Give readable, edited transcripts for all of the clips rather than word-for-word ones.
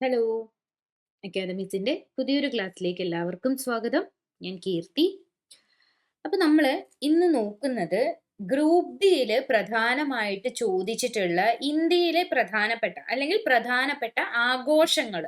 Hello, അക്കാദമിക്സിന്റെ പുതിയൊരു ക്ലാസ്സിലേക്ക് എല്ലാവർക്കും സ്വാഗതം. ഞാൻ കീർത്തി. അപ്പൊ നമ്മള് ഇന്ന് നോക്കുന്നത് ഗ്രൂപ്പ് ഡിയില് പ്രധാനമായിട്ട് ചോദിച്ചിട്ടുള്ള ഇന്ത്യയിലെ പ്രധാനപ്പെട്ട ആഘോഷങ്ങൾ,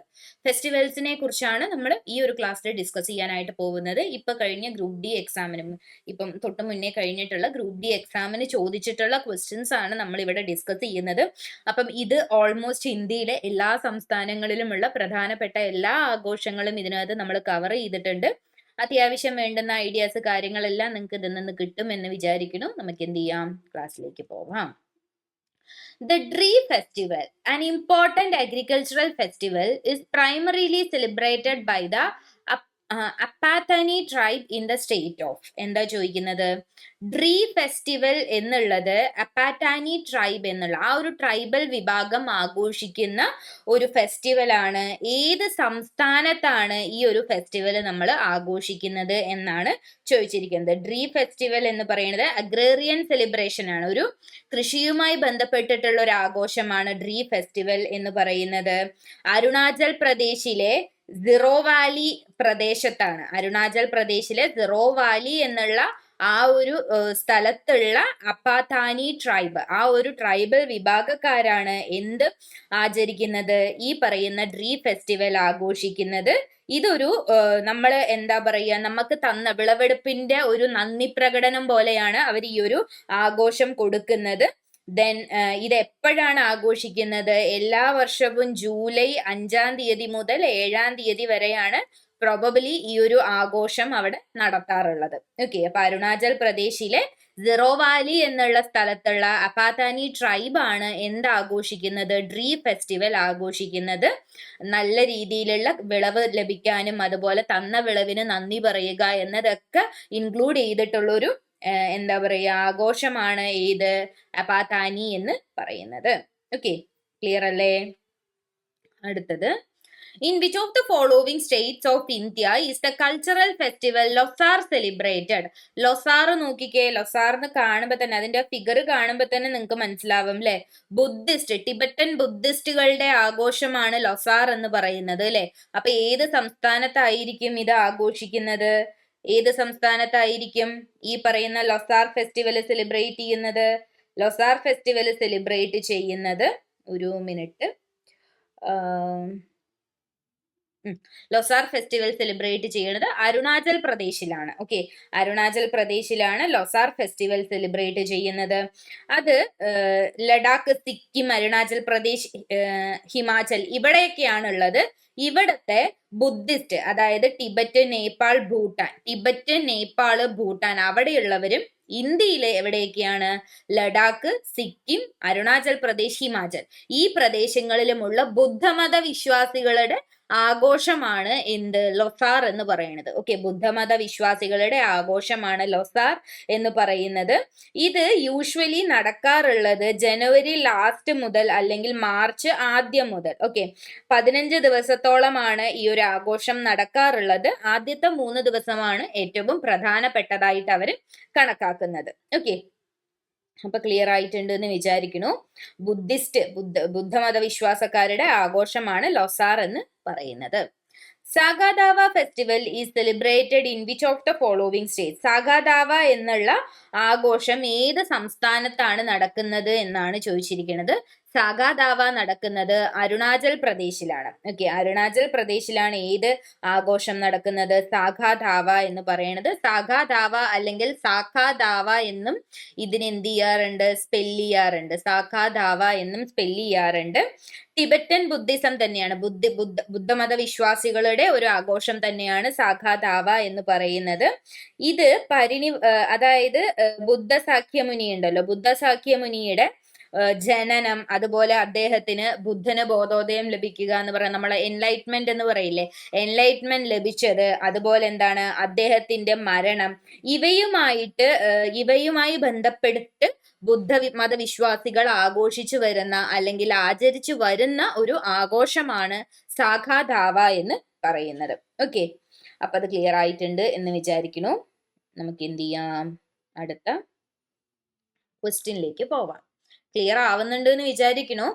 ഫെസ്റ്റിവൽസിനെ കുറിച്ചാണ് നമ്മൾ ഈ ഒരു ക്ലാസ്സിൽ ഡിസ്കസ് ചെയ്യാനായിട്ട് പോകുന്നത്. ഇപ്പൊ കഴിഞ്ഞ ഗ്രൂപ്പ് ഡി എക്സാമിനും ഇപ്പം തൊട്ട് മുന്നേ കഴിഞ്ഞിട്ടുള്ള ഗ്രൂപ്പ് ഡി എക്സാമിന് ചോദിച്ചിട്ടുള്ള ക്വസ്റ്റ്യൻസ് ആണ് നമ്മൾ ഇവിടെ ഡിസ്കസ് ചെയ്യുന്നത്. അപ്പം ഇത് ഓൾമോസ്റ്റ് ഇന്ത്യയിലെ എല്ലാ സംസ്ഥാനങ്ങളിലുമുള്ള പ്രധാനപ്പെട്ട എല്ലാ ആഘോഷങ്ങളും ഇതിനകത്ത് നമ്മൾ കവർ ചെയ്തിട്ടുണ്ട്. അത്യാവശ്യം വേണ്ടുന്ന ഐഡിയാസ് കാര്യങ്ങളെല്ലാം നിങ്ങൾക്ക് ഇതിൽ നിന്ന് കിട്ടും എന്ന് വിചാരിക്കുന്നു. നമുക്ക് എന്ത് ചെയ്യാം, ക്ലാസ്സിലേക്ക് പോവാം. The Dree Festival, an important agricultural festival, is primarily celebrated by the Apatani tribe in the state of. എന്താ ചോദിക്കുന്നത്? ഡ്രീ ഫെസ്റ്റിവൽ എന്നുള്ളത് അപ്പാറ്റാനി ട്രൈബ് എന്നുള്ള ആ ഒരു ട്രൈബൽ വിഭാഗം ആഘോഷിക്കുന്ന ഒരു ഫെസ്റ്റിവൽ ആണ്. ഏത് സംസ്ഥാനത്താണ് ഈ ഒരു ഫെസ്റ്റിവൽ നമ്മൾ ആഘോഷിക്കുന്നത് എന്നാണ് ചോദിച്ചിരിക്കുന്നത്. ഡ്രീ ഫെസ്റ്റിവൽ എന്ന് പറയുന്നത് അഗ്രേറിയൻ സെലിബ്രേഷൻ ആണ്, ഒരു കൃഷിയുമായി ബന്ധപ്പെട്ടിട്ടുള്ള ഒരു ആഘോഷമാണ് ഡ്രീ ഫെസ്റ്റിവൽ എന്ന് പറയുന്നത്. അരുണാചൽ പ്രദേശിലെ സിറോ വാലി പ്രദേശത്താണ്. അരുണാചൽ പ്രദേശിലെ സിറോ വാലി എന്നുള്ള ആ ഒരു സ്ഥലത്തുള്ള അപ്പാത്താനി ട്രൈബ്, ആ ഒരു ട്രൈബൽ വിഭാഗക്കാരാണ് എന്ത് ആചരിക്കുന്നത്? ഈ പറയുന്ന ഡ്രീ ഫെസ്റ്റിവൽ ആഘോഷിക്കുന്നത്. ഇതൊരു നമ്മൾ എന്താ പറയുക, നമുക്ക് തന്ന വിളവെടുപ്പിന്റെ ഒരു നന്ദി പ്രകടനം പോലെയാണ് അവർ ഈ ഒരു ആഘോഷം കൊടുക്കുന്നത്. ദെൻ ഇത് എപ്പോഴാണ് ആഘോഷിക്കുന്നത്? എല്ലാ വർഷവും ജൂലൈ 5-ാം തീയതി മുതൽ 7-ാം തീയതി വരെയാണ് പ്രോബബിലി ഈ ഒരു ആഘോഷം അവിടെ നടത്താറുള്ളത്. ഓക്കെ, അപ്പൊ അരുണാചൽ പ്രദേശിലെ സിറോ വാലി എന്നുള്ള സ്ഥലത്തുള്ള അപ്പാത്താനി ട്രൈബ് ആണ് എന്താഘോഷിക്കുന്നത്? ഡ്രീ ഫെസ്റ്റിവൽ ആഘോഷിക്കുന്നത്. നല്ല രീതിയിലുള്ള വിളവ് ലഭിക്കാനും അതുപോലെ തന്ന വിളവിന് നന്ദി പറയുക എന്നതൊക്കെ ഇൻക്ലൂഡ് ചെയ്തിട്ടുള്ളൊരു എന്താ പറയുക ആഘോഷമാണ് ഏത്? അപ്പാത്താനി എന്ന് പറയുന്നത്. ഓക്കെ, ക്ലിയർ അല്ലേ? അടുത്തത്, In which of the following states of India is the cultural festival Losar celebrated? ലൊസാർ നോക്കിക്കേ. ലൊസാറിന് കാണുമ്പോൾ തന്നെ, അതിന്റെ ഫിഗർ കാണുമ്പോൾ തന്നെ നിങ്ങൾക്ക് മനസ്സിലാവും അല്ലെ? ബുദ്ധിസ്റ്റ്, ടിബറ്റൻ ബുദ്ധിസ്റ്റുകളുടെ ആഘോഷമാണ് ലൊസാർ എന്ന് പറയുന്നത് അല്ലെ? അപ്പൊ ഏത് സംസ്ഥാനത്തായിരിക്കും ഇത് ആഘോഷിക്കുന്നത്? ഏത് സംസ്ഥാനത്തായിരിക്കും ഈ പറയുന്ന ലൊസാർ ഫെസ്റ്റിവൽ സെലിബ്രേറ്റ് ചെയ്യുന്നത്? ലൊസാർ ഫെസ്റ്റിവൽ സെലിബ്രേറ്റ് ചെയ്യുന്നത്, ഒരു മിനിറ്റ്, ലൊസാർ ഫെസ്റ്റിവൽ സെലിബ്രേറ്റ് ചെയ്യുന്നത് അരുണാചൽ പ്രദേശിലാണ്. ഓക്കെ, അരുണാചൽ പ്രദേശിലാണ് ലൊസാർ ഫെസ്റ്റിവൽ സെലിബ്രേറ്റ് ചെയ്യുന്നത്. അത് ലഡാക്ക്, സിക്കിം, അരുണാചൽ പ്രദേശ്, ഹിമാചൽ ഇവിടെയൊക്കെയാണ് ഉള്ളത്. ഇവിടത്തെ ബുദ്ധിസ്റ്റ്, അതായത് ടിബറ്റ്, നേപ്പാൾ, ഭൂട്ടാൻ അവിടെയുള്ളവരും ഇന്ത്യയിലെ എവിടെയൊക്കെയാണ്? ലഡാക്ക്, സിക്കിം, അരുണാചൽ പ്രദേശ്, ഹിമാചൽ ഈ പ്രദേശങ്ങളിലുമുള്ള ബുദ്ധമത വിശ്വാസികളുടെ ആഘോഷമാണ് എന്ത്? ലൊസാർ എന്ന് പറയുന്നത്. ഓക്കെ, ബുദ്ധമത വിശ്വാസികളുടെ ആഘോഷമാണ് ലൊസാർ എന്ന് പറയുന്നത്. ഇത് യൂഷ്വലി നടക്കാറുള്ളത് ജനുവരി ലാസ്റ്റ് മുതൽ അല്ലെങ്കിൽ മാർച്ച് ആദ്യം മുതൽ. ഓക്കെ, 15 ദിവസത്തോളമാണ് ഈ ഒരു ആഘോഷം നടക്കാറുള്ളത്. ആദ്യത്തെ 3 ദിവസമാണ് ഏറ്റവും പ്രധാനപ്പെട്ടതായിട്ട് അവർ കണക്കാക്കുന്നത്. ഓക്കെ, അപ്പൊ ക്ലിയർ ആയിട്ടുണ്ട് എന്ന് വിചാരിക്കുന്നു. ബുദ്ധമത വിശ്വാസക്കാരുടെ ആഘോഷമാണ് ലൊസാർ എന്ന് പറയുന്നത്. Saga Dawa festival is celebrated in which of the following state? Saga Dawa എന്നുള്ള ആഘോഷം ഏത് സംസ്ഥാനത്താണ് നടക്കുന്നത് എന്നാണ് ചോദിച്ചിരിക്കുന്നത്. സാഗാദാവ നടക്കുന്നത് അരുണാചൽ പ്രദേശിലാണ്. ഓക്കെ, അരുണാചൽ പ്രദേശിലാണ് ഏത് ആഘോഷം നടക്കുന്നത്? സാഗാദാവ എന്ന് പറയുന്നത്. സാഗാദാവ അല്ലെങ്കിൽ സാഖാദാവ എന്നും ഇതിന് എന്ത് ചെയ്യാറുണ്ട്? സ്പെല്ല് ചെയ്യാറുണ്ട്. സാഖാദാവ എന്നും സ്പെല്ല് ചെയ്യാറുണ്ട്. ടിബറ്റൻ ബുദ്ധിസം തന്നെയാണ്, ബുദ്ധമത വിശ്വാസികളുടെ ഒരു ആഘോഷം തന്നെയാണ് സാഖാദാവ എന്ന് പറയുന്നത്. ഇത് അതായത് ബുദ്ധസാഖ്യമുനി ഉണ്ടല്ലോ, ബുദ്ധസാഖ്യമുനിയുടെ ജനനം, അതുപോലെ അദ്ദേഹത്തിന് ബുദ്ധന് ബോധോദയം ലഭിക്കുക എന്ന് പറയാം, നമ്മളെ എൻലൈറ്റ്മെന്റ് എന്ന് പറയില്ലേ, എൻലൈറ്റ്മെന്റ് ലഭിച്ചത്, അതുപോലെ എന്താണ് അദ്ദേഹത്തിന്റെ മരണം, ഇവയുമായി ബന്ധപ്പെട്ട് മതവിശ്വാസികൾ ആഘോഷിച്ചു വരുന്ന അല്ലെങ്കിൽ ആചരിച്ചു വരുന്ന ഒരു ആഘോഷമാണ് സാഖാദാവ എന്ന് പറയുന്നത്. ഓക്കെ, അപ്പൊ അത് ക്ലിയർ ആയിട്ടുണ്ട് എന്ന് വിചാരിക്കുന്നു. നമുക്ക് എന്ത് ചെയ്യാം, അടുത്ത ക്വസ്റ്റ്യനിലേക്ക് പോവാം. ക്ലിയർ ആവുന്നുണ്ട് എന്ന് വിചാരിക്കുന്നു.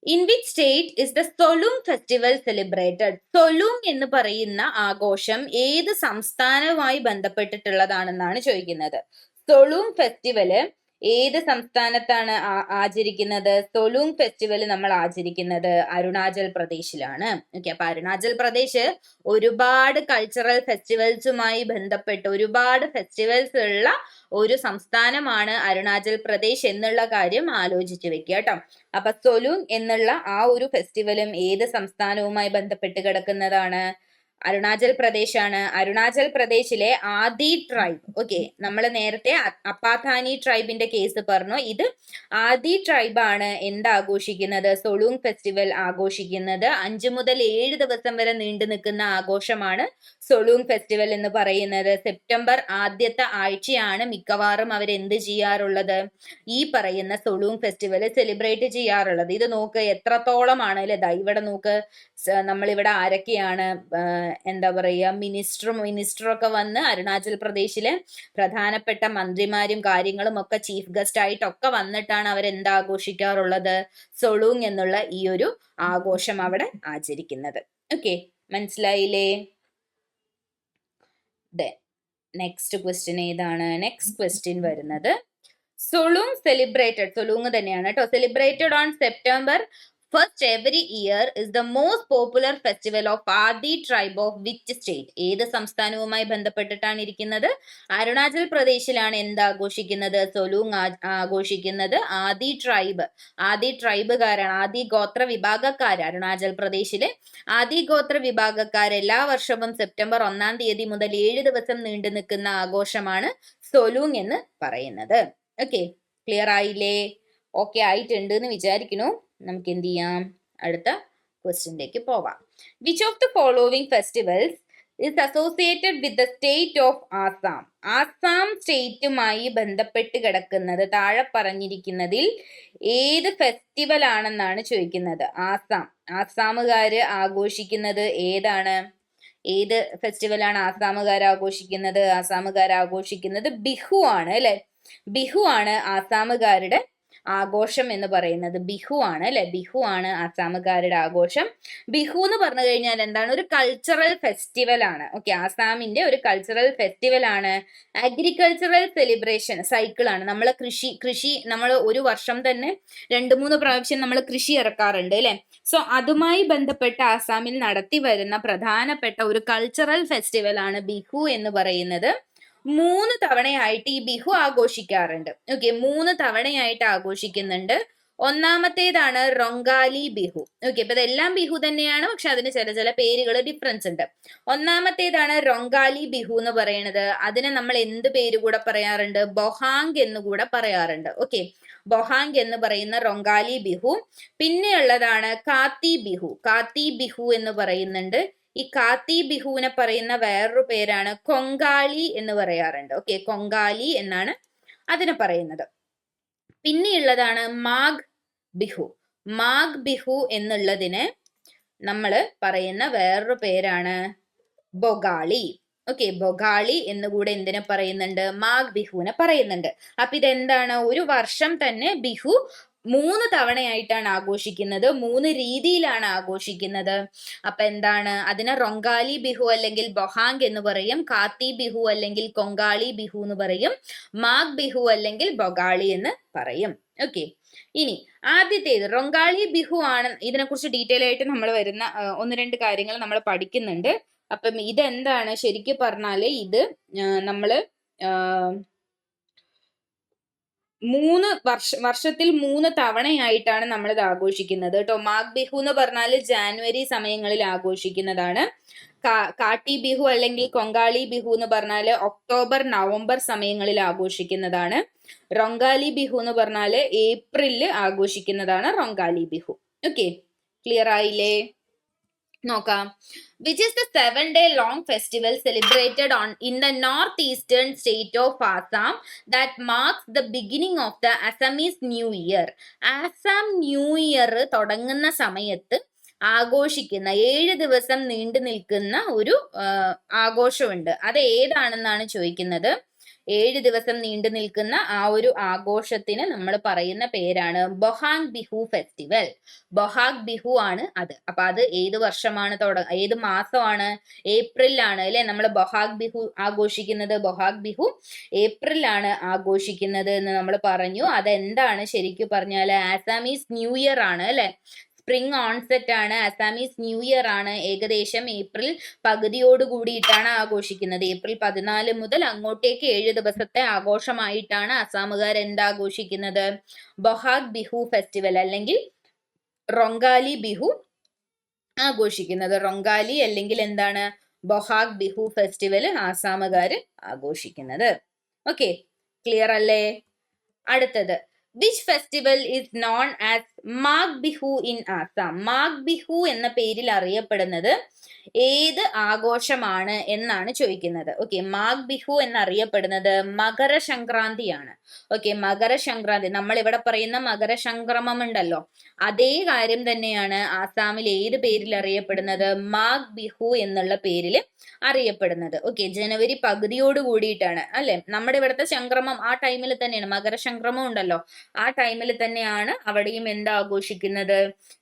In which state is the Solung festival celebrated? Solung എന്ന് പറയുന്ന ആഘോഷം ഏത് സംസ്ഥാനവുമായി ബന്ധപ്പെട്ടിട്ടുള്ളതാണെന്നാണ് ചോദിക്കുന്നത്. സൊലുങ് ഫെസ്റ്റിവല് ഏത് സംസ്ഥാനത്താണ് ആചരിക്കുന്നത്? സൊലുങ് ഫെസ്റ്റിവൽ നമ്മൾ ആചരിക്കുന്നത് അരുണാചൽ പ്രദേശിലാണ്. ഓക്കെ, അപ്പൊ അരുണാചൽ പ്രദേശ് ഒരുപാട് കൾച്ചറൽ ഫെസ്റ്റിവൽസുമായി ബന്ധപ്പെട്ട് ഒരുപാട് ഫെസ്റ്റിവൽസ് ഉള്ള ഒരു സംസ്ഥാനമാണ് അരുണാചൽ പ്രദേശ് എന്നുള്ള കാര്യം ആലോചിച്ച് വെക്കുക കേട്ടോ. അപ്പൊ സൊലുങ് എന്നുള്ള ആ ഒരു ഫെസ്റ്റിവലും ഏത് സംസ്ഥാനവുമായി ബന്ധപ്പെട്ട് കിടക്കുന്നതാണ്? അരുണാചൽ പ്രദേശാണ്. അരുണാചൽ പ്രദേശിലെ ആദി ട്രൈബ്, ഓക്കെ, നമ്മൾ നേരത്തെ അപ്പാഥാനി ട്രൈബിന്റെ കേസ് പറഞ്ഞു. ഇത് ആദി ട്രൈബാണ് എന്താഘോഷിക്കുന്നത്? സൊലുങ് ഫെസ്റ്റിവൽ ആഘോഷിക്കുന്നത്. 5 മുതൽ 7 ദിവസം വരെ നീണ്ടു നിൽക്കുന്ന ആഘോഷമാണ് സൊലുങ് ഫെസ്റ്റിവൽ എന്ന് പറയുന്നത്. സെപ്റ്റംബർ ആദ്യത്തെ ആഴ്ചയാണ് മിക്കവാറും അവർ എന്ത് ചെയ്യാറുള്ളത്? ഈ പറയുന്ന സൊലുങ് ഫെസ്റ്റിവൽ സെലിബ്രേറ്റ് ചെയ്യാറുള്ളത്. ഇത് നോക്ക് എത്രത്തോളമാണ് അല്ലെ. ഇവിടെ നോക്ക്, നമ്മളിവിടെ ആരൊക്കെയാണ് എന്താ പറയുക, മിനിസ്റ്ററും ഒക്കെ വന്ന് അരുണാചൽ പ്രദേശിലെ പ്രധാനപ്പെട്ട മന്ത്രിമാരും കാര്യങ്ങളും ഒക്കെ ചീഫ് ഗസ്റ്റ് ആയിട്ടൊക്കെ വന്നിട്ടാണ് അവർ എന്താഘോഷിക്കാറുള്ളത്? സൊലുങ് എന്നുള്ള ഈ ഒരു ആഘോഷം അവിടെ ആചരിക്കുന്നത്. ഓക്കെ, മനസ്സിലായില്ലേ? നെക്സ്റ്റ് ക്വസ്റ്റ്യൻ ഏതാണ്? നെക്സ്റ്റ് ക്വസ്റ്റ്യൻ വരുന്നത് സൊലുങ് സെലിബ്രേറ്റഡ്, സൊലുങ് തന്നെയാണ് കേട്ടോ, celebrated on September 1st every year is the most popular festival of Adi tribe of which state? ഏത് സംസ്ഥാനവുമായി ബന്ധപ്പെട്ടിട്ടാണ് ഇരിക്കുന്നത്? അരുണാചൽ പ്രദേശിലാണ് എന്താഘോഷിക്കുന്നത്? സൊലുങ് ആഘോഷിക്കുന്നത്. ആദി ട്രൈബുകാരാണ്, ആദി ഗോത്ര വിഭാഗക്കാർ. അരുണാചൽ പ്രദേശിലെ ആദി ഗോത്ര വിഭാഗക്കാർ എല്ലാ വർഷവും സെപ്റ്റംബർ 1-ാം തീയതി മുതൽ 7 ദിവസം നീണ്ടു നിൽക്കുന്ന ആഘോഷമാണ് സൊലുങ് എന്ന് പറയുന്നത്. ഓക്കെ, ക്ലിയർ ആയില്ലേ? ഓക്കെ ആയിട്ടുണ്ട് എന്ന് വിചാരിക്കുന്നു. നമുക്ക് എന്ത് ചെയ്യാം? അടുത്ത ക്വസ്റ്റ്യനിലേക്ക് പോവാം. Which of the following festivals is associated with the state of Assam? Assam സ്റ്റേറ്റുമായി ബന്ധപ്പെട്ട് കിടക്കുന്നത് താഴെ പറഞ്ഞിരിക്കുന്നതിൽ ഏത് ഫെസ്റ്റിവൽ ആണെന്നാണ് ചോദിക്കുന്നത്. ആസാമുകാര് ആഘോഷിക്കുന്നത് ഏതാണ്? ഏത് ഫെസ്റ്റിവൽ ആണ് ആസാമുകാർ ആഘോഷിക്കുന്നത്? ആസാമുകാർ ആഘോഷിക്കുന്നത് ബിഹു ആണ് അല്ലെ. ബിഹു ആണ് ആസാമുകാരുടെ ആഘോഷം എന്ന് പറയുന്നത്. ബിഹു ആണ് അല്ലെ, ബിഹു ആണ് ആസാമുകാരുടെ ആഘോഷം. ബിഹു എന്ന് പറഞ്ഞു കഴിഞ്ഞാൽ എന്താണ്? ഒരു കൾച്ചറൽ ഫെസ്റ്റിവൽ ആണ്. ഓക്കെ, ആസാമിന്റെ ഒരു കൾച്ചറൽ ഫെസ്റ്റിവൽ ആണ്. അഗ്രികൾച്ചറൽ സെലിബ്രേഷൻ സൈക്കിൾ ആണ്. നമ്മൾ കൃഷി നമ്മൾ ഒരു വർഷം തന്നെ 2-3 പ്രാവശ്യം നമ്മൾ കൃഷി ഇറക്കാറുണ്ട് അല്ലെ. സോ അതുമായി ബന്ധപ്പെട്ട് ആസാമിൽ നടത്തി വരുന്ന പ്രധാനപ്പെട്ട ഒരു കൾച്ചറൽ ഫെസ്റ്റിവൽ ആണ് ബിഹു എന്ന് പറയുന്നത്. 3 തവണയായിട്ട് ഈ ബിഹു ആഘോഷിക്കാറുണ്ട്. ഓക്കെ, 3 തവണയായിട്ട് ആഘോഷിക്കുന്നുണ്ട്. ഒന്നാമത്തേതാണ് റൊങ്കാലി ബിഹു. ഓക്കെ, അപ്പൊ ഇതെല്ലാം ബിഹു തന്നെയാണ്, പക്ഷെ അതിന് ചില പേരുകൾ ഡിഫറൻസ് ഉണ്ട്. ഒന്നാമത്തേതാണ് റൊങ്കാലി ബിഹു എന്ന് പറയുന്നത്. അതിനെ നമ്മൾ എന്ത് പേര് കൂടെ പറയാറുണ്ട്? ബൊഹാങ് എന്ന് കൂടെ പറയാറുണ്ട്. ഓക്കെ, ബൊഹാങ് എന്ന് പറയുന്ന റൊങ്കാലി ബിഹു. പിന്നെയുള്ളതാണ് കാത്തി ബിഹു. കാത്തി ബിഹു എന്ന് പറയുന്നുണ്ട്. ഈ കാത്തി ബിഹുവിനെ പറയുന്ന വേറൊരു പേരാണ് കൊങ്കാളി എന്ന് പറയാറുണ്ട്. ഓക്കെ, കൊങ്കാലി എന്നാണ് അതിനെ പറയുന്നത്. പിന്നെയുള്ളതാണ് മാഘ് ബിഹു. മാഘ് ബിഹു എന്നുള്ളതിന് നമ്മൾ പറയുന്ന വേറൊരു പേരാണ് ബൊഗാളി. ഓക്കെ, ബൊഗാളി എന്നുകൂടെ എന്തിനെ പറയുന്നുണ്ട്? മാഘ് ബിഹുവിനെ പറയുന്നുണ്ട്. അപ്പൊ ഇതെന്താണ്? ഒരു വർഷം തന്നെ ബിഹു 3 തവണയായിട്ടാണ് ആഘോഷിക്കുന്നത്. 3 രീതിയിലാണ് ആഘോഷിക്കുന്നത്. അപ്പൊ എന്താണ്? അതിനെ റൊങ്കാലി ബിഹു അല്ലെങ്കിൽ ബൊഹാങ് എന്ന് പറയും, കാത്തി ബിഹു അല്ലെങ്കിൽ കൊങ്കാളി ബിഹു എന്ന് പറയും, മാഘ് ബിഹു അല്ലെങ്കിൽ ബൊഗാളി എന്ന് പറയും. ഓക്കെ, ഇനി ആദ്യത്തേത് റൊങ്കാളി ബിഹു ആണ്. ഇതിനെക്കുറിച്ച് ഡീറ്റെയിൽ ആയിട്ട് നമ്മൾ വരുന്ന 1-2 കാര്യങ്ങൾ നമ്മൾ പഠിക്കുന്നുണ്ട്. അപ്പം ഇതെന്താണ് ശരിക്കും പറഞ്ഞാല്? ഇത് നമ്മള് 3 വർഷത്തിൽ 3 തവണയായിട്ടാണ് നമ്മൾ ഇത് ആഘോഷിക്കുന്നത് കേട്ടോ. മാഘ് ബിഹു എന്ന് പറഞ്ഞാൽ ജാനുവരി സമയങ്ങളിൽ ആഘോഷിക്കുന്നതാണ്. കാട്ടി ബിഹു അല്ലെങ്കിൽ കൊങ്കാളി ബിഹു എന്ന് പറഞ്ഞാൽ ഒക്ടോബർ നവംബർ സമയങ്ങളിൽ ആഘോഷിക്കുന്നതാണ്. റൊങ്കാലി ബിഹു എന്ന് പറഞ്ഞാൽ ഏപ്രിലിൽ ആഘോഷിക്കുന്നതാണ് റൊങ്കാലി ബിഹു. ഓക്കെ, ക്ലിയർ ആയില്ലേ? നോക്കാം. Which is the 7-day long festival celebrated in the northeastern state of Assam that marks the beginning of the Assamese New Year? Assam New Year തുടങ്ങുന്ന സമയത്ത് ആഘോഷിക്കുന്ന 7 ദിവസം നീണ്ടു നിൽക്കുന്ന ഒരു ആഘോഷമുണ്ട്. അത് ഏതാണെന്നാണ് ചോദിക്കുന്നത്. 7 ദിവസം നീണ്ടു നിൽക്കുന്ന ആ ഒരു ആഘോഷത്തിന് നമ്മൾ പറയുന്ന പേരാണ് ബൊഹാങ് ബിഹു ഫെസ്റ്റിവൽ. ബൊഹാഗ് ബിഹു ആണ് അത്. അപ്പൊ അത് ഏത് വർഷമാണ് ഏത് മാസമാണ്? ഏപ്രിലാണ് അല്ലെ നമ്മൾ ബൊഹാഗ് ബിഹു ആഘോഷിക്കുന്നത്. ബൊഹാഗ് ബിഹു ഏപ്രിലാണ് ആഘോഷിക്കുന്നത് എന്ന് നമ്മൾ പറഞ്ഞു. അതെന്താണ് ശരിക്കും പറഞ്ഞാൽ ആസാമീസ് ന്യൂ ഇയർ ആണ് അല്ലെ. സ്പ്രിംഗ് ഓൺസെറ്റ് ആണ്, അസാമീസ് ന്യൂ ഇയർ ആണ്. ഏകദേശം ഏപ്രിൽ പകുതിയോട് കൂടിയിട്ടാണ് ആഘോഷിക്കുന്നത്. ഏപ്രിൽ 14 മുതൽ അങ്ങോട്ടേക്ക് 7 ദിവസത്തെ ആഘോഷമായിട്ടാണ് അസാമുകാർ എന്താഘോഷിക്കുന്നത്? ബൊഹാഗ് ബിഹു ഫെസ്റ്റിവൽ അല്ലെങ്കിൽ റൊങ്കാലി ബിഹു ആഘോഷിക്കുന്നത്. റൊങ്കാലി അല്ലെങ്കിൽ എന്താണ്? ബൊഹാഗ് ബിഹു ഫെസ്റ്റിവൽ ആസാമുകാര് ആഘോഷിക്കുന്നത്. ഓക്കെ, ക്ലിയർ അല്ലേ? അടുത്തത്, which festival is known as Magh Bihu in Assam? Magh Bihu എന്ന പേരിൽ അറിയപ്പെടുന്നത് ഏത് ആഘോഷമാണ് എന്നാണ് ചോദിക്കുന്നത്. ഓക്കെ, മാഗ് ബിഹു എന്നറിയപ്പെടുന്നത് മകരസംക്രാന്തിയാണ്. ഓക്കെ, മകരസംക്രാന്തി നമ്മൾ ഇവിടെ പറയുന്ന മകരസംക്രമം ഉണ്ടല്ലോ, അതേ കാര്യം തന്നെയാണ് ആസാമിൽ ഏത് പേരിൽ അറിയപ്പെടുന്നത്? മാഗ് ബിഹു എന്നുള്ള പേരിൽ അറിയപ്പെടുന്നത്. ഓക്കെ, ജനുവരി പകുതിയോട് കൂടിയിട്ടാണ് അല്ലെ. നമ്മുടെ ഇവിടുത്തെ സംക്രമം ആ ടൈമിൽ തന്നെയാണ്, മകരസംക്രമം ഉണ്ടല്ലോ, ആ ടൈമിൽ തന്നെയാണ് അവിടെയും എന്താ ആഘോഷിക്കുന്നത്?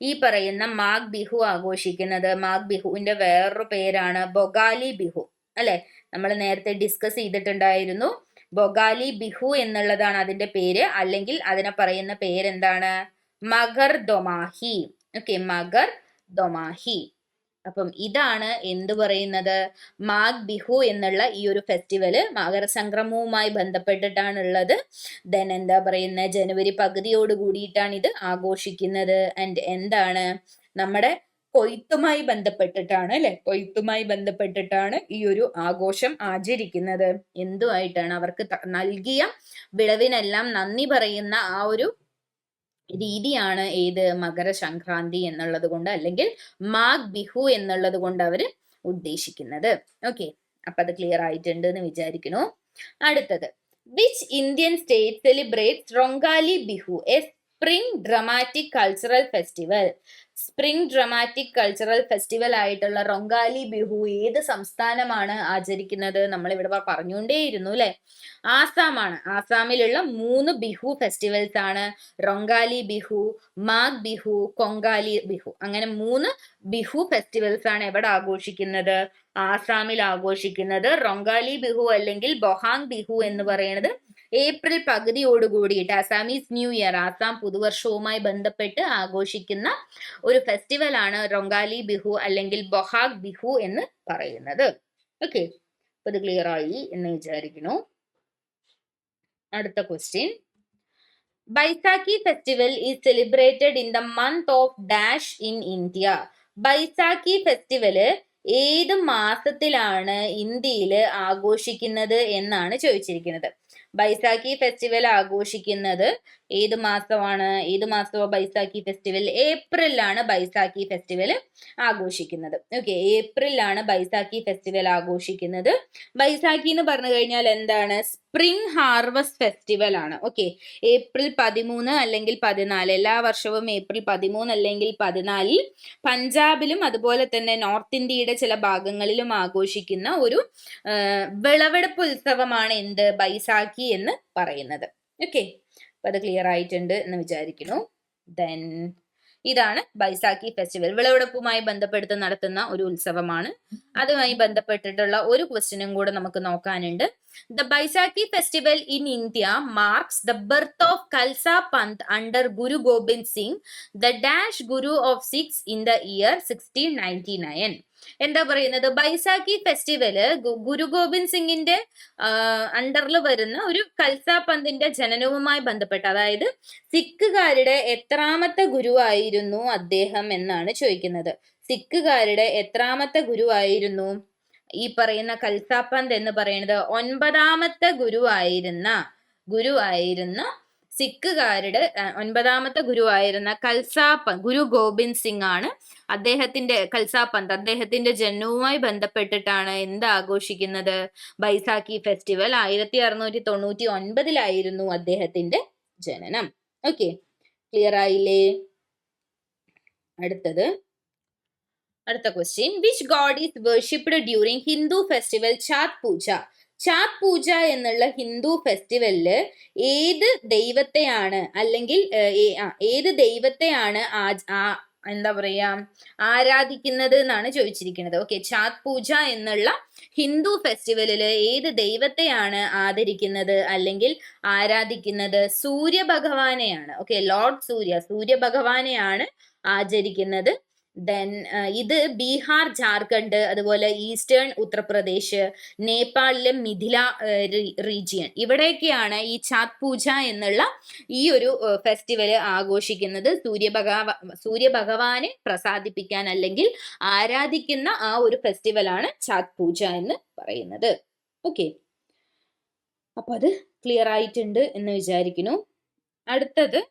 ഈ പറയുന്ന മാഗ് ബിഹു ആഘോഷിക്കുന്നത്. മാഗ് ബിഹുവിന്റെ വേറൊരു പേരാണ് ബൊഗാലി ബിഹു അല്ലെ. നമ്മൾ നേരത്തെ ഡിസ്കസ് ചെയ്തിട്ടുണ്ടായിരുന്നു. ബൊഗാലി ബിഹു എന്നുള്ളതാണ് അതിന്റെ പേര്, അല്ലെങ്കിൽ അതിനെ പറയുന്ന പേരെന്താണ്? മകർ ദൊമാഹി. ഓക്കെ, മകർ ദൊമാഹി. അപ്പം ഇതാണ് എന്ത് പറയുന്നത്? മാഗ് ബിഹു എന്നുള്ള ഈ ഒരു ഫെസ്റ്റിവല് മകരസംക്രമവുമായി ബന്ധപ്പെട്ടിട്ടാണ് ഉള്ളത്. ദെൻ എന്താ പറയുന്നത്? ജനുവരി പകുതിയോട് കൂടിയിട്ടാണ് ഇത് ആഘോഷിക്കുന്നത്. ആൻഡ് എന്താണ്? നമ്മുടെ കൊയ്ത്തുമായി ബന്ധപ്പെട്ടിട്ടാണ് അല്ലെ. കൊയ്ത്തുമായി ബന്ധപ്പെട്ടിട്ടാണ് ഈ ഒരു ആഘോഷം ആചരിക്കുന്നത്. എന്തുമായിട്ടാണ്? അവർക്ക് നൽകിയ വിളവിനെല്ലാം നന്ദി പറയുന്ന ആ ഒരു രീതിയാണ് ഏത്? മകരസംക്രാന്തി എന്നുള്ളത് കൊണ്ട്, അല്ലെങ്കിൽ മാഗ് ബിഹു എന്നുള്ളത് കൊണ്ട് അവര് ഉദ്ദേശിക്കുന്നത്. ഓക്കെ, അപ്പൊ അത് ക്ലിയർ ആയിട്ടുണ്ട് എന്ന് വിചാരിക്കുന്നു. അടുത്തത്, which Indian state celebrates Rongali Bihu, a spring dramatic cultural festival? Spring dramatic cultural festival ആയിട്ടുള്ള റൊങ്കാലി ബിഹു ഏത് സംസ്ഥാനമാണ് ആചരിക്കുന്നത്? നമ്മൾ ഇവിടെ പറഞ്ഞുകൊണ്ടേയിരുന്നു അല്ലെ. ആസാമാണ്. ആസാമിലുള്ള 3 ബിഹു ഫെസ്റ്റിവൽസ് ആണ് റൊങ്കാലി ബിഹു, മാഗ് ബിഹു, കൊങ്കാലി ബിഹു. അങ്ങനെ 3 ബിഹു ഫെസ്റ്റിവൽസ് ആണ് എവിടെ ആഘോഷിക്കുന്നത്? ആസാമിൽ ആഘോഷിക്കുന്നത്. റൊങ്കാലി ബിഹു അല്ലെങ്കിൽ ബൊഹാങ് ബിഹു എന്ന് പറയുന്നത് ഏപ്രിൽ പകുതിയോട് കൂടിയിട്ട് അസാമീസ് ന്യൂ ഇയർ, ആസാം പുതുവർഷവുമായി ബന്ധപ്പെട്ട് ആഘോഷിക്കുന്ന ഒരു ഫെസ്റ്റിവൽ ആണ് റൊങ്കാലി ബിഹു അല്ലെങ്കിൽ ബൊഹാഗ് ബിഹു എന്ന് പറയുന്നത്. ഓക്കെ, അപ്പൊ ഇത് ക്ലിയർ ആയി എന്ന് വിചാരിക്കുന്നു. അടുത്ത question, Baisakhi festival is celebrated in the month of dash in India. Baisakhi festival ഏത് മാസത്തിലാണ് ഇന്ത്യയിൽ ആഘോഷിക്കുന്നത് എന്നാണ് ചോദിച്ചിരിക്കുന്നത്. ബൈസാഖി ഫെസ്റ്റിവൽ ആഘോഷിക്കുന്നത് ഏത് മാസമാണ്? ഏത് മാസമാണ് ബൈസാഖി ഫെസ്റ്റിവൽ? ഏപ്രിലാണ് ബൈസാഖി ഫെസ്റ്റിവൽ ആഘോഷിക്കുന്നത്. ഓക്കെ, ഏപ്രിലാണ് ബൈസാഖി ഫെസ്റ്റിവൽ ആഘോഷിക്കുന്നത്. ബൈസാഖി എന്ന് പറഞ്ഞു കഴിഞ്ഞാൽ എന്താണ്? സ്പ്രിംഗ് ഹാർവസ്റ്റ് ഫെസ്റ്റിവൽ ആണ്. ഓക്കെ, ഏപ്രിൽ 13 അല്ലെങ്കിൽ 14, എല്ലാ വർഷവും ഏപ്രിൽ 13 അല്ലെങ്കിൽ 14 പഞ്ചാബിലും അതുപോലെ തന്നെ നോർത്ത് ഇന്ത്യയുടെ ചില ഭാഗങ്ങളിലും ആഘോഷിക്കുന്ന ഒരു വിളവെടുപ്പ് ഉത്സവമാണ് എന്ത്? ബൈസാഖി എന്ന് പറയുന്നത്. ഓക്കെ, അപ്പൊ അത് ക്ലിയർ ആയിട്ടുണ്ട് എന്ന് വിചാരിക്കുന്നു. ദെൻ ഇതാണ് ബൈസാഖി ഫെസ്റ്റിവൽ. വിളവെടുപ്പുമായി ബന്ധപ്പെടുത്തി നടത്തുന്ന ഒരു ഉത്സവമാണ്. അതുമായി ബന്ധപ്പെട്ടിട്ടുള്ള ഒരു ക്വസ്റ്റ്യനും കൂടെ നമുക്ക് നോക്കാനുണ്ട്. The Baisakhi festival in India marks the birth of Khalsa Panth under Guru Gobind Singh, the dash Guru of Sikhs in the year 1699. എന്താ പറയുന്നത്? ബൈസാഖി ഫെസ്റ്റിവല് ഗുരു ഗോബിന്ദ് സിംഗിന്റെ അണ്ടറിൽ വരുന്ന ഒരു കൽസ പന്തിന്റെ ജനനവുമായി ബന്ധപ്പെട്ട്, അതായത് സിഖുകാരുടെ എത്രാമത്തെ ഗുരുവായിരുന്നു അദ്ദേഹം എന്നാണ് ചോദിക്കുന്നത്. സിഖുകാരുടെ എത്രാമത്തെ ഗുരുവായിരുന്നു ഈ പറയുന്ന കൽസ പന്ത് എന്ന് പറയുന്നത്? 9ാമത്തെ ഗുരുവായിരുന്ന സിഖുകാരുടെ 9ാമത്തെ ഗുരുവായിരുന്ന ഗുരു ഗോബിന്ദ് സിംഗ് ആണ്. അദ്ദേഹത്തിന്റെ കൽസ പന്ത്, അദ്ദേഹത്തിന്റെ ജനനവുമായി ബന്ധപ്പെട്ടിട്ടാണ് എന്ത് ആഘോഷിക്കുന്നത്? ബൈസാഖി ഫെസ്റ്റിവൽ. 1699 അദ്ദേഹത്തിന്റെ ജനനം. ഓക്കെ, ക്ലിയർ ആയില്ലേ? അടുത്ത question, which god is worshipped during Hindu festival Chhath Puja? Chhath Puja എന്നുള്ള ഹിന്ദു ഫെസ്റ്റിവലില് ഏത് ദൈവത്തെയാണ് അല്ലെങ്കിൽ ഏത് ദൈവത്തെയാണ് എന്താ പറയാ ആരാധിക്കുന്നത് എന്നാണ് ചോദിച്ചിരിക്കുന്നത്. ഓക്കെ, ഛാത് പൂജ എന്നുള്ള ഹിന്ദു ഫെസ്റ്റിവലില് ഏത് ദൈവത്തെയാണ് ആദരിക്കുന്നത് അല്ലെങ്കിൽ ആരാധിക്കുന്നത്? സൂര്യ ഭഗവാനെയാണ്. ഓക്കെ, ലോർഡ് സൂര്യ ഭഗവാനെയാണ് ആചരിക്കുന്നത്. ദെൻ ഇത് ബീഹാർ, ജാർഖണ്ഡ്, അതുപോലെ ഈസ്റ്റേൺ ഉത്തർപ്രദേശ്, നേപ്പാളിലെ മിഥില റീജിയൻ, ഇവിടെയൊക്കെയാണ് ഈ ഛാത് പൂജ എന്നുള്ള ഈ ഒരു ഫെസ്റ്റിവല് ആഘോഷിക്കുന്നത്. സൂര്യഭഗവാനെ പ്രസാദിപ്പിക്കാൻ അല്ലെങ്കിൽ ആരാധിക്കുന്ന ആ ഒരു ഫെസ്റ്റിവലാണ് ഛാത് പൂജ എന്ന് പറയുന്നത്. ഓക്കെ, അപ്പൊ അത് ക്ലിയർ ആയിട്ടുണ്ട് എന്ന് വിചാരിക്കുന്നു. അടുത്തത്,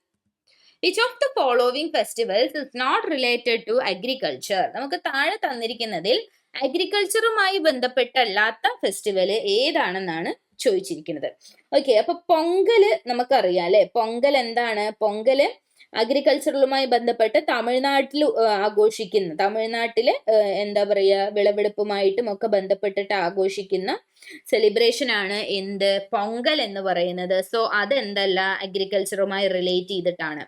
which of the following festivals is not related to agriculture? നമുക്ക് താഴെ തന്നിരിക്കുന്നതിൽ അഗ്രികൾച്ചറുമായി ബന്ധപ്പെട്ടല്ലാത്ത ഫെസ്റ്റിവല് ഏതാണെന്നാണ് ചോദിച്ചിരിക്കുന്നത്. ഓക്കെ, അപ്പൊ പൊങ്കല് നമുക്കറിയാം അല്ലെ. പൊങ്കൽ എന്താണ്? പൊങ്കല് അഗ്രികൾച്ചറലുമായി ബന്ധപ്പെട്ട് തമിഴ്നാട്ടിൽ ആഘോഷിക്കുന്ന, തമിഴ്നാട്ടില് എന്താ പറയാ വിളവെടുപ്പുമായിട്ടും ഒക്കെ ബന്ധപ്പെട്ടിട്ട് ആഘോഷിക്കുന്ന സെലിബ്രേഷൻ ആണ് എന്ത്? പൊങ്കൽ എന്ന് പറയുന്നത്. സോ അതെന്തല്ല, അഗ്രികൾച്ചറുമായി റിലേറ്റ് ചെയ്തിട്ടാണ്.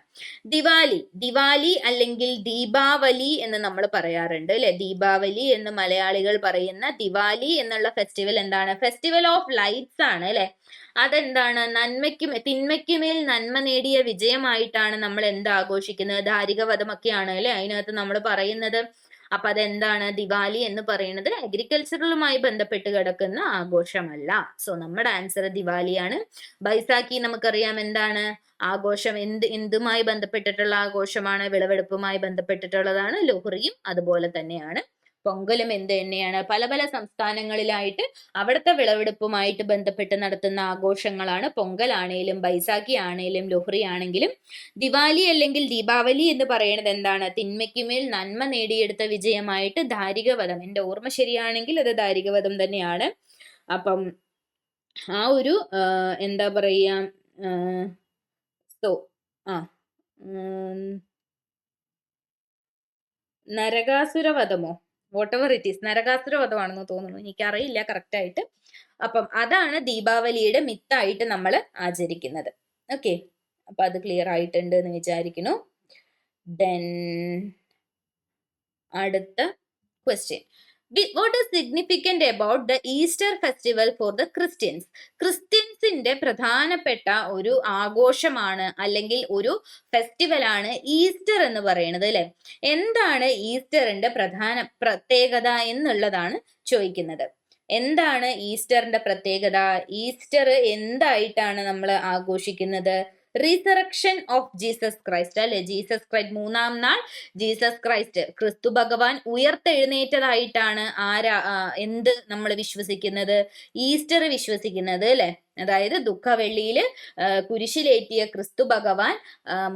ദിവാലി അല്ലെങ്കിൽ ദീപാവലി എന്ന് നമ്മൾ പറയാറുണ്ട് അല്ലെ. ദീപാവലി എന്ന് മലയാളികൾ പറയുന്ന ദിവാലി എന്നുള്ള ഫെസ്റ്റിവൽ എന്താണ്? ഫെസ്റ്റിവൽ ഓഫ് ലൈറ്റ്സ് ആണ് അല്ലെ. അതെന്താണ്? തിന്മയ്ക്കുമേൽ നന്മ നേടിയ വിജയമായിട്ടാണ് നമ്മൾ എന്ത് ആഘോഷിക്കുന്നത്? ധാരികവധമൊക്കെയാണ് അല്ലെ അതിനകത്ത് നമ്മൾ പറയുന്നത്. അപ്പൊ അതെന്താണ്? ദിവാലി എന്ന് പറയുന്നത് അഗ്രികൾച്ചറലുമായി ബന്ധപ്പെട്ട് കിടക്കുന്ന ആഘോഷമല്ല. സോ നമ്മുടെ ആൻസർ ദിവാലിയാണ്. ബൈസാഖി നമുക്കറിയാം എന്താണ് ആഘോഷം, എന്തുമായി ബന്ധപ്പെട്ടിട്ടുള്ള ആഘോഷമാണ്? വിളവെടുപ്പുമായി ബന്ധപ്പെട്ടിട്ടുള്ളതാണ്. ലോഹ്രിയും അതുപോലെ തന്നെയാണ്. പൊങ്കലും എന്ത് തന്നെയാണ്? പല പല സംസ്ഥാനങ്ങളിലായിട്ട് അവിടുത്തെ വിളവെടുപ്പുമായിട്ട് ബന്ധപ്പെട്ട് നടത്തുന്ന ആഘോഷങ്ങളാണ്. പൊങ്കൽ ആണേലും ബൈസാഖി ആണേലും ലോഹ്രി ആണെങ്കിലും. ദിവാലി അല്ലെങ്കിൽ ദീപാവലി എന്ന് പറയുന്നത് എന്താണ്? തിന്മയ്ക്കുമേൽ നന്മ നേടിയെടുത്ത വിജയമായിട്ട് ധാരികവധം, എന്റെ ഓർമ്മ ശരിയാണെങ്കിൽ അത് ധാരികവധം തന്നെയാണ്. അപ്പം ആ ഒരു എന്താ പറയാ നരകാസുരവധമോ വോട്ടെവർ ഇറ്റ് ഈസ്, നരകാസുരവധമാണെന്ന് തോന്നുന്നു, എനിക്കറിയില്ല കറക്റ്റ് ആയിട്ട്. അപ്പം അതാണ് ദീപാവലിയുടെ മിത്തായിട്ട് നമ്മൾ ആചരിക്കുന്നത്. ഓക്കെ, അപ്പൊ അത് ക്ലിയർ ആയിട്ടുണ്ട് എന്ന് വിചാരിക്കുന്നു. ദെൻ അടുത്ത question, what is significant about the Easter festival for the Christians? ക്രിസ്ത്യൻസിന്റെ പ്രധാനപ്പെട്ട ഒരു ആഘോഷമാണ് അല്ലെങ്കിൽ ഒരു ഫെസ്റ്റിവൽ ആണ് ഈസ്റ്റർ എന്ന് പറയുന്നത് അല്ലെ. എന്താണ് ഈസ്റ്ററിന്റെ പ്രധാന പ്രത്യേകത എന്നുള്ളതാണ് ചോദിക്കുന്നത്. എന്താണ് ഈസ്റ്ററിന്റെ പ്രത്യേകത? ഈസ്റ്റർ എന്തായിട്ടാണ് നമ്മൾ ആഘോഷിക്കുന്നത്? റീസറക്ഷൻ ഓഫ് ജീസസ് ക്രൈസ്റ്റ് അല്ലെ. ജീസസ് ക്രൈസ്റ്റ്, മൂന്നാം നാൾ ജീസസ് ക്രൈസ്റ്റ്, ക്രിസ്തു ഭഗവാൻ ഉയർത്തെഴുന്നേറ്റതായിട്ടാണ് എന്ത് നമ്മൾ വിശ്വസിക്കുന്നത്? ഈസ്റ്റർ വിശ്വസിക്കുന്നത് അല്ലെ. അതായത് ദുഃഖവെള്ളിയില് കുരിശിലേറ്റിയ ക്രിസ്തു ഭഗവാൻ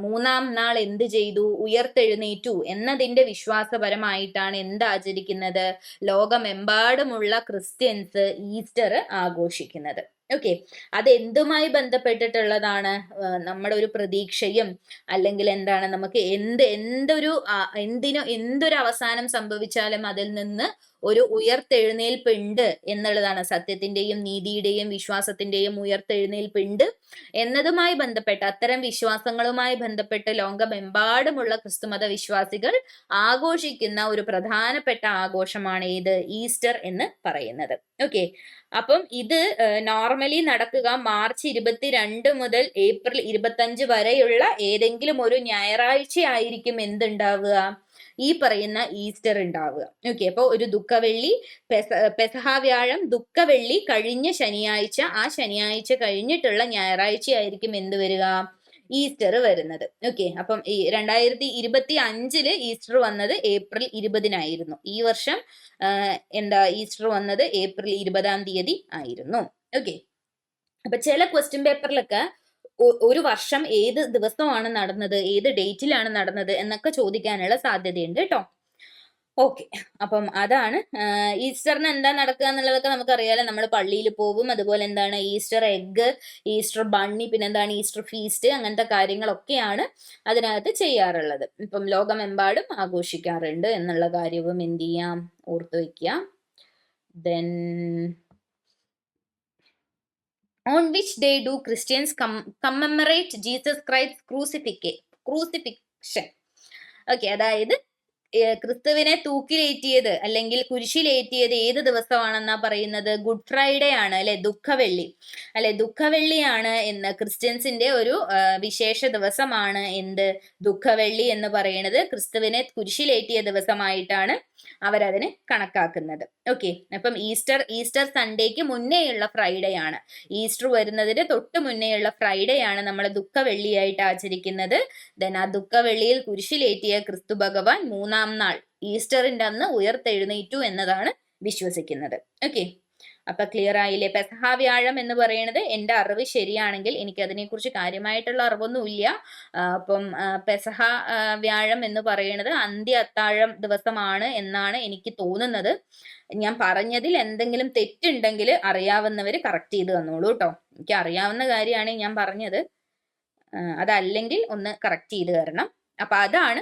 മൂന്നാം നാൾ എന്ത് ചെയ്തു? ഉയർത്തെഴുന്നേറ്റു എന്നതിന്റെ വിശ്വാസപരമായിട്ടാണ് എന്ത് ആചരിക്കുന്നത്? ലോകമെമ്പാടുമുള്ള ക്രിസ്ത്യൻസ് ഈസ്റ്റർ ആഘോഷിക്കുന്നത്. ഓക്കെ, അത് എന്തുമായി ബന്ധപ്പെട്ടിട്ടുള്ളതാണ്? നമ്മുടെ ഒരു പ്രതീക്ഷയും അല്ലെങ്കിൽ എന്താണ് നമുക്ക് എന്തൊരു അവസാനം സംഭവിച്ചാലും അതിൽ നിന്ന് ഒരു ഉയർത്തെഴുന്നേൽപ്പുണ്ട് എന്നുള്ളതാണ്. സത്യത്തിന്റെയും നീതിയുടെയും വിശ്വാസത്തിന്റെയും ഉയർത്തെഴുന്നേൽപ്പുണ്ട് എന്നതുമായി ബന്ധപ്പെട്ട്, അത്തരം വിശ്വാസങ്ങളുമായി ബന്ധപ്പെട്ട് ലോകമെമ്പാടുമുള്ള ക്രിസ്തുമത വിശ്വാസികൾ ആഘോഷിക്കുന്ന ഒരു പ്രധാനപ്പെട്ട ആഘോഷമാണ് ഏത്? ഈസ്റ്റർ എന്ന് പറയുന്നത്. ഓക്കെ, അപ്പം ഇത് നോർമലി നടക്കുക മാർച്ച് 22 മുതൽ ഏപ്രിൽ 25 വരെയുള്ള ഏതെങ്കിലും ഒരു ഞായറാഴ്ച ആയിരിക്കും എന്തുണ്ടാവുക? ഈ പറയുന്ന ഈസ്റ്റർ ഉണ്ടാവുക. ഓക്കെ, അപ്പൊ ഒരു ദുഃഖവെള്ളി, പെസഹ വ്യാഴം, ദുഃഖവെള്ളി കഴിഞ്ഞ ശനിയാഴ്ച, ആ ശനിയാഴ്ച കഴിഞ്ഞിട്ടുള്ള ഞായറാഴ്ച ആയിരിക്കും എന്ത് വരിക? ഈസ്റ്റർ വരുന്നത്. ഓക്കെ, അപ്പം ഈ 2025 ഈസ്റ്റർ വന്നത് ഏപ്രിൽ 20 ഈ വർഷം ഈസ്റ്റർ വന്നത് ഏപ്രിൽ 20 ആയിരുന്നു. ഓക്കെ, അപ്പൊ ചില ക്വസ്റ്റ്യൻ പേപ്പറിലൊക്കെ ഒരു വർഷം ഏത് ദിവസമാണ് നടന്നത്, ഏത് ഡേറ്റിലാണ് നടന്നത് എന്നൊക്കെ ചോദിക്കാനുള്ള സാധ്യതയുണ്ട് കേട്ടോ. ഓക്കെ, അപ്പം അതാണ് ഈസ്റ്ററിന് എന്താ നടക്കുക എന്നുള്ളതൊക്കെ നമുക്കറിയാലോ. നമ്മൾ പള്ളിയിൽ പോകും, അതുപോലെ എന്താണ് ഈസ്റ്റർ എഗ്, ഈസ്റ്റർ ബണ്ണി, പിന്നെ എന്താണ് ഈസ്റ്റർ ഫീസ്റ്റ്, അങ്ങനത്തെ കാര്യങ്ങളൊക്കെയാണ് അതിനകത്ത് ചെയ്യാറുള്ളത്. ഇപ്പം ലോകമെമ്പാടും ആഘോഷിക്കാറുണ്ട് എന്നുള്ള കാര്യവും എന്ത് ചെയ്യാം? ഓർത്തു വെക്കുക. Then On which day do Christians commemorate Jesus Christ's crucifixion? Okay, അതായത് ക്രിസ്തുവിനെ തൂക്കിലേറ്റിയത് അല്ലെങ്കിൽ കുരിശിലേറ്റിയത് ഏത് ദിവസമാണെന്നാ പറയുന്നത്? ഗുഡ് ഫ്രൈഡേ ആണ് അല്ലെ, ദുഃഖവെള്ളി അല്ലെ, ദുഃഖവെള്ളിയാണ് എന്ന് ക്രിസ്ത്യൻസിന്റെ ഒരു വിശേഷ ദിവസമാണ് എന്ത്? ദുഃഖവെള്ളി എന്ന് പറയുന്നത് ക്രിസ്തുവിനെ കുരിശിലേറ്റിയ ദിവസമായിട്ടാണ് അവരതിനെ കണക്കാക്കുന്നത്. ഓക്കെ, അപ്പം ഈസ്റ്റർ സൺഡേക്ക് മുന്നേയുള്ള ഫ്രൈഡേ ആണ്, ഈസ്റ്റർ വരുന്നതിന് തൊട്ട് മുന്നേയുള്ള ഫ്രൈഡേ ആണ് നമ്മൾ ദുഃഖവെള്ളിയായിട്ട് ആചരിക്കുന്നത്. ദെൻ ആ ദുഃഖവെള്ളിയിൽ കുരിശിലേറ്റിയ ക്രിസ്തു ഭഗവാൻ മൂന്നാം നാൾ ഈസ്റ്ററിന്റെ അന്ന് ഉയർത്തെഴുന്നേറ്റു എന്നതാണ് വിശ്വസിക്കുന്നത്. ഓക്കെ, അപ്പൊ ക്ലിയർ ആയില്ലേ? പെസഹ വ്യാഴം എന്ന് പറയുന്നത് എൻ്റെ അറിവ് ശരിയാണെങ്കിൽ, എനിക്ക് അതിനെക്കുറിച്ച് കാര്യമായിട്ടുള്ള അറിവൊന്നുമില്ല. അപ്പം പെസഹ വ്യാഴം എന്ന് പറയുന്നത് അന്ത്യ അത്താഴം ദിവസമാണ് എന്നാണ് എനിക്ക് തോന്നുന്നത്. ഞാൻ പറഞ്ഞതിൽ എന്തെങ്കിലും തെറ്റുണ്ടെങ്കിൽ അറിയാവുന്നവർ കറക്റ്റ് ചെയ്ത് തന്നോളൂ കേട്ടോ. എനിക്ക് അറിയാവുന്ന കാര്യമാണ് ഞാൻ പറഞ്ഞത്, അതല്ലെങ്കിൽ ഒന്ന് കറക്റ്റ് ചെയ്ത് തരണം. അപ്പൊ അതാണ്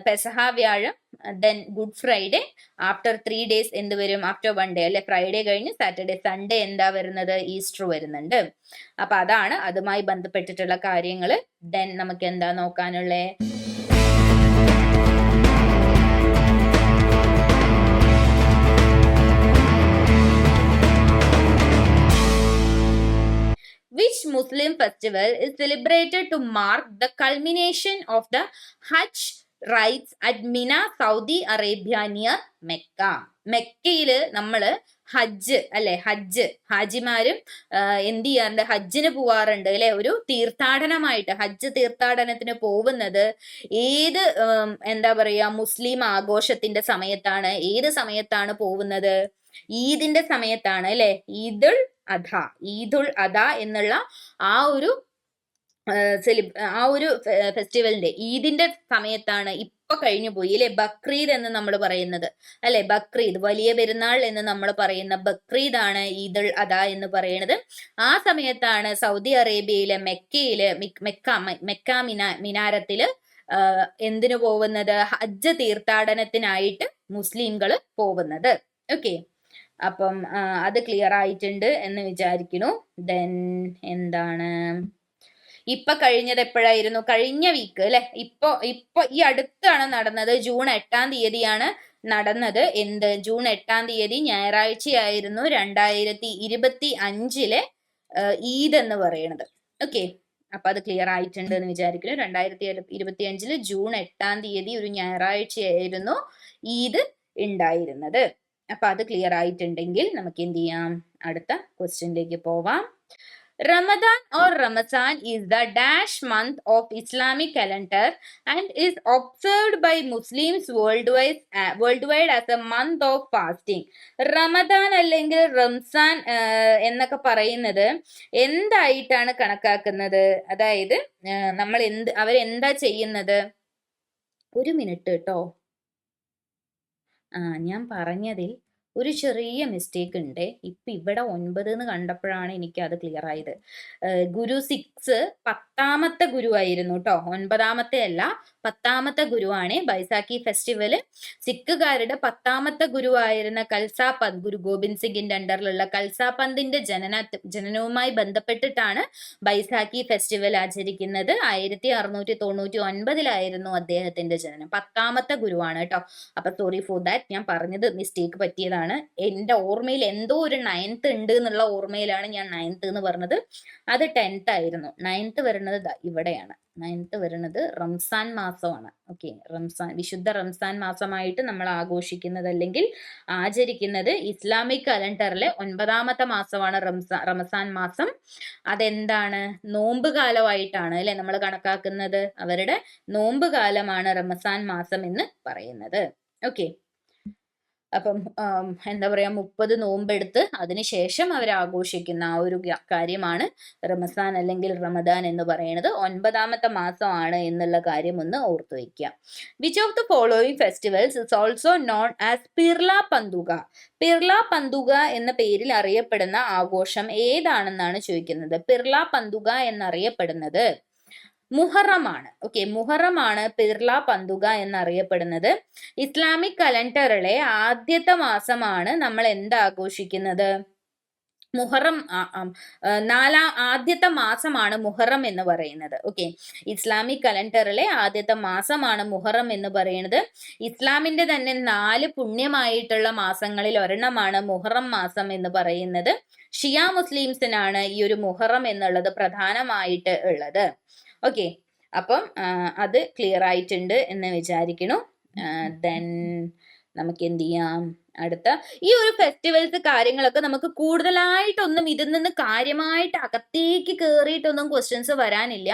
പെസഹ വ്യാഴം. Then good Friday, after 3 days എന്ത് വരും? ആഫ്റ്റർ 1 day അല്ലെ, ഫ്രൈഡേ കഴിഞ്ഞ് സാറ്റർഡേ സൺഡേ എന്താ വരുന്നത്? ഈസ്റ്റർ വരുന്നുണ്ട്. അപ്പൊ അതാണ് അതുമായി ബന്ധപ്പെട്ടിട്ടുള്ള കാര്യങ്ങൾ. ദെൻ നമുക്ക് എന്താ നോക്കാനുള്ളേ? Which Muslim festival is celebrated to mark the culmination of the Hajj rites at Mina, Saudi Arabia near Mecca? മെക്കയില് നമ്മള് ഹജ്ജ് അല്ലെ, ഹാജിമാരും എന്ത് ചെയ്യാറുണ്ട്? ഹജ്ജിന് പോവാറുണ്ട് അല്ലെ, ഒരു തീർത്ഥാടനമായിട്ട് ഹജ്ജ് തീർത്ഥാടനത്തിന് പോകുന്നത് ഏത് എന്താ പറയാ മുസ്ലിം ആഘോഷത്തിന്റെ സമയത്താണ്? ഏത് സമയത്താണ് പോകുന്നത്? ഈദിന്റെ സമയത്താണ് അല്ലെ, ഈദുൽ അധ എന്നുള്ള ആ ഒരു ഫെസ്റ്റിവലിന്റെ ഈദിന്റെ സമയത്താണ് ഇപ്പൊ കഴിഞ്ഞു പോയി അല്ലെ, ബക്രീദ് എന്ന് നമ്മൾ പറയുന്നത് അല്ലെ, ബക്രീദ് വലിയ പെരുന്നാൾ എന്ന് നമ്മൾ പറയുന്ന ബക്രീദ് ആണ് ഈദുൽ അധ എന്ന് പറയുന്നത്. ആ സമയത്താണ് സൗദി അറേബ്യയിലെ മെക്ക മിനാരത്തില് എന്തിനു പോകുന്നത്? ഹജ്ജ് തീർത്ഥാടനത്തിനായിട്ട് മുസ്ലിംകൾ പോകുന്നത്. ഓക്കെ, അപ്പം അത് ക്ലിയർ ആയിട്ടുണ്ട് എന്ന് വിചാരിക്കുന്നു. ദെൻ എന്താണ് ഇപ്പൊ കഴിഞ്ഞത്? എപ്പോഴായിരുന്നു? കഴിഞ്ഞ വീക്ക് അല്ലെ, ഇപ്പൊ ഈ അടുത്താണ് നടന്നത്. ജൂൺ 8-ാം തീയതിയാണ് നടന്നത്. എന്ത്? ജൂൺ 8-ാം തീയതി ഞായറാഴ്ചയായിരുന്നു 2025 ഈദ് എന്ന് പറയുന്നത്. ഓക്കെ, അപ്പൊ അത് ക്ലിയർ ആയിട്ടുണ്ട് എന്ന് വിചാരിക്കുന്നു. 2025 ജൂൺ 8-ാം തീയതി ഒരു ഞായറാഴ്ചയായിരുന്നു ഈദ് ഉണ്ടായിരുന്നത്. അപ്പൊ അത് ക്ലിയർ ആയിട്ടുണ്ടെങ്കിൽ നമുക്ക് എന്ത് ചെയ്യാം? അടുത്ത ക്വസ്റ്റ്യനിലേക്ക് പോവാം. Ramadan or Ramazan is the dash month of Islamic calendar and is observed by Muslims worldwide as a month of fasting. Ramadan അല്ലെങ്കിൽ റംസാൻ എന്നൊക്കെ പറയുന്നത് എന്തായിട്ടാണ് കണക്കാക്കുന്നത്? അതായത് നമ്മൾ അവരെന്താ ചെയ്യുന്നത്? ഒരു മിനിറ്റ് കേട്ടോ, ഞാൻ പറഞ്ഞതിൽ ഒരു ചെറിയ മിസ്റ്റേക്ക് ഉണ്ട്. ഇപ്പൊ ഇവിടെ 9 എന്ന് കണ്ടപ്പോഴാണ് എനിക്ക് അത് ക്ലിയർ ആയത്. ഗുരു 6 10ാമത്തെ ഗുരു ആയിരുന്നു കേട്ടോ, 9ാമത്തെ അല്ല, 10ാമത്തെ ഗുരുവാണ്. ബൈസാഖി ഫെസ്റ്റിവല് സിഖുകാരുടെ 10ാമത്തെ ഗുരുവായിരുന്ന കൽസാ പന്ത്, ഗുരു ഗോബിന്ദ് സിംഗിന്റെ അണ്ടറിലുള്ള കൽസാ പന്തിന്റെ ജനനവുമായി ബന്ധപ്പെട്ടിട്ടാണ് ബൈസാഖി ഫെസ്റ്റിവൽ ആചരിക്കുന്നത്. 1699 അദ്ദേഹത്തിന്റെ ജനനം. 10ാമത്തെ ഗുരുവാണ് കേട്ടോ. അപ്പൊ സോറി ഫോർ ദാറ്റ്, ഞാൻ പറഞ്ഞത് മിസ്റ്റേക്ക് പറ്റിയതാണ്. എന്റെ ഓർമ്മയിൽ എന്തോ ഒരു 9th ഉണ്ട് എന്നുള്ള ഓർമ്മയിലാണ് ഞാൻ 9th എന്ന് പറഞ്ഞത്. അത് 10th ആയിരുന്നു. 9th വരുന്നത് ഇവിടെയാണ്. 9th വരുന്നത് റംസാൻ മാസമാണ്. ഓക്കെ, വിശുദ്ധ റംസാൻ മാസമായിട്ട് നമ്മൾ ആഘോഷിക്കുന്നത് അല്ലെങ്കിൽ ആചരിക്കുന്നത് ഇസ്ലാമിക് കലണ്ടറിലെ 9ാമത്തെ മാസമാണ് റമസാൻ മാസം. അതെന്താണ്? നോമ്പ് കാലമായിട്ടാണ് അല്ലെ നമ്മൾ കണക്കാക്കുന്നത്. അവരുടെ നോമ്പ് കാലമാണ് റമസാൻ മാസം എന്ന് പറയുന്നത്. ഓക്കെ, അപ്പം എന്താ പറയാ 30 നോമ്പെടുത്ത് അതിനുശേഷം അവർ ആഘോഷിക്കുന്ന ആ ഒരു കാര്യമാണ് റമസാൻ അല്ലെങ്കിൽ റമദാൻ എന്ന് പറയുന്നത്. 9ാമത്തെ മാസമാണ് എന്നുള്ള കാര്യം ഒന്ന് ഓർത്തു വയ്ക്കുക. Which of the following festivals is also known as Pirla Panduga? Pirla Panduga എന്ന പേരിൽ അറിയപ്പെടുന്ന ആഘോഷം ഏതാണെന്നാണ് ചോദിക്കുന്നത്. പിർല പന്തുക എന്നറിയപ്പെടുന്നത് മുഹറമാണ്. ഓക്കെ, മുഹറമാണ് പിർല പന്തുക എന്നറിയപ്പെടുന്നത്. ഇസ്ലാമിക് കലണ്ടറിലെ ആദ്യത്തെ മാസമാണ് നമ്മൾ എന്താഘോഷിക്കുന്നത്? മുഹറം ആദ്യത്തെ മാസമാണ് മുഹറം എന്ന് പറയുന്നത്. ഓക്കെ, ഇസ്ലാമിക് കലണ്ടറിലെ ആദ്യത്തെ മാസമാണ് മുഹറം എന്ന് പറയുന്നത്. ഇസ്ലാമിന്റെ തന്നെ 4 പുണ്യമായിട്ടുള്ള മാസങ്ങളിൽ ഒരെണ്ണമാണ് മുഹറം മാസം എന്ന് പറയുന്നത്. ഷിയ മുസ്ലിംസിനാണ് ഈ ഒരു മുഹറം എന്നുള്ളത് പ്രധാനമായിട്ട് ഉള്ളത്. ഓക്കെ, അപ്പം അത് ക്ലിയർ ആയിട്ടുണ്ട് എന്ന് വിചാരിക്കുന്നു. ദെൻ നമുക്ക് എന്ത് ചെയ്യാം, അടുത്ത ഈ ഒരു ഫെസ്റ്റിവൽസ് കാര്യങ്ങളൊക്കെ നമുക്ക് കൂടുതലായിട്ടൊന്നും ഇതിൽ നിന്ന് കാര്യമായിട്ട് അകത്തേക്ക് കയറിയിട്ടൊന്നും ക്വസ്റ്റ്യൻസ് വരാനില്ല.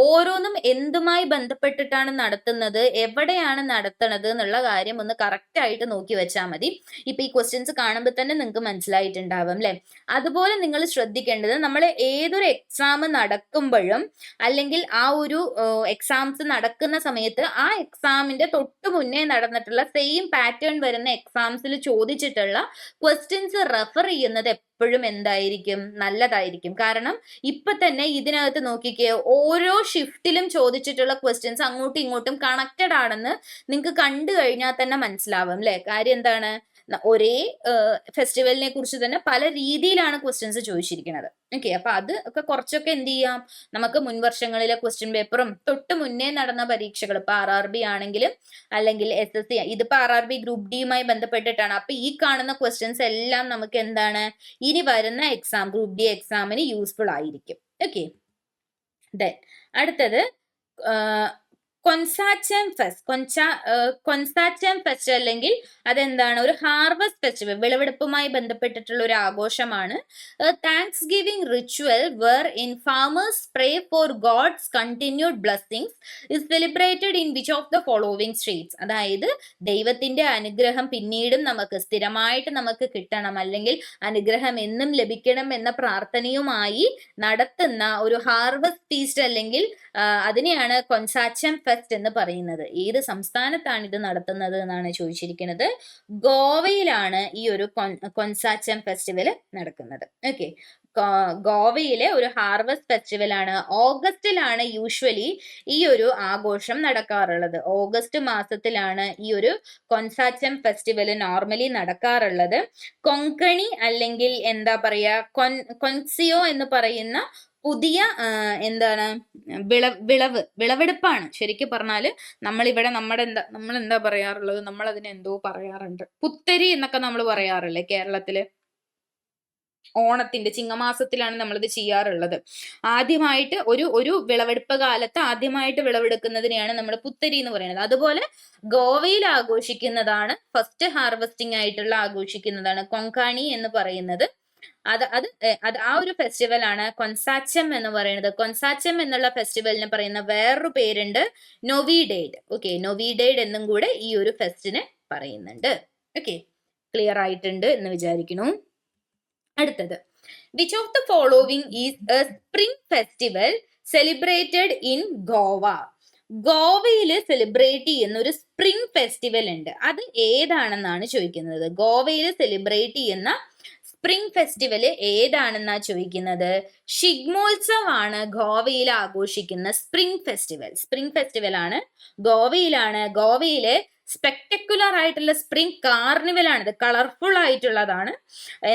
ഓരോന്നും എന്തുമായി ബന്ധപ്പെട്ടിട്ടാണ് നടത്തുന്നത്, എവിടെയാണ് നടത്തുന്നത് എന്നുള്ള കാര്യം ഒന്ന് കറക്റ്റ് ആയിട്ട് നോക്കി വെച്ചാൽ മതി. ഇപ്പൊ ഈ ക്വസ്റ്റ്യൻസ് കാണുമ്പോൾ തന്നെ നിങ്ങൾക്ക് മനസ്സിലായിട്ടുണ്ടാവും അല്ലെ. അതുപോലെ നിങ്ങൾ ശ്രദ്ധിക്കേണ്ടത്, നമ്മൾ ഏതൊരു എക്സാം നടക്കുമ്പോഴും അല്ലെങ്കിൽ ആ ഒരു എക്സാംസ് നടക്കുന്ന സമയത്ത് ആ എക്സാമിന്റെ തൊട്ട് മുന്നേ നടന്നിട്ടുള്ള സെയിം പാറ്റേൺ വരുന്ന എക്സാംസിൽ ചോദിച്ചിട്ടുള്ള ക്വസ്റ്റ്യൻസ് റെഫർ ചെയ്യുന്നത് എപ്പോഴും എന്തായിരിക്കും, നല്ലതായിരിക്കും. കാരണം ഇപ്പൊ തന്നെ ഇതിനകത്ത് നോക്കിക്കേ, ഓരോ ഷിഫ്റ്റിലും ചോദിച്ചിട്ടുള്ള ക്വസ്റ്റ്യൻസ് അങ്ങോട്ടും ഇങ്ങോട്ടും കണക്റ്റഡ് ആണെന്ന് നിങ്ങൾക്ക് കണ്ടു കഴിഞ്ഞാൽ തന്നെ മനസ്സിലാവും അല്ലെ. കാര്യം എന്താണ്, ഒരേ ഫെസ്റ്റിവലിനെ കുറിച്ച് തന്നെ പല രീതിയിലാണ് ക്വസ്റ്റ്യൻസ് ചോദിച്ചിരിക്കുന്നത്. ഓക്കെ, അപ്പൊ അത് ഒക്കെ കുറച്ചൊക്കെ എന്ത് ചെയ്യാം, നമുക്ക് മുൻ വർഷങ്ങളിലെ ക്വസ്റ്റ്യൻ പേപ്പറും തൊട്ട് മുന്നേ നടന്ന പരീക്ഷകൾ, ഇപ്പൊ RRB ആണെങ്കിലും അല്ലെങ്കിൽ SSC, ഇതിപ്പോ RRB ഗ്രൂപ്പ് ഡിയുമായി ബന്ധപ്പെട്ടിട്ടാണ്. അപ്പൊ ഈ കാണുന്ന ക്വസ്റ്റ്യൻസ് എല്ലാം നമുക്ക് എന്താണ്, ഇനി വരുന്ന എക്സാം ഗ്രൂപ്പ് ഡി എക്സാമിന് യൂസ്ഫുൾ ആയിരിക്കും. ഓക്കെ, ദെൻ അടുത്തത് കൊൻസാച്ചം ഫെസ്റ്റ് അല്ലെങ്കിൽ അതെന്താണ്, ഒരു ഹാർവസ്റ്റ് ഫെസ്റ്റിവൽ, വിളവെടുപ്പുമായി ബന്ധപ്പെട്ടിട്ടുള്ള ഒരു ആഘോഷമാണ്. Thanksgiving ritual where in farmers pray for gods continued blessings is celebrated in which of the following streets. അതായത് ദൈവത്തിന്റെ അനുഗ്രഹം പിന്നീടും നമുക്ക് സ്ഥിരമായിട്ട് നമുക്ക് കിട്ടണം, അല്ലെങ്കിൽ അനുഗ്രഹം എന്നും ലഭിക്കണം എന്ന പ്രാർത്ഥനയുമായി നടത്തുന്ന ഒരു ഹാർവസ്റ്റ് ഫീസ്റ്റ് അല്ലെങ്കിൽ അതിനെയാണ് കൊൻസാച്ചം ഫെസ്റ്റ് എന്ന് പറയുന്നത്. ഏത് സംസ്ഥാനത്താണ് ഇത് നടത്തുന്നത് എന്നാണ് ചോദിച്ചിരിക്കുന്നത്. ഗോവയിലാണ് ഈ ഒരു കൊൻസാച്ചം ഫെസ്റ്റിവൽ നടക്കുന്നത്. ഓക്കെ, ഗോവയിലെ ഒരു ഹാർവസ്റ്റ് ഫെസ്റ്റിവൽ ആണ്. ഓഗസ്റ്റിലാണ് യൂഷ്വലി ഈ ഒരു ആഘോഷം നടക്കാറുള്ളത്. ഓഗസ്റ്റ് മാസത്തിലാണ് ഈ ഒരു കൊൻസാച്ചം ഫെസ്റ്റിവൽ നോർമലി നടക്കാറുള്ളത്. കൊങ്കണി അല്ലെങ്കിൽ എന്താ പറയാ, കൊൻസിയോ എന്ന് പറയുന്ന പുതിയ എന്താണ് വിളവെടുപ്പാണ്. ശരിക്കും പറഞ്ഞാല് നമ്മളിവിടെ നമ്മൾ എന്താ പറയാറുള്ളത്, നമ്മൾ അതിന് എന്തോ പറയാറുണ്ട്, പുത്തരി എന്നൊക്കെ നമ്മൾ പറയാറില്ലേ കേരളത്തില്. ഓണത്തിന്റെ ചിങ്ങമാസത്തിലാണ് നമ്മളിത് ചെയ്യാറുള്ളത്. ആദ്യമായിട്ട് ഒരു വിളവെടുപ്പ് കാലത്ത് ആദ്യമായിട്ട് വിളവെടുക്കുന്നതിനെയാണ് നമ്മൾ പുത്തരി എന്ന് പറയുന്നത്. അതുപോലെ ഗോവയിൽ ആഘോഷിക്കുന്നതാണ് ഫസ്റ്റ് ഹാർവെസ്റ്റിംഗ് ആയിട്ടുള്ള ആഘോഷിക്കുന്നതാണ് കൊങ്കാണി എന്ന് പറയുന്നത്. ആ ഒരു ഫെസ്റ്റിവൽ ആണ് കൊൻസാച്ചം എന്ന് പറയുന്നത്. കൊൻസാച്ചം എന്നുള്ള ഫെസ്റ്റിവലിന് പറയുന്ന വേറൊരു പേരുണ്ട് നൊവിഡേഡ്. ഓക്കെ, നൊവിഡേഡ് എന്നും കൂടെ ഈ ഒരു ഫെസ്റ്റിന് പറയുന്നുണ്ട്. ഓക്കെ, ക്ലിയർ ആയിട്ടുണ്ട് എന്ന് വിചാരിക്കുന്നു. അടുത്തത്, which of the following is A spring festival celebrated in Goa. ഗോവയിൽ സെലിബ്രേറ്റ് ചെയ്യുന്ന ഒരു സ്പ്രിംഗ് ഫെസ്റ്റിവൽ ഉണ്ട്, അത് ഏതാണെന്നാണ് ചോദിക്കുന്നത്. ഗോവയിൽ സെലിബ്രേറ്റ് ചെയ്യുന്ന സ്പ്രിംഗ് ഫെസ്റ്റിവൽ ഏതാണെന്നാ ചോദിക്കുന്നത്. ഷിഗ്മോത്സവ് ആണ് ഗോവയിൽ ആഘോഷിക്കുന്ന സ്പ്രിംഗ് ഫെസ്റ്റിവൽ ആണ് ഗോവയിലാണ്. ഗോവയിലെ സ്പെക്ടക്കുലർ ആയിട്ടുള്ള സ്പ്രിംഗ് കാർണിവൽ ആണിത്. കളർഫുൾ ആയിട്ടുള്ളതാണ്.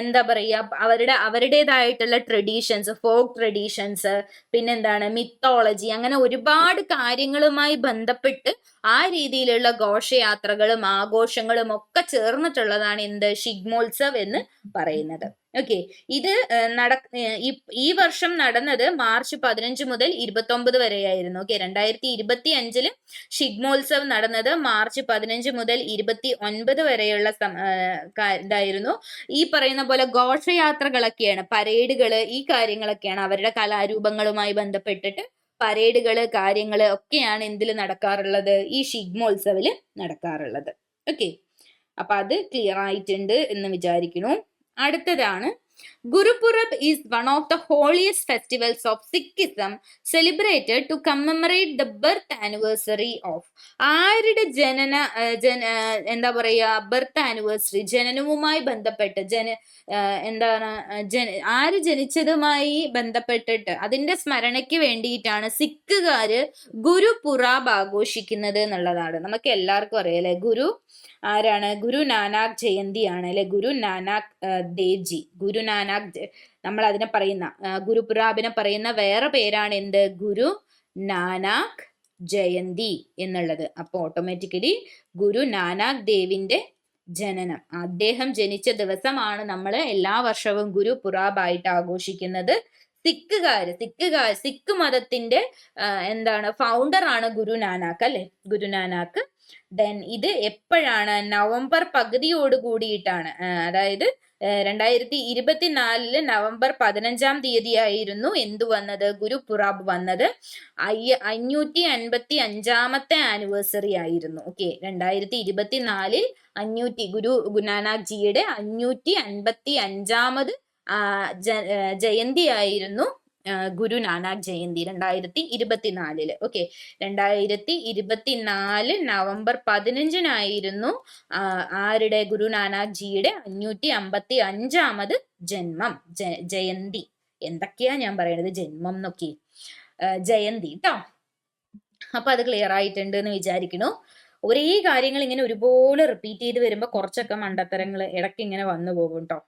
എന്താ പറയാ, അവരുടേതായിട്ടുള്ള ട്രഡീഷൻസ്, ഫോക്ക് ട്രഡീഷൻസ്, പിന്നെന്താണ് മിത്തോളജി, അങ്ങനെ ഒരുപാട് കാര്യങ്ങളുമായി ബന്ധപ്പെട്ട് ആ രീതിയിലുള്ള ഘോഷയാത്രകളും ആഘോഷങ്ങളും ഒക്കെ ചേർന്നിട്ടുള്ളതാണ് എന്ത്, ഷിഗ്മോത്സവ് എന്ന് പറയുന്നത്. ഓക്കെ, ഇത് ഈ വർഷം നടന്നത് മാർച്ച് 15 മുതൽ 29 വരെയായിരുന്നു. ഓക്കെ, 2025 ഷിഗ്മോത്സവ് നടന്നത് മാർച്ച് 15 മുതൽ 29 വരെയുള്ള ഇതായിരുന്നു. ഈ പറയുന്ന പോലെ ഘോഷയാത്രകളൊക്കെയാണ്, പരേഡുകള്, ഈ കാര്യങ്ങളൊക്കെയാണ് അവരുടെ കലാരൂപങ്ങളുമായി ബന്ധപ്പെട്ടിട്ട് പരേഡുകള് കാര്യങ്ങള് ഒക്കെയാണ് എന്തിൽ നടക്കാറുള്ളത്, ഈ ഷിഗ്മോത്സവില് നടക്കാറുള്ളത്. ഓക്കെ, അപ്പൊ അത് ക്ലിയർ ആയിട്ടുണ്ട് എന്ന് വിചാരിക്കുന്നു. അടുത്തതാണ്, Gurpurab is one of the holiest festivals of Sikhism celebrated to commemorate the birth anniversary of. ആരുടെ എന്താ പറയാ, ബർത്ത് ആനിവേഴ്സറി, ജനനവുമായി ബന്ധപ്പെട്ട് ആര് ജനിച്ചതുമായി ബന്ധപ്പെട്ടിട്ട് അതിന്റെ സ്മരണയ്ക്ക് വേണ്ടിയിട്ടാണ് സിഖുകാര് ഗുരുപുറാബ് ആഘോഷിക്കുന്നത് എന്നുള്ളതാണ്. നമുക്ക് എല്ലാവർക്കും അറിയാലേ, ഗുരു ആരാണ്, ഗുരു നാനാക്ക് ജയന്തിയാണ് അല്ലെ, ഗുരു നാനാക്ക് ദേവ്ജി, ഗുരു നാനാക്ക് നമ്മൾ അതിനെ പറയുന്ന ഗുരുപുരാബിനെ പറയുന്ന വേറെ പേരാണ് എന്ത്? ഗുരു നാനാക്ക് ജയന്തി എന്നുള്ളത്. അപ്പൊ ഓട്ടോമാറ്റിക്കലി ഗുരു നാനാക്ക് ദേവിന്റെ ജനനം, അദ്ദേഹം ജനിച്ച ദിവസമാണ് നമ്മൾ എല്ലാ വർഷവും ഗുരുപുറാബായിട്ട് ആഘോഷിക്കുന്നത്. സിഖ് മതത്തിന്റെ എന്താണ് ഫൗണ്ടർ ആണ് ഗുരു നാനാക്ക് അല്ലെ, ഗുരു നാനാക്ക്. ദെൻ ഇത് എപ്പോഴാണ്? നവംബർ പകുതിയോട് കൂടിയിട്ടാണ്, അതായത് 2024 നവംബർ 15 ആയിരുന്നു എന്തു വന്നത്? ഗുരുപുറാബ് വന്നത്. 555 ആനിവേഴ്സറി ആയിരുന്നു. ഓക്കെ, 2024 ഗുരു നാനാക്ക് ജിയുടെ 555 ജയന്തി ആയിരുന്നു ഗുരു നാനാക്ക് ജയന്തി 2024. ഓക്കെ, 2024 നവംബർ 15 ആരുടെ? ഗുരു നാനാക്ക് ജിയുടെ 555 ജന്മം, ജയന്തി. എന്തൊക്കെയാ ഞാൻ പറയണത്, ജന്മം എന്നൊക്കെ, ജയന്തി ട്ടോ. അപ്പൊ അത് ക്ലിയർ ആയിട്ടുണ്ട് എന്ന് വിചാരിക്കണു. ഒരേ കാര്യങ്ങൾ ഇങ്ങനെ ഒരുപോലെ റിപ്പീറ്റ് ചെയ്ത് വരുമ്പോ കുറച്ചൊക്കെ മണ്ടത്തരങ്ങൾ ഇടയ്ക്ക് ഇങ്ങനെ വന്നു പോകും കേട്ടോ.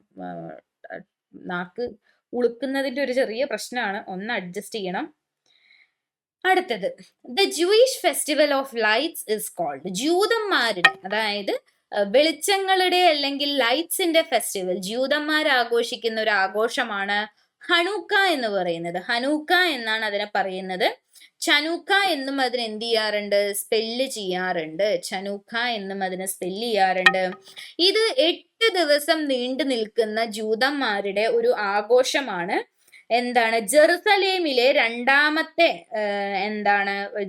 നാക്ക് ഉളുക്കുന്നതിന്റെ ഒരു ചെറിയ പ്രശ്നമാണ്, ഒന്ന് അഡ്ജസ്റ്റ് ചെയ്യണം. അടുത്തത്, the Jewish festival of lights is called. ജൂതന്മാരുടെ, അതായത് വെളിച്ചങ്ങളുടെ അല്ലെങ്കിൽ ലൈറ്റ്സിന്റെ ഫെസ്റ്റിവൽ, ജൂതന്മാർ ആഘോഷിക്കുന്ന ഒരു ആഘോഷമാണ് ഹണൂക്ക എന്ന് പറയുന്നത്. ഹണൂക്ക എന്നാണ് അതിനെ പറയുന്നത്. ചനൂക്ക എന്നും അതിന് എന്ത് ചെയ്യാറുണ്ട്? സ്പെല്ല് ചെയ്യാറുണ്ട്. ചനൂക്ക എന്നും അതിന് സ്പെല്ല് ചെയ്യാറുണ്ട്. ഇത് 8 ദിവസം നീണ്ടു നിൽക്കുന്ന ജൂതന്മാരുടെ ഒരു ആഘോഷമാണ്. എന്താണ്?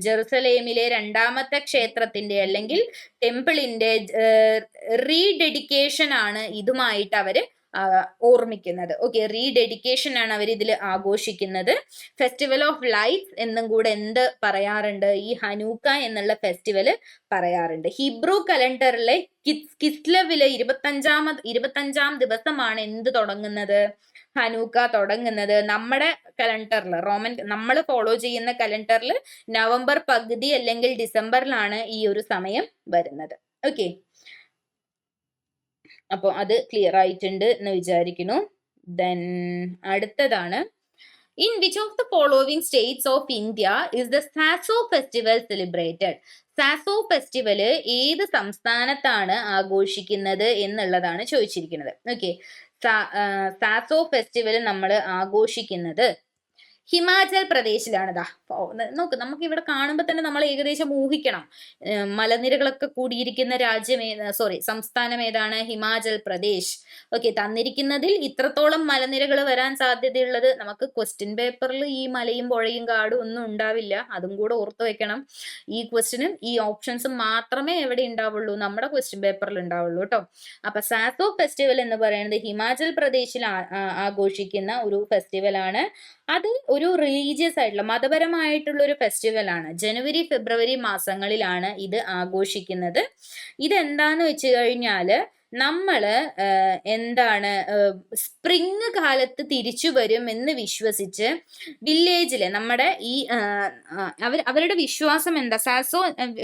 ജെറുസലേമിലെ രണ്ടാമത്തെ ക്ഷേത്രത്തിന്റെ അല്ലെങ്കിൽ ടെമ്പിളിന്റെ റീഡെഡിക്കേഷൻ ആണ് ഇതുമായിട്ട് അവര് ഓർമ്മിക്കുന്നത്. ഓക്കെ, റീഡെഡിക്കേഷൻ ആണ് അവർ ഇതിൽ ആഘോഷിക്കുന്നത്. ഫെസ്റ്റിവൽ ഓഫ് ലൈറ്റ്സ് എന്നും കൂടെ എന്ത് പറയാറുണ്ട്? ഈ ഹനൂക്ക എന്നുള്ള ഫെസ്റ്റിവൽ പറയാറുണ്ട്. ഹിബ്രു കലണ്ടറിലെ കിസ്ലവിലെ 25-ാം ദിവസമാണ് എന്ത് തുടങ്ങുന്നത്? ഹനൂക്ക തുടങ്ങുന്നത്. നമ്മുടെ കലണ്ടറിൽ, നമ്മൾ ഫോളോ ചെയ്യുന്ന കലണ്ടറിൽ നവംബർ പകുതി അല്ലെങ്കിൽ ഡിസംബറിലാണ് ഈ ഒരു സമയം വരുന്നത്. ഓക്കെ, അപ്പോൾ അത് ക്ലിയർ ആയിട്ടുണ്ട് എന്ന് വിചാരിക്കുന്നു. ദെൻ അടുത്തതാണ്, in which of the following States of India is the Sasso festival celebrated? Sasso festival ഏത് സംസ്ഥാനത്താണ് ആഘോഷിക്കുന്നത് എന്നുള്ളതാണ് ചോദിച്ചിരിക്കുന്നത്. ഓക്കെ, സാസോ ഫെസ്റ്റിവൽ നമ്മൾ ആഘോഷിക്കുന്നത് ഹിമാചൽ പ്രദേശിലാണ്. നോക്ക്, നമുക്ക് ഇവിടെ കാണുമ്പോൾ തന്നെ നമ്മൾ ഏകദേശം ഊഹിക്കണം. മലനിരകളൊക്കെ കൂടിയിരിക്കുന്ന സംസ്ഥാനം ഏതാണ്? ഹിമാചൽ പ്രദേശ്. ഓക്കെ, തന്നിരിക്കുന്നതിൽ ഇത്രത്തോളം മലനിരകൾ വരാൻ സാധ്യതയുള്ളത് നമുക്ക് ക്വസ്റ്റ്യൻ പേപ്പറിൽ ഈ മലയും പുഴയും കാടും ഒന്നും ഉണ്ടാവില്ല, അതും കൂടെ ഓർത്തു വെക്കണം. ഈ ക്വസ്റ്റ്യനും ഈ ഓപ്ഷൻസും മാത്രമേ എവിടെ ഉണ്ടാവുള്ളൂ? നമ്മുടെ ക്വസ്റ്റ്യൻ പേപ്പറിൽ ഉണ്ടാവുള്ളൂ കേട്ടോ. അപ്പൊ സാസോ ഫെസ്റ്റിവൽ എന്ന് പറയുന്നത് ഹിമാചൽ പ്രദേശിൽ ആഘോഷിക്കുന്ന ഒരു ഫെസ്റ്റിവൽ ആണ്. അത് ഒരു റിലീജിയസ് ആയിട്ടുള്ള, മതപരമായിട്ടുള്ള ഒരു ഫെസ്റ്റിവൽ ആണ്. ജനുവരി ഫെബ്രുവരി മാസങ്ങളിലാണ് ഇത് ആഘോഷിക്കുന്നത്. ഇതെന്താന്ന് വെച്ച് കഴിഞ്ഞാല് നമ്മള് സ്പ്രിങ് കാലത്ത് തിരിച്ചു വരും എന്ന് വിശ്വസിച്ച് വില്ലേജില് നമ്മുടെ ഈ അവരുടെ വിശ്വാസം എന്താ? സാസോ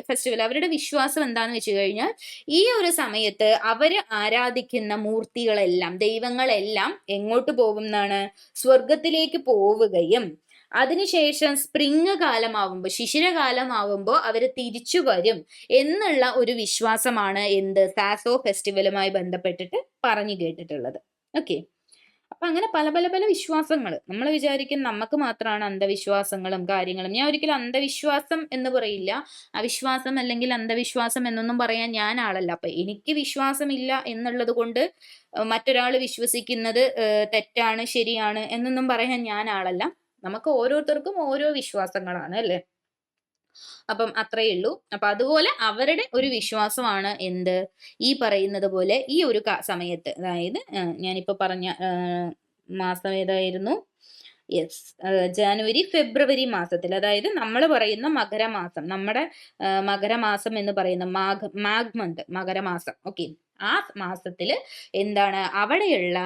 ഫെസ്റ്റിവൽ അവരുടെ വിശ്വാസം എന്താന്ന് വെച്ച് കഴിഞ്ഞാൽ ഈ ഒരു സമയത്ത് അവര് ആരാധിക്കുന്ന മൂർത്തികളെല്ലാം, ദൈവങ്ങളെല്ലാം എങ്ങോട്ട് പോകും എന്നാണ്? സ്വർഗത്തിലേക്ക് പോവുകയും അതിനുശേഷം സ്പ്രിങ് കാലമാവുമ്പോൾ, ശിശിരകാലമാവുമ്പോൾ അവര് തിരിച്ചു വരും എന്നുള്ള ഒരു വിശ്വാസമാണ് എന്ത്? സാസോ ഫെസ്റ്റിവലുമായി ബന്ധപ്പെട്ടിട്ട് പറഞ്ഞു കേട്ടിട്ടുള്ളത്. ഓക്കെ, അപ്പൊ അങ്ങനെ പല പല പല വിശ്വാസങ്ങൾ. നമ്മൾ വിചാരിക്കും നമുക്ക് മാത്രമാണ് അന്ധവിശ്വാസങ്ങളും കാര്യങ്ങളും. ഞാൻ ഒരിക്കലും അന്ധവിശ്വാസം എന്ന് പറയില്ല, അവിശ്വാസം അല്ലെങ്കിൽ അന്ധവിശ്വാസം എന്നൊന്നും പറയാൻ ഞാൻ ആളല്ല. അപ്പൊ എനിക്ക് വിശ്വാസമില്ല എന്നുള്ളത് കൊണ്ട് മറ്റൊരാൾ വിശ്വസിക്കുന്നത് തെറ്റാണ് ശരിയാണ് എന്നൊന്നും പറയാൻ ഞാൻ ആളല്ല. നമുക്ക് ഓരോരുത്തർക്കും ഓരോ വിശ്വാസങ്ങളാണ് അല്ലേ. അപ്പം അത്രയേ ഉള്ളൂ. അപ്പൊ അതുപോലെ അവരുടെ ഒരു വിശ്വാസമാണ് എന്ത്? ഈ പറയുന്നത് പോലെ ഈ ഒരു സമയത്ത്, അതായത് ഞാനിപ്പോ പറഞ്ഞ മാസം ഏതായിരുന്നു? യെസ്, ജനുവരി ഫെബ്രുവരി മാസത്തിൽ, അതായത് നമ്മൾ പറയുന്ന മകരമാസം, നമ്മുടെ മകരമാസം എന്ന് പറയുന്ന മാഘ് മന്ത്, മകരമാസം. ഓക്കെ, ആ മാസത്തില് എന്താണ് അവിടെയുള്ള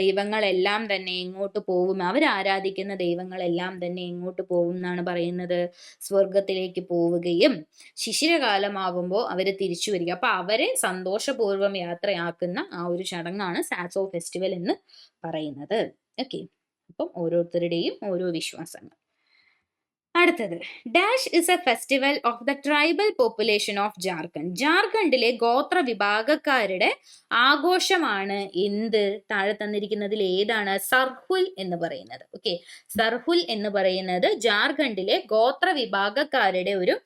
ദൈവങ്ങളെല്ലാം തന്നെ എങ്ങോട്ട് പോവും, അവരാരാധിക്കുന്ന ദൈവങ്ങളെല്ലാം തന്നെ എങ്ങോട്ട് പോവും എന്നാണ് പറയുന്നത്, സ്വർഗത്തിലേക്ക് പോവുകയും ശിശിരകാലമാകുമ്പോൾ അവര് തിരിച്ചു വരിക. അപ്പൊ അവരെ സന്തോഷപൂർവ്വം യാത്രയാക്കുന്ന ആ ഒരു ചടങ്ങാണ് സാസോ ഫെസ്റ്റിവൽ എന്ന് പറയുന്നത്. ഓക്കെ, അപ്പം ഓരോരുത്തരുടെയും ഓരോ വിശ്വാസങ്ങൾ. അടുത്തത്, dash is A festival of the tribal population of Jharkhand. ജാർഖണ്ഡിലെ ഗോത്ര വിഭാഗക്കാരുടെ ആഘോഷമാണ് എന്ത്? താഴെ തന്നിരിക്കുന്നതിൽ ഏതാണ്? സർഹുൽ എന്ന് പറയുന്നത്. ഓക്കെ, സർഹുൽ എന്ന് പറയുന്നത് ജാർഖണ്ഡിലെ ഗോത്ര വിഭാഗക്കാരുടെ ഒരു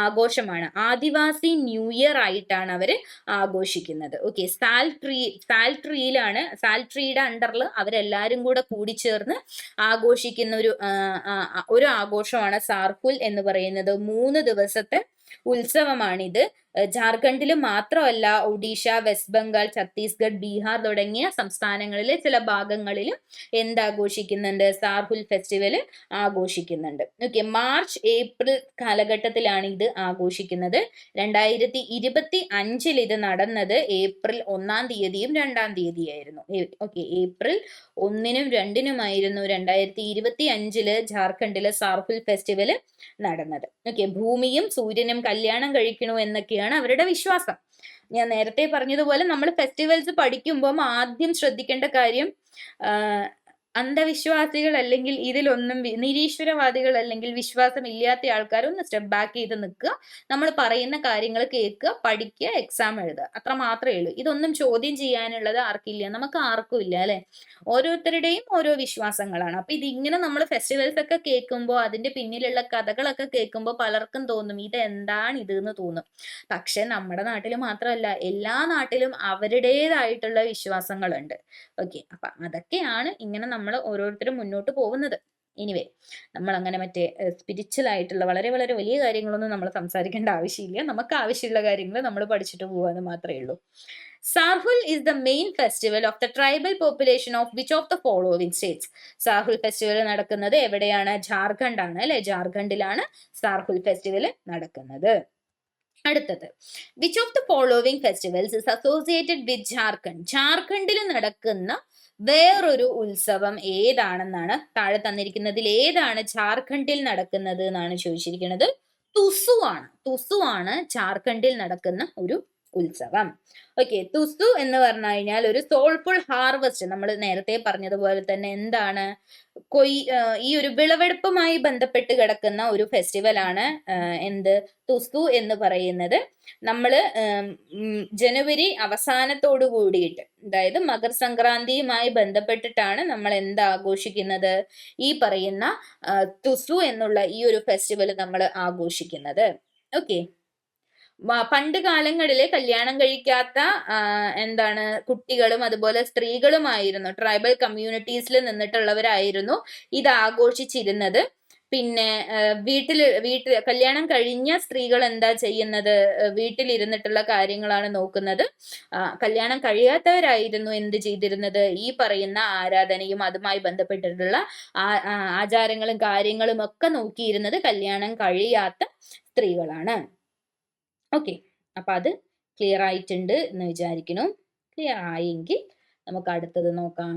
ആഘോഷമാണ്. ആദിവാസി ന്യൂ ഇയർ ആയിട്ടാണ് അവര് ആഘോഷിക്കുന്നത്. ഓക്കെ, സാൽട്രിയിലാണ്, സാൽട്രിയുടെ അണ്ടറിൽ അവരെല്ലാരും കൂടെ കൂടിച്ചേർന്ന് ആഘോഷിക്കുന്ന ഒരു ആഘോഷമാണ് സാർഹുൽ എന്ന് പറയുന്നത്. 3 ദിവസത്തെ ഉത്സവമാണിത്. ജാർഖണ്ഡിൽ മാത്രമല്ല, ഒഡീഷ, വെസ്റ്റ് ബംഗാൾ, ഛത്തീസ്ഗഡ്, ബീഹാർ തുടങ്ങിയ സംസ്ഥാനങ്ങളിലെ ചില ഭാഗങ്ങളിലും എന്താഘോഷിക്കുന്നുണ്ട്? സാർഹുൽ ഫെസ്റ്റിവൽ ആഘോഷിക്കുന്നുണ്ട്. ഓക്കെ, മാർച്ച് ഏപ്രിൽ കാലഘട്ടത്തിലാണ് ഇത് ആഘോഷിക്കുന്നത്. 2025 ഇത് നടന്നത് ഏപ്രിൽ 1-ാം തീയതിയും 2-ാം തീയതിയായിരുന്നു. ഓക്കെ, ഏപ്രിൽ 1-നും 2-നുമായിരുന്നു 2025 ജാർഖണ്ഡിലെ സാർഹുൽ ഫെസ്റ്റിവൽ നടന്നത്. ഓക്കെ, ഭൂമിയും സൂര്യനും കല്യാണം കഴിക്കണു എന്നൊക്കെയാണ് അവരുടെ വിശ്വാസം. ഞാൻ നേരത്തെ പറഞ്ഞതുപോലെ നമ്മൾ ഫെസ്റ്റിവൽസ് പഠിക്കുമ്പോൾ ആദ്യം ശ്രദ്ധിക്കേണ്ട കാര്യം, അന്ധവിശ്വാസികൾ അല്ലെങ്കിൽ ഇതിലൊന്നും നിരീശ്വരവാദികൾ അല്ലെങ്കിൽ വിശ്വാസമില്ലാത്ത ആൾക്കാർ ഒന്ന് സ്റ്റെപ്പ് ബാക്ക് ചെയ്ത് നിൽക്കുക, നമ്മൾ പറയുന്ന കാര്യങ്ങൾ കേൾക്കുക, പഠിക്കുക, എക്സാം എഴുതുക, അത്ര മാത്രമേ ഉള്ളൂ. ഇതൊന്നും ചോദ്യം ചെയ്യാനുള്ളത് ആർക്കില്ല, നമുക്ക് ആർക്കും ഇല്ല അല്ലെ. ഓരോരുത്തരുടെയും ഓരോ വിശ്വാസങ്ങളാണ്. അപ്പൊ ഇതിങ്ങനെ നമ്മൾ ഫെസ്റ്റിവൽസ് ഒക്കെ കേൾക്കുമ്പോൾ അതിന്റെ പിന്നിലുള്ള കഥകളൊക്കെ കേൾക്കുമ്പോൾ പലർക്കും തോന്നും ഇത് എന്താണ് ഇത് എന്ന് തോന്നും. പക്ഷെ നമ്മുടെ നാട്ടിൽ മാത്രമല്ല, എല്ലാ നാട്ടിലും അവരുടേതായിട്ടുള്ള വിശ്വാസങ്ങളുണ്ട്. ഓക്കെ, അപ്പൊ അതൊക്കെയാണ് ഇങ്ങനെ നമ്മൾ ഓരോരുത്തരും മുന്നോട്ട് പോകുന്നത്. എനിവേ, നമ്മൾ അങ്ങനെ മറ്റേ സ്പിരിച്വൽ ആയിട്ടുള്ള വളരെ വളരെ വലിയ കാര്യങ്ങളൊന്നും നമ്മൾ സംസാരിക്കേണ്ട ആവശ്യമില്ല. നമുക്ക് ആവശ്യമുള്ള കാര്യങ്ങൾ നമ്മൾ പഠിച്ചിട്ട് പോകാന്ന് മാത്രമേ ഉള്ളൂ. സാർഹുൽ is the main festival of the tribal population of which of the following states? Sarhul festival നടക്കുന്നത് എവിടെയാണ്? ജാർഖണ്ഡ് ആണ് അല്ലെ. ജാർഖണ്ഡിലാണ് സാർഹുൽ ഫെസ്റ്റിവൽ നടക്കുന്നത്. അടുത്തത്, which of the following festivals is associated വിത്ത് ജാർഖണ്ഡ്? ജാർഖണ്ഡിൽ നടക്കുന്ന വേറൊരു ഉത്സവം ഏതാണെന്നാണ് താഴെ തന്നിരിക്കുന്നതിൽ ഏതാണ് ജാർഖണ്ഡിൽ നടക്കുന്നത് എന്നാണ് ചോദിച്ചിരിക്കുന്നത്. തുസു ആണ്. തുസു ആണ് ജാർഖണ്ഡിൽ നടക്കുന്ന ഒരു ഉത്സവം. ഓക്കെ, തുസു എന്ന് പറഞ്ഞു കഴിഞ്ഞാൽ ഒരു സോൾഫുൾ ഹാർവസ്റ്റ്, നമ്മൾ നേരത്തെ പറഞ്ഞതുപോലെ തന്നെ എന്താണ്, ഈ ഒരു വിളവെടുപ്പുമായി ബന്ധപ്പെട്ട് കിടക്കുന്ന ഒരു ഫെസ്റ്റിവൽ ആണ് എന്ത്? തുസു എന്ന് പറയുന്നത്. നമ്മള് ജനുവരി അവസാനത്തോടു കൂടിയിട്ട്, അതായത് മകർ സംക്രാന്തിയുമായി ബന്ധപ്പെട്ടിട്ടാണ് നമ്മൾ എന്താ ആഘോഷിക്കുന്നത്? ഈ പറയുന്ന തുസു എന്നുള്ള ഈ ഒരു ഫെസ്റ്റിവൽ നമ്മൾ ആഘോഷിക്കുന്നത്. ഓക്കെ, പണ്ട് കാലങ്ങളിൽ കല്യാണം കഴിക്കാത്ത എന്താണ് കുട്ടികളും അതുപോലെ സ്ത്രീകളുമായിരുന്നു, ട്രൈബൽ കമ്മ്യൂണിറ്റീസിൽ നിന്നിട്ടുള്ളവരായിരുന്നു ഇത് ആഘോഷിച്ചിരുന്നത്. പിന്നെ വീട്ടിൽ കല്യാണം കഴിഞ്ഞ സ്ത്രീകൾ എന്താ ചെയ്യുന്നത്? വീട്ടിലിരുന്നിട്ടുള്ള കാര്യങ്ങളാണ് നോക്കുന്നത്. കല്യാണം കഴിയാത്തവരായിരുന്നു എന്ത് ചെയ്തിരുന്നത്? ഈ പറയുന്ന ആരാധനയും അതുമായി ബന്ധപ്പെട്ടിട്ടുള്ള ആചാരങ്ങളും കാര്യങ്ങളും ഒക്കെ നോക്കിയിരുന്നത് കല്യാണം കഴിയാത്ത സ്ത്രീകളാണ്. ഓക്കെ, അപ്പൊ അത് ക്ലിയർ ആയിട്ടുണ്ട് എന്ന് വിചാരിക്കുന്നു. ക്ലിയർ ആയെങ്കിൽ നമുക്ക് അടുത്തത് നോക്കാം.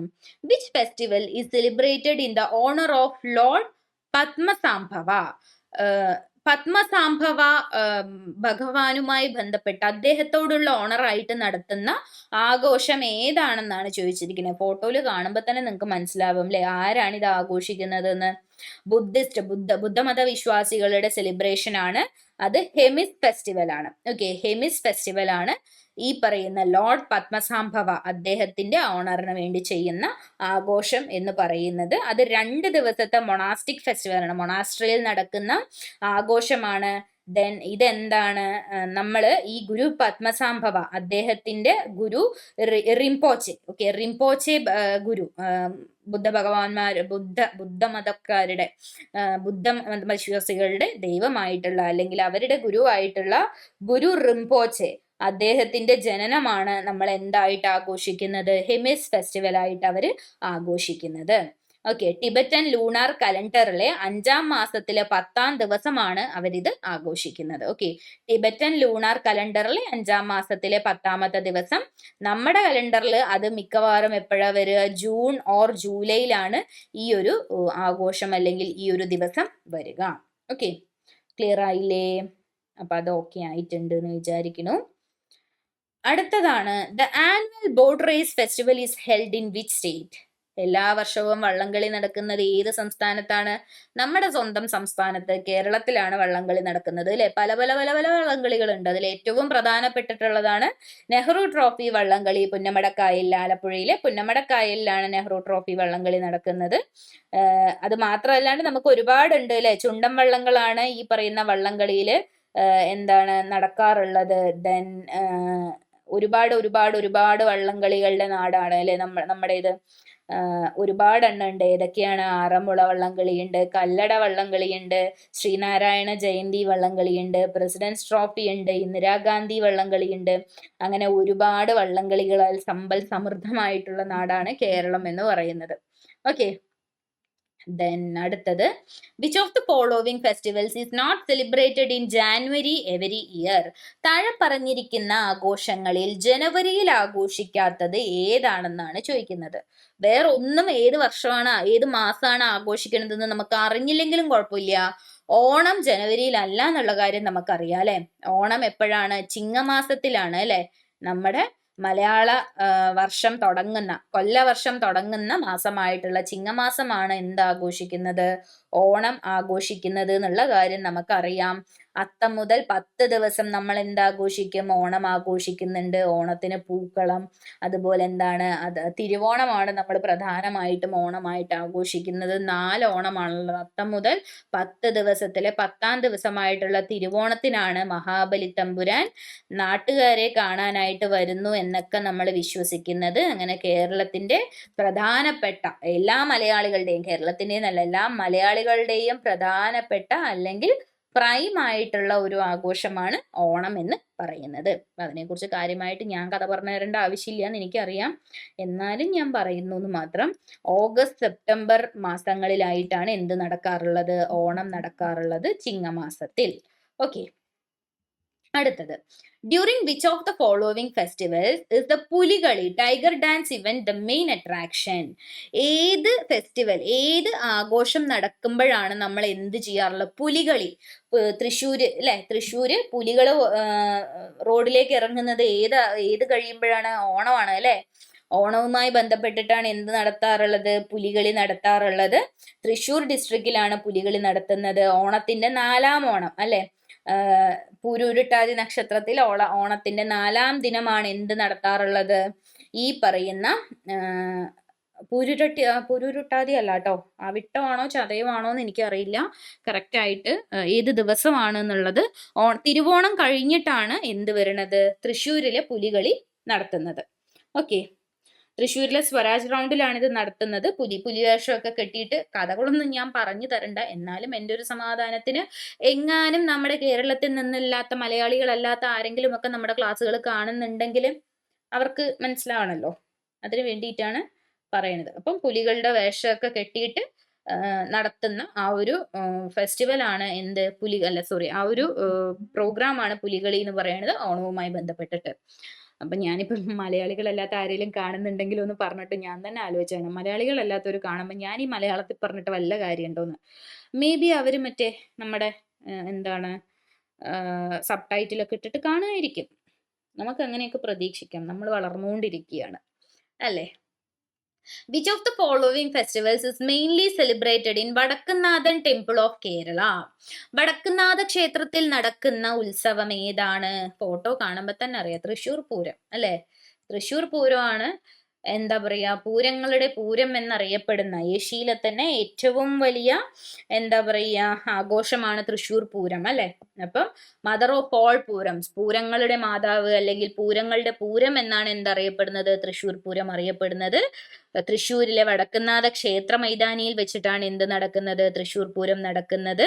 Which festival is celebrated in the honour of lord Padmasambhava? Padmasambhava ഭഗവാനുമായി ബന്ധപ്പെട്ട് അദ്ദേഹത്തോടുള്ള ഓണറായിട്ട് നടത്തുന്ന ആഘോഷം ഏതാണെന്നാണ് ചോദിച്ചിരിക്കുന്നത്. ഫോട്ടോയിൽ കാണുമ്പോൾ തന്നെ നിങ്ങൾക്ക് മനസ്സിലാവും അല്ലെ ആരാണ് ഇത് ആഘോഷിക്കുന്നത് എന്ന്. ബുദ്ധമത വിശ്വാസികളുടെ സെലിബ്രേഷൻ ആണ് അത്. ഹെമിസ് ഫെസ്റ്റിവൽ ആണ്. ഓക്കെ, ഹെമിസ് ഫെസ്റ്റിവൽ ആണ് ഈ പറയുന്ന ലോർഡ് പത്മസാംഭവ അദ്ദേഹത്തിന്റെ ഓണറിന് വേണ്ടി ചെയ്യുന്ന ആഘോഷം എന്ന് പറയുന്നത്. അത് 2 ദിവസത്തെ മൊണാസ്റ്റിക് ഫെസ്റ്റിവൽ ആണ്, മൊണാസ്ട്രിയിൽ നടക്കുന്ന ആഘോഷമാണ്. ദെൻ ഇതെന്താണ്, നമ്മള് ഈ ഗുരു പത്മസാംഭവ അദ്ദേഹത്തിന്റെ ഗുരു റിംപോച്ചെ, ഓക്കെ, റിംപോച്ചെ ഗുരു ബുദ്ധമതക്കാരുടെ വിശ്വാസികളുടെ ദൈവമായിട്ടുള്ള അല്ലെങ്കിൽ അവരുടെ ഗുരുവായിട്ടുള്ള ഗുരു റിംപോച്ചെ അദ്ദേഹത്തിന്റെ ജനനമാണ് നമ്മൾ എന്തായിട്ട് ആഘോഷിക്കുന്നത്? ഹെമിസ് ഫെസ്റ്റിവൽ ആയിട്ട് അവര് ആഘോഷിക്കുന്നത്. ഓക്കെ, ടിബറ്റൻ ലൂണാർ കലണ്ടറിലെ 5-ാം മാസത്തിലെ 10-ാം ദിവസമാണ് അവരിത് ആഘോഷിക്കുന്നത്. ഓക്കെ, ടിബറ്റൻ ലൂണാർ കലണ്ടറിലെ 5-ാം മാസത്തിലെ 10-ാമത്തെ ദിവസം. നമ്മുടെ കലണ്ടറിൽ അത് മിക്കവാറും എപ്പോഴാ വരിക? ജൂൺ ഓർ ജൂലൈയിലാണ് ഈ ഒരു ആഘോഷം അല്ലെങ്കിൽ ഈ ഒരു ദിവസം വരിക. ഓക്കെ, ക്ലിയർ ആയില്ലേ? അപ്പൊ അത് ഓക്കെ ആയിട്ടുണ്ട് എന്ന് വിചാരിക്കുന്നു. അടുത്തതാണ്, the annual boat race festival is held in which state? എല്ലാ വർഷവും വള്ളംകളി നടക്കുന്നത് ഏത് സംസ്ഥാനത്താണ്? നമ്മുടെ സ്വന്തം സംസ്ഥാനത്ത് കേരളത്തിലാണ് വള്ളംകളി നടക്കുന്നത് അല്ലെ. പല പല പല പല വള്ളംകളികളുണ്ട്. അതിൽ ഏറ്റവും പ്രധാനപ്പെട്ടിട്ടുള്ളതാണ് നെഹ്റു ട്രോഫി വള്ളംകളി. പുന്നമടക്കായലിൽ, ആലപ്പുഴയിലെ പുന്നമടക്കായലിലാണ് നെഹ്റു ട്രോഫി വള്ളംകളി നടക്കുന്നത്. അത് മാത്രമല്ലാണ്ട് നമുക്ക് ഒരുപാടുണ്ട് അല്ലെ. ചുണ്ടൻ വള്ളങ്ങളാണ് ഈ പറയുന്ന വള്ളംകളിയിൽ എന്താണ് നടക്കാറുള്ളത്. ദെൻ ഒരുപാട് ഒരുപാട് ഒരുപാട് വള്ളംകളികളുടെ നാടാണ് അല്ലെ നമ്മുടെ ഇത്. ഒരുപാട് എണ്ണം ഉണ്ട്. ഏതൊക്കെയാണ്? ആറന്മുള വള്ളംകളിയുണ്ട്, കല്ലട വള്ളംകളിയുണ്ട്, ശ്രീനാരായണ ജയന്തി വള്ളംകളിയുണ്ട്, പ്രസിഡന്റ്സ് ട്രോഫി ഉണ്ട്, ഇന്ദിരാഗാന്ധി വള്ളംകളിയുണ്ട്. അങ്ങനെ ഒരുപാട് വള്ളംകളികളാൽ സമ്പൽ സമൃദ്ധമായിട്ടുള്ള നാടാണ് കേരളം എന്ന് പറയുന്നത്. ഓക്കെ, ദെൻ അടുത്തത്, which of the following festivals is not celebrated in January every year? താഴെ പറഞ്ഞിരിക്കുന്ന ആഘോഷങ്ങളിൽ ജനുവരിയിൽ ആഘോഷിക്കാത്തത് ഏതാണെന്നാണ് ചോദിക്കുന്നത്. വേറെ ഒന്നും ഏത് വർഷമാണ് ഏത് മാസമാണ് ആഘോഷിക്കുന്നതെന്ന് നമുക്ക് അറിഞ്ഞില്ലെങ്കിലും കുഴപ്പമില്ല. ഓണം ജനുവരിയിലല്ല എന്നുള്ള കാര്യം നമുക്കറിയാം അല്ലെ. ഓണം എപ്പോഴാണ്? ചിങ്ങമാസത്തിലാണ് അല്ലെ. നമ്മുടെ മലയാള വർഷം തുടങ്ങുന്ന, കൊല്ലവർഷം തുടങ്ങുന്ന മാസമായിട്ടുള്ള ചിങ്ങമാസമാണ് എന്താഘോഷിക്കുന്നത്? ഓണം ആഘോഷിക്കുന്നത് എന്നുള്ള കാര്യം നമുക്കറിയാം. അത്തം മുതൽ 10 ദിവസം നമ്മൾ എന്താഘോഷിക്കും? ഓണം ആഘോഷിക്കുന്നുണ്ട്. ഓണത്തിന് പൂക്കളം, അതുപോലെ എന്താണ് അത് തിരുവോണമാണ് നമ്മൾ പ്രധാനമായിട്ടും ഓണമായിട്ട് ആഘോഷിക്കുന്നത്. 4 ഓണമാണുള്ളത്. അത്തം മുതൽ 10 ദിവസത്തിലെ 10-ാം ദിവസമായിട്ടുള്ള തിരുവോണത്തിനാണ് മഹാബലി തമ്പുരാൻ നാട്ടുകാരെ കാണാനായിട്ട് വരുന്നു എന്നൊക്കെ നമ്മൾ വിശ്വസിക്കുന്നത്. അങ്ങനെ കേരളത്തിന്റെ പ്രധാനപ്പെട്ട എല്ലാ മലയാളികളുടെയും, കേരളത്തിന്റെ എന്നല്ല എല്ലാ മലയാളികളുടെയും പ്രധാനപ്പെട്ട അല്ലെങ്കിൽ പ്രൈം ആയിട്ടുള്ള ഒരു ആഘോഷമാണ് ഓണം എന്ന് പറയുന്നത്. അതിനെക്കുറിച്ച് കാര്യമായിട്ട് ഞാൻ കഥ പറഞ്ഞു തരേണ്ട ആവശ്യമില്ല എന്ന് എനിക്കറിയാം, എന്നാലും ഞാൻ പറയുന്നു എന്ന് മാത്രം. ഓഗസ്റ്റ് സെപ്റ്റംബർ മാസങ്ങളിലായിട്ടാണ് എന്ത് നടക്കാറുള്ളത്? ഓണം നടക്കാറുള്ളത് ചിങ്ങമാസത്തിൽ. ഓക്കെ, അടുത്തത്, during which of the following festivals is the Pulikali tiger dance event the main attraction? ഏത് ഫെസ്റ്റിവൽ, ഏത് ആഘോഷം നടക്കുമ്പോഴാണ് നമ്മൾ എന്ത് ചെയ്യാറുള്ളത്? പുലികളി. തൃശ്ശൂര് അല്ലെ, തൃശ്ശൂര് പുലികള് റോഡിലേക്ക് ഇറങ്ങുന്നത് ഏത് കഴിയുമ്പോഴാണ്? ഓണമാണ് അല്ലെ. ഓണവുമായി ബന്ധപ്പെട്ടിട്ടാണ് എന്ത് നടത്താറുള്ളത്? പുലികളി നടത്താറുള്ളത്. തൃശ്ശൂർ ഡിസ്ട്രിക്റ്റിലാണ് പുലികളി നടത്തുന്നത്. ഓണത്തിന്റെ 4-ാം ഓണം അല്ലെ, പൂരുരുട്ടാതി നക്ഷത്രത്തിൽ ഓണത്തിന്റെ 4-ാം ദിനമാണ് എന്ത് നടത്താറുള്ളത്? ഈ പറയുന്ന പൂരുരുട്ടാതി അല്ല കേട്ടോ, വിട്ടമാണോ ചതയമാണോ എന്ന് എനിക്കറിയില്ല കറക്റ്റ് ആയിട്ട് ഏത് ദിവസമാണ് എന്നുള്ളത്. തിരുവോണം കഴിഞ്ഞിട്ടാണ് എന്ത് വരുന്നത്? തൃശ്ശൂരിലെ പുലികളി നടത്തുന്നത്. ഓക്കെ, തൃശ്ശൂരിലെ സ്വരാജ് റൗണ്ടിലാണ് ഇത് നടത്തുന്നത്. പുലിവേഷമൊക്കെ കെട്ടിയിട്ട് കഥകളൊന്നും ഞാൻ പറഞ്ഞു തരണ്ട. എന്നാലും എൻ്റെ ഒരു സമാധാനത്തിന്, എങ്ങാനും നമ്മുടെ കേരളത്തിൽ നിന്നില്ലാത്ത മലയാളികളല്ലാത്ത ആരെങ്കിലും ഒക്കെ നമ്മുടെ ക്ലാസ്സുകൾ കാണുന്നുണ്ടെങ്കിൽ അവർക്ക് മനസ്സിലാവണല്ലോ, അതിന് വേണ്ടിയിട്ടാണ് പറയണത്. അപ്പം പുലികളുടെ വേഷമൊക്കെ കെട്ടിയിട്ട് നടത്തുന്ന ആ ഒരു ഫെസ്റ്റിവൽ ആണ് എന്ത്? ആ ഒരു പ്രോഗ്രാമാണ് പുലികളി എന്ന് പറയുന്നത്, ഓണവുമായി ബന്ധപ്പെട്ടിട്ട്. അപ്പൊ ഞാനിപ്പോ മലയാളികളല്ലാത്ത ആരെങ്കിലും കാണുന്നുണ്ടെങ്കിൽ ഒന്ന് പറഞ്ഞിട്ട് ഞാൻ തന്നെ ആലോചിച്ചാണ്, മലയാളികളല്ലാത്തവർ കാണുമ്പോൾ ഞാൻ ഈ മലയാളത്തിൽ പറഞ്ഞിട്ട് വല്ല കാര്യമുണ്ടോന്ന്. മേ ബി അവര് മറ്റേ നമ്മുടെ എന്താണ് സബ് ടൈറ്റിലൊക്കെ ഇട്ടിട്ട് കാണുമായിരിക്കും. നമുക്ക് അങ്ങനെയൊക്കെ പ്രതീക്ഷിക്കാം, നമ്മൾ വളർന്നുകൊണ്ടിരിക്കുകയാണ് അല്ലേ. Which of the following festivals is mainly celebrated in Vadakkunnathan temple of Kerala? Vadakkunnatha ക്ഷേത്രത്തിൽ നടക്കുന്ന ഉത്സവം ഏതാണ്? ഫോട്ടോ കാണുമ്പോൾ തന്നെ അറിയാം, തൃശ്ശൂർ പൂരം അല്ലെ. തൃശ്ശൂർ പൂരമാണ് എന്താ പറയാ, പൂരങ്ങളുടെ പൂരം എന്നറിയപ്പെടുന്ന, ഏഷ്യയിലെ തന്നെ ഏറ്റവും വലിയ എന്താ പറയാ ആഘോഷമാണ് തൃശ്ശൂർ പൂരം അല്ലെ. അപ്പം മദർ ഓഫ് ഓൾ പൂരംസ്, പൂരങ്ങളുടെ മാതാവ് അല്ലെങ്കിൽ പൂരങ്ങളുടെ പൂരം എന്നാണ് എന്തറിയപ്പെടുന്നത്? തൃശ്ശൂർ പൂരം അറിയപ്പെടുന്നത്. തൃശ്ശൂരിലെ വടക്കുന്നാഥ ക്ഷേത്ര മൈതാനിയിൽ വെച്ചിട്ടാണ് എന്ത് നടക്കുന്നത്? തൃശ്ശൂർ പൂരം നടക്കുന്നത്.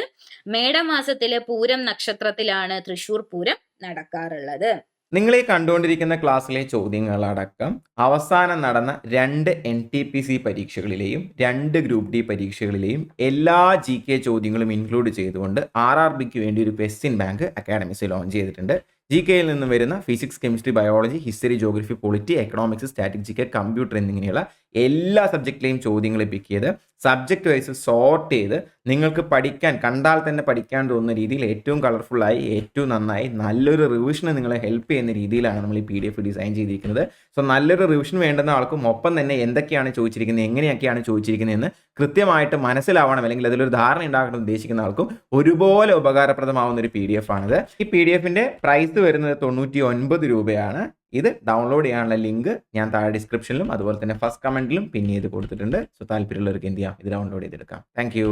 മേടമാസത്തിലെ പൂരം നക്ഷത്രത്തിലാണ് തൃശ്ശൂർ പൂരം നടക്കാറുള്ളത്. നിങ്ങൾ ഈ കണ്ടുകൊണ്ടിരിക്കുന്ന ക്ലാസ്സിലെ ചോദ്യങ്ങളടക്കം അവസാനം നടന്ന 2 NTPC പരീക്ഷകളിലെയും 2 ഗ്രൂപ്പ് ഡി പരീക്ഷകളിലെയും എല്ലാ GK ചോദ്യങ്ങളും ഇൻക്ലൂഡ് ചെയ്തുകൊണ്ട് RRBക്ക് വേണ്ടി ഒരു ക്വസ്റ്റ്യൻ ബാങ്ക് അക്കാഡമിക്സ് ലോഞ്ച് ചെയ്തിട്ടുണ്ട്. GKയിൽ നിന്നും വരുന്ന physics, chemistry, biology, history, geography, polity, economics, static GK, computer എന്നിങ്ങനെയുള്ള എല്ലാ സബ്ജക്റ്റിലെയും ചോദ്യങ്ങൾ പിക്ക് ചെയ്ത് സബ്ജക്റ്റ് വൈസ് സോർട്ട് ചെയ്ത് നിങ്ങൾക്ക് പഠിക്കാൻ, കണ്ടാൽ തന്നെ പഠിക്കാൻ തോന്നുന്ന രീതിയിൽ ഏറ്റവും കളർഫുള്ളായി, ഏറ്റവും നന്നായി, നല്ലൊരു റിവിഷന് നിങ്ങളെ ഹെൽപ്പ് ചെയ്യുന്ന രീതിയിലാണ് നമ്മൾ ഈ PDF ഡിസൈൻ ചെയ്തിരിക്കുന്നത്. സോ നല്ലൊരു റിവിഷൻ വേണ്ടുന്ന ആൾക്കും ഒപ്പം തന്നെ എന്തൊക്കെയാണ് ചോദിച്ചിരിക്കുന്നത്, എങ്ങനെയൊക്കെയാണ് ചോദിച്ചിരിക്കുന്നത് എന്ന് കൃത്യമായിട്ട് മനസ്സിലാവണം, അല്ലെങ്കിൽ അതിലൊരു ധാരണ ഉണ്ടാക്കണം ഉദ്ദേശിക്കുന്ന ആൾക്കും ഒരുപോലെ ഉപകാരപ്രദമാവുന്ന ഒരു PDF ആണിത്. ഈ PDFന്റെ പ്രൈസ് വരുന്നത് 99 രൂപയാണ്. ഇത് ഡൗൺലോഡ് ചെയ്യാനുള്ള ലിങ്ക് ഞാൻ താഴെ ഡിസ്ക്രിപ്ഷനിലും അതുപോലെ തന്നെ ഫസ്റ്റ് കമന്റിലും പിൻ ചെയ്ത് കൊടുത്തിട്ടുണ്ട്. സോ താല്പര്യമുള്ളവർക്ക് എന്ത് ചെയ്യാം, ഇത് ഡൗൺലോഡ് ചെയ്തെടുക്കാം. Thank you.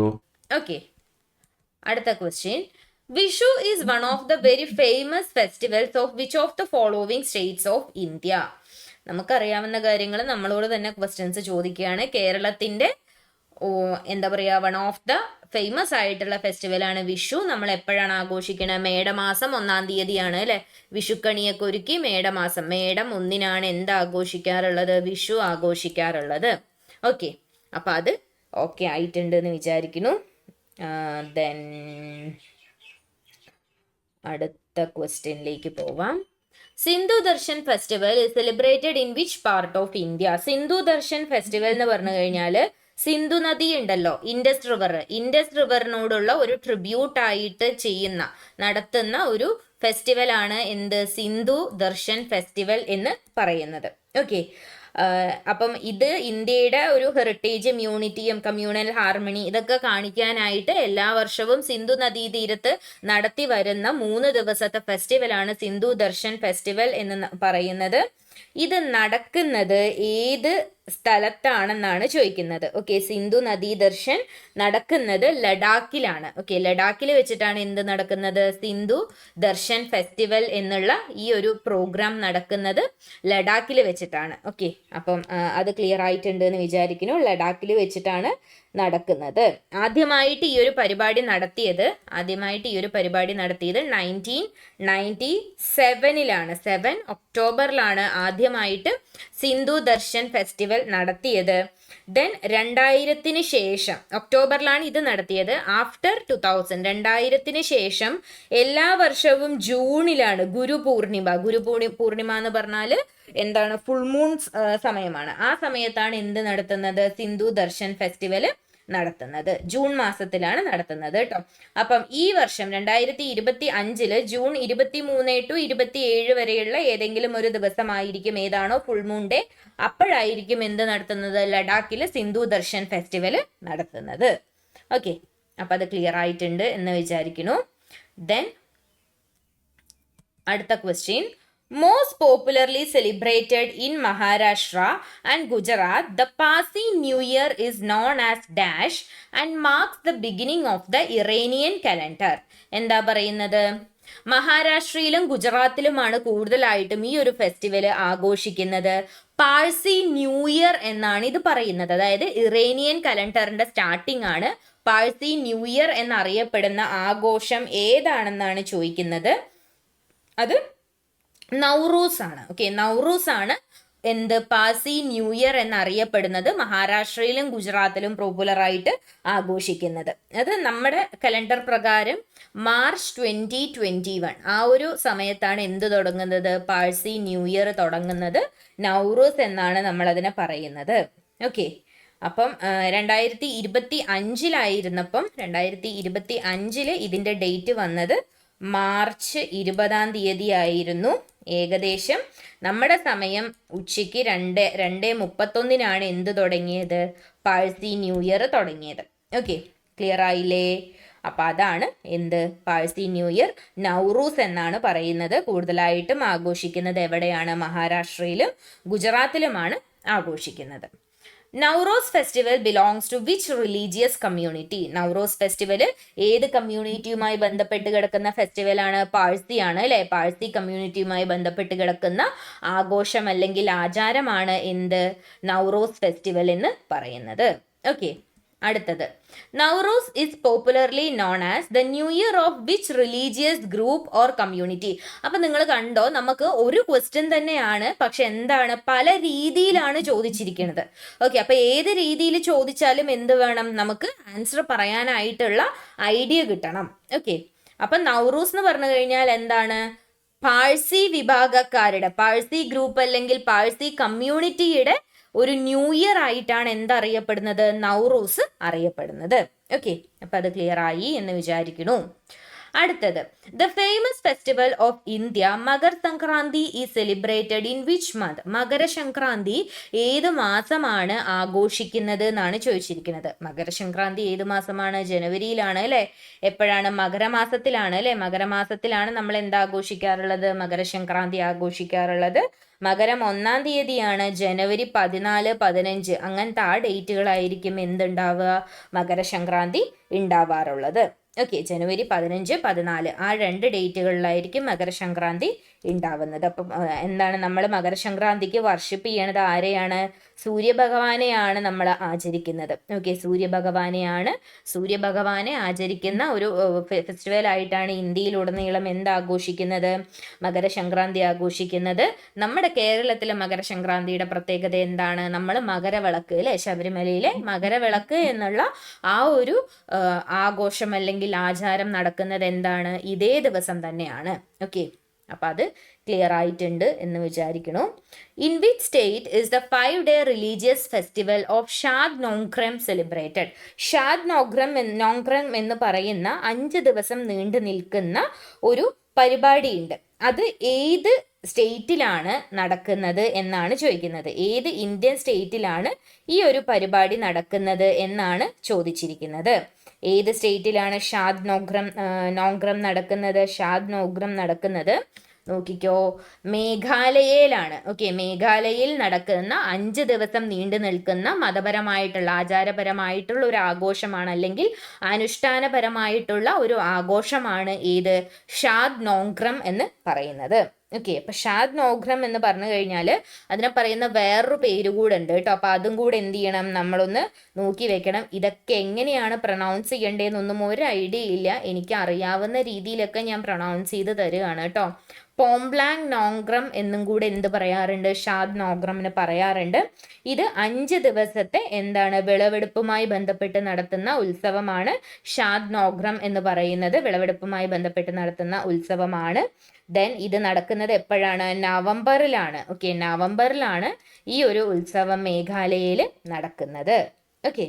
ഓക്കെ, അടുത്ത question. Vishu is one of the very famous festivals of which of the following States of India? നമുക്കറിയാവുന്ന കാര്യങ്ങൾ നമ്മളോട് തന്നെ ക്വസ്റ്റ്യൻസ് ചോദിക്കുകയാണ്. കേരളത്തിന്റെ എന്താ പറയുക, വൺ ഓഫ് ദ ഫേമസ് ആയിട്ടുള്ള ഫെസ്റ്റിവലാണ് വിഷു. നമ്മൾ എപ്പോഴാണ് ആഘോഷിക്കുന്നത്? മേടമാസം 1-ാം തീയതിയാണ് അല്ലെ? വിഷുക്കണിയൊക്കെ ഒരുക്കി മേടമാസം, മേടം 1-നാണ് എന്ത് ആഘോഷിക്കാറുള്ളത്? വിഷു ആഘോഷിക്കാറുള്ളത്. ഓക്കെ, അപ്പൊ അത് ഓക്കെ ആയിട്ടുണ്ട് എന്ന് വിചാരിക്കുന്നു. ദെൻ അടുത്ത ക്വസ്റ്റ്യനിലേക്ക് പോവാം. Sindhu Darshan festival is celebrated in which part of India? Sindhu Darshan festival എന്ന് പറഞ്ഞു കഴിഞ്ഞാല് സിന്ധു നദി ഉണ്ടല്ലോ, ഇൻഡസ് റിവറിനോടുള്ള ഒരു ട്രിബ്യൂട്ട് ആയിട്ട് നടത്തുന്ന ഒരു ഫെസ്റ്റിവൽ ആണ് എന്ത്? സിന്ധു ദർശൻ ഫെസ്റ്റിവൽ എന്ന് പറയുന്നത്. ഓക്കെ, അപ്പം ഇത് ഇന്ത്യയുടെ ഒരു ഹെറിറ്റേജും യൂണിറ്റിയും കമ്മ്യൂണൽ ഹാർമണി ഇതൊക്കെ കാണിക്കാനായിട്ട് എല്ലാ വർഷവും സിന്ധു നദീതീരത്ത് നടത്തി വരുന്ന 3 ദിവസത്തെ ഫെസ്റ്റിവലാണ് സിന്ധു ദർശൻ ഫെസ്റ്റിവൽ എന്ന് പറയുന്നത്. ഇത് നടക്കുന്നത് ഏത് സ്ഥലത്താണെന്നാണ് ചോദിക്കുന്നത്. ഓക്കെ, സിന്ധു നദീ ദർശൻ നടക്കുന്നത് ലഡാക്കിലാണ്. ഓക്കെ, ലഡാക്കിൽ വെച്ചിട്ടാണ് എന്ത് നടക്കുന്നത്? സിന്ധു ദർശൻ ഫെസ്റ്റിവൽ എന്നുള്ള ഈ ഒരു പ്രോഗ്രാം നടക്കുന്നത് ലഡാക്കിൽ വെച്ചിട്ടാണ്. ഓക്കെ, അപ്പം അത് ക്ലിയർ ആയിട്ടുണ്ട് എന്ന് വിചാരിക്കുന്നു. ലഡാക്കിൽ വെച്ചിട്ടാണ് നടക്കുന്നത്. ആദ്യമായിട്ട് ഈ ഒരു പരിപാടി നടത്തിയത് 1997 7 ഒക്ടോബറിലാണ് ആദ്യമായിട്ട് സിന്ധു ദർശൻ ഫെസ്റ്റിവൽ നടത്തിയത്. ദെൻ 2000 ശേഷം ഒക്ടോബറിലാണ് ഇത് നടത്തിയത്. ആഫ്റ്റർ 2000 2000 ശേഷം എല്ലാ വർഷവും ജൂണിലാണ് ഗുരുപൂർണിമ എന്ന് പറഞ്ഞാൽ എന്താണ്? ഫുൾ മൂൺ സമയമാണ്. ആ സമയത്താണ് എന്ത് നടത്തുന്നത്? സിന്ധു ദർശൻ ഫെസ്റ്റിവൽ നടത്തുന്നത്. ജൂൺ മാസത്തിലാണ് നടത്തുന്നത് കേട്ടോ. അപ്പം ഈ വർഷം 2025 ജൂൺ 23 to 27 വരെയുള്ള ഏതെങ്കിലും ഒരു ദിവസമായിരിക്കും, ഏതാണോ ഫുൾ മൂൺ ഡേ, അപ്പോഴായിരിക്കും എന്ത് നടത്തുന്നത്? ലഡാക്കിൽ സിന്ധു ദർശൻ ഫെസ്റ്റിവൽ നടത്തുന്നത്. ഓക്കെ, അപ്പൊ അത് ക്ലിയർ ആയിട്ടുണ്ട് എന്ന് വിചാരിക്കുന്നു. ദെൻ അടുത്ത question. Most popularly celebrated in Maharashtra and Gujarat, the Parsi New Year is known as Dash and marks the beginning of the Iranian calendar. എന്താ പറയുന്നത്? മഹാരാഷ്ട്രയിലും ഗുജറാത്തിലുമാണ് കൂടുതലായിട്ടും ഈ ഒരു ഫെസ്റ്റിവൽ ആഘോഷിക്കുന്നത്. പാഴ്സി ന്യൂ ഇയർ എന്നാണ് ഇത് പറയുന്നത്. അതായത് ഇറാനിയൻ കലണ്ടറിന്റെ സ്റ്റാർട്ടിംഗ് ആണ്. പാഴ്സി ന്യൂ ഇയർ എന്നറിയപ്പെടുന്ന ആഘോഷം ഏതാണെന്നാണ് ചോദിക്കുന്നത്. അത് നൗറൂസ് ആണ്. ഓക്കെ, നൗറൂസ് ആണ് എന്ത്? പാഴ്സി ന്യൂ ഇയർ എന്നറിയപ്പെടുന്നത്. മഹാരാഷ്ട്രയിലും ഗുജറാത്തിലും പോപ്പുലറായിട്ട് ആഘോഷിക്കുന്നത്. അത് നമ്മുടെ കലണ്ടർ പ്രകാരം മാർച്ച് 2021 ആ ഒരു സമയത്താണ് എന്ത് തുടങ്ങുന്നത്? പാഴ്സി ന്യൂ ഇയർ തുടങ്ങുന്നത്. നൗറൂസ് എന്നാണ് നമ്മൾ അതിനെ പറയുന്നത്. ഓക്കെ, അപ്പം 2025 2025 ഇതിന്റെ ഡേറ്റ് വന്നത് മാർച്ച് 20 ആയിരുന്നു. ഏകദേശം നമ്മുടെ സമയം ഉച്ചയ്ക്ക് 2:31 എന്ത് തുടങ്ങിയത്? പാഴ്സി ന്യൂ ഇയർ തുടങ്ങിയത്. ഓക്കെ, ക്ലിയർ ആയില്ലേ? അപ്പൊ അതാണ് എന്ത്? Parsi new year. നൗറൂസ് എന്നാണ് പറയുന്നത്. കൂടുതലായിട്ടും ആഘോഷിക്കുന്നത് എവിടെയാണ്? മഹാരാഷ്ട്രയിലും ഗുജറാത്തിലുമാണ് ആഘോഷിക്കുന്നത്. Nowruz festival belongs to which religious community? Nowruz festival ഏത് കമ്മ്യൂണിറ്റിയുമായി ബന്ധപ്പെട്ട് കിടക്കുന്ന ഫെസ്റ്റിവലാണ്? പാഴ്സി ആണ് അല്ലെ? പാഴ്സി കമ്മ്യൂണിറ്റിയുമായി ബന്ധപ്പെട്ട് കിടക്കുന്ന ആഘോഷം അല്ലെങ്കിൽ ആചാരമാണ് എന്ത്? നൗറോസ് ഫെസ്റ്റിവൽ എന്ന് പറയുന്നത്. ഓക്കെ, അടുത്തത്, Nowruz is popularly known as the new year of which religious group or community. അപ്പൊ നിങ്ങൾ കണ്ടോ, നമുക്ക് ഒരു ക്വസ്റ്റ്യൻ തന്നെയാണ്, പക്ഷെ എന്താണ് പല രീതിയിലാണ് ചോദിച്ചിരിക്കുന്നത്. ഓക്കെ, അപ്പൊ ഏത് രീതിയിൽ ചോദിച്ചാലും എന്ത് വേണം, നമുക്ക് ആൻസർ പറയാനായിട്ടുള്ള ഐഡിയ കിട്ടണം. ഓക്കെ, അപ്പൊ നൗറൂസ് എന്ന് പറഞ്ഞു കഴിഞ്ഞാൽ എന്താണ്, പാഴ്സി വിഭാഗക്കാരുടെ, പാഴ്സി ഗ്രൂപ്പ് അല്ലെങ്കിൽ പാഴ്സി കമ്മ്യൂണിറ്റിയുടെ ഒരു ന്യൂ ഇയർ ആയിട്ടാണ് എന്തറിയപ്പെടുന്നത്, നൗറൂസ് അറിയപ്പെടുന്നത്. ഓക്കെ, അപ്പൊ അത് ക്ലിയർ ആയി എന്ന് വിചാരിക്കുന്നു. അടുത്തത്, the famous festival of India Makar Sankranti is celebrated in which month. Makar Sankranti ഏത് മാസമാണ് ആഘോഷിക്കുന്നത് എന്നാണ് ചോദിച്ചിരിക്കുന്നത്. മകരസംക്രാന്തി ഏത് മാസമാണ്? ജനുവരിയിലാണ് അല്ലെ? എപ്പോഴാണ്? മകരമാസത്തിലാണ് അല്ലെ? മകരമാസത്തിലാണ് നമ്മൾ എന്താ ആഘോഷിക്കാറുള്ളത്? മകരസംക്രാന്തി ആഘോഷിക്കാറുള്ളത്. മകരം 1-ാം തീയതിയാണ്. ജനുവരി 14, 15 അങ്ങനത്തെ ആ ഡേറ്റുകളായിരിക്കും എന്തുണ്ടാവുക, മകരസംക്രാന്തി ഉണ്ടാവാറുള്ളത്. ഓക്കെ, ജനുവരി 15, 14 ആ 2 ഡേറ്റുകളിലായിരിക്കും മകരസംക്രാന്തി ഉണ്ടാവുന്നത്. അപ്പം എന്താണ്, നമ്മൾ മകരസംക്രാന്തിക്ക് വർഷിപ്പ് ചെയ്യണത് ആരെയാണ്? സൂര്യഭഗവാനെയാണ് നമ്മൾ ആചരിക്കുന്നത്. ഓക്കെ, സൂര്യഭഗവാനെ ആചരിക്കുന്ന ഒരു ഫെസ്റ്റിവൽ ആയിട്ടാണ് ഇന്ത്യയിലുടനീളം എന്താഘോഷിക്കുന്നത്, മകരസംക്രാന്തി ആഘോഷിക്കുന്നത്. നമ്മുടെ കേരളത്തിലെ മകരസംക്രാന്തിയുടെ പ്രത്യേകത എന്താണ്? നമ്മൾ മകരവിളക്ക് അല്ലെ, ശബരിമലയിലെ മകരവിളക്ക് എന്നുള്ള ആ ഒരു ആഘോഷം അല്ലെങ്കിൽ ആചാരം നടക്കുന്നത് എന്താണ്, ഇതേ ദിവസം തന്നെയാണ്. ഓക്കെ, അപ്പൊ അത് ക്ലിയർ ആയിട്ടുണ്ട് എന്ന് വിചാരിക്കുന്നു. In which state is the 5-day religious festival of Shad Nongkrem celebrated. Shad Nongkrem എന്ന് പറയുന്ന 5 ദിവസം നീണ്ടു നിൽക്കുന്ന ഒരു പരിപാടിയുണ്ട്. അത് ഏത് സ്റ്റേറ്റിലാണ് നടക്കുന്നത് എന്നാണ് ചോദിക്കുന്നത്. ഏത് ഇന്ത്യൻ സ്റ്റേറ്റിലാണ് ഈ ഒരു പരിപാടി നടക്കുന്നത് എന്നാണ് ചോദിച്ചിരിക്കുന്നത്. ഏത് സ്റ്റേറ്റിലാണ് ഷാദ് നോങ്ക്രം നടക്കുന്നത്? ഷാദ് നോങ്ക്രം നടക്കുന്നത് നോക്കിക്കോ, മേഘാലയയിലാണ്. ഓക്കെ, മേഘാലയയിൽ നടക്കുന്ന 5 ദിവസം നീണ്ടു നിൽക്കുന്ന മതപരമായിട്ടുള്ള ആചാരപരമായിട്ടുള്ള ഒരു ആഘോഷമാണ്, അല്ലെങ്കിൽ അനുഷ്ഠാനപരമായിട്ടുള്ള ഒരു ആഘോഷമാണ് ഏത്, ഷാദ് നോങ്ക്രം എന്ന് പറയുന്നത്. ഓക്കെ, അപ്പൊ ഷാദ് നോങ്ക്രം എന്ന് പറഞ്ഞു കഴിഞ്ഞാൽ അതിനെ പറയുന്ന വേറൊരു പേര് കൂടെ ഉണ്ട് കേട്ടോ. അപ്പൊ അതും കൂടെ എന്ത് ചെയ്യണം, നമ്മളൊന്ന് നോക്കി വെക്കണം. ഇതൊക്കെ എങ്ങനെയാണ് പ്രൊനൗൺസ് ചെയ്യേണ്ടതെന്നൊന്നും ഒരു ഐഡിയ ഇല്ല, എനിക്ക് അറിയാവുന്ന രീതിയിലൊക്കെ ഞാൻ പ്രൊനൗൺസ് ചെയ്ത് തരികയാണ് കേട്ടോ. പോംബ്ലാങ് നോങ്ക്രം എന്നും കൂടെ എന്ത് പറയാറുണ്ട്, ഷാദ് നോങ്ക്രമിന് പറയാറുണ്ട്. ഇത് 5 ദിവസത്തെ എന്താണ്, വിളവെടുപ്പുമായി ബന്ധപ്പെട്ട് നടത്തുന്ന ഉത്സവമാണ് ഷാദ് നോങ്ക്രം എന്ന് പറയുന്നത്. വിളവെടുപ്പുമായി ബന്ധപ്പെട്ട് നടത്തുന്ന ഉത്സവമാണ്. ദെൻ ഇത് നടക്കുന്നത് എപ്പോഴാണ്? നവംബറിലാണ്. ഓക്കെ, നവംബറിലാണ് ഈ ഒരു ഉത്സവം മേഘാലയയിൽ നടക്കുന്നത്. ഓക്കെ,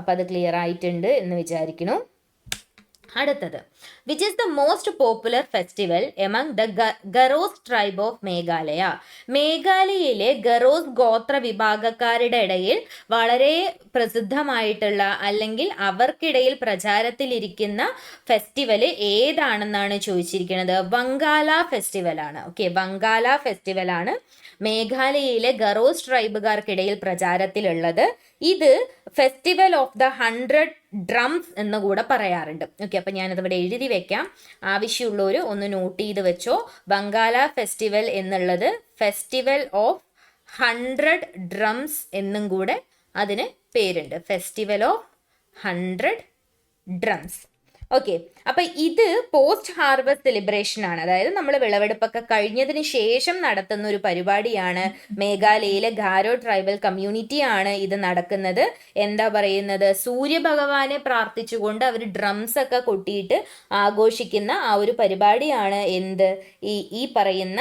അപ്പൊ അത് ക്ലിയർ ആയിട്ടുണ്ട് എന്ന് വിചാരിക്കുന്നു. അടുത്തത്, which is the most popular festival among the Garos tribe of Meghalaya. മേഘാലയയിലെ ഗറോസ് ഗോത്ര വിഭാഗക്കാരുടെ ഇടയിൽ വളരെ പ്രസിദ്ധമായിട്ടുള്ള അല്ലെങ്കിൽ അവർക്കിടയിൽ പ്രചാരത്തിലിരിക്കുന്ന ഫെസ്റ്റിവൽ ഏതാണെന്നാണ് ചോദിച്ചിരിക്കുന്നത്. വങ്കാല ഫെസ്റ്റിവൽ ആണ്. ഓക്കെ, വങ്കാല ഫെസ്റ്റിവൽ ആണ് മേഘാലയയിലെ ഗറോസ് ട്രൈബുകാർക്കിടയിൽ പ്രചാരത്തിലുള്ളത്. ഇത് ഫെസ്റ്റിവൽ ഓഫ് ദ 100 ഡ്രംസ് എന്ന് കൂടെ പറയാറുണ്ട്. ഓക്കെ, അപ്പൊ ഞാനതിവിടെ എഴുതി വെക്കാം, ആവശ്യമുള്ളവർ ഒന്ന് നോട്ട് ചെയ്ത് വെച്ചോ. ബംഗാല ഫെസ്റ്റിവൽ എന്നുള്ളത് ഫെസ്റ്റിവൽ ഓഫ് 100 ഡ്രംസ് എന്നും കൂടെ അതിന് പേരുണ്ട്. Festival of 100 drums. ഓക്കെ, അപ്പൊ ഇത് പോസ്റ്റ് ഹാർവസ്റ്റ് സെലിബ്രേഷൻ ആണ്. അതായത് നമ്മൾ വിളവെടുപ്പൊക്കെ കഴിഞ്ഞതിന് ശേഷം നടത്തുന്ന ഒരു പരിപാടിയാണ്. മേഘാലയയിലെ ഗാരോ ട്രൈബൽ കമ്മ്യൂണിറ്റി ആണ് ഇത് നടക്കുന്നത്. എന്താ പറയുന്നത്, സൂര്യഭഗവാനെ പ്രാർത്ഥിച്ചുകൊണ്ട് അവർ ഡ്രംസ് ഒക്കെ കൊട്ടിയിട്ട് ആഘോഷിക്കുന്ന ആ ഒരു പരിപാടിയാണ് എന്ത്, ഈ പറയുന്ന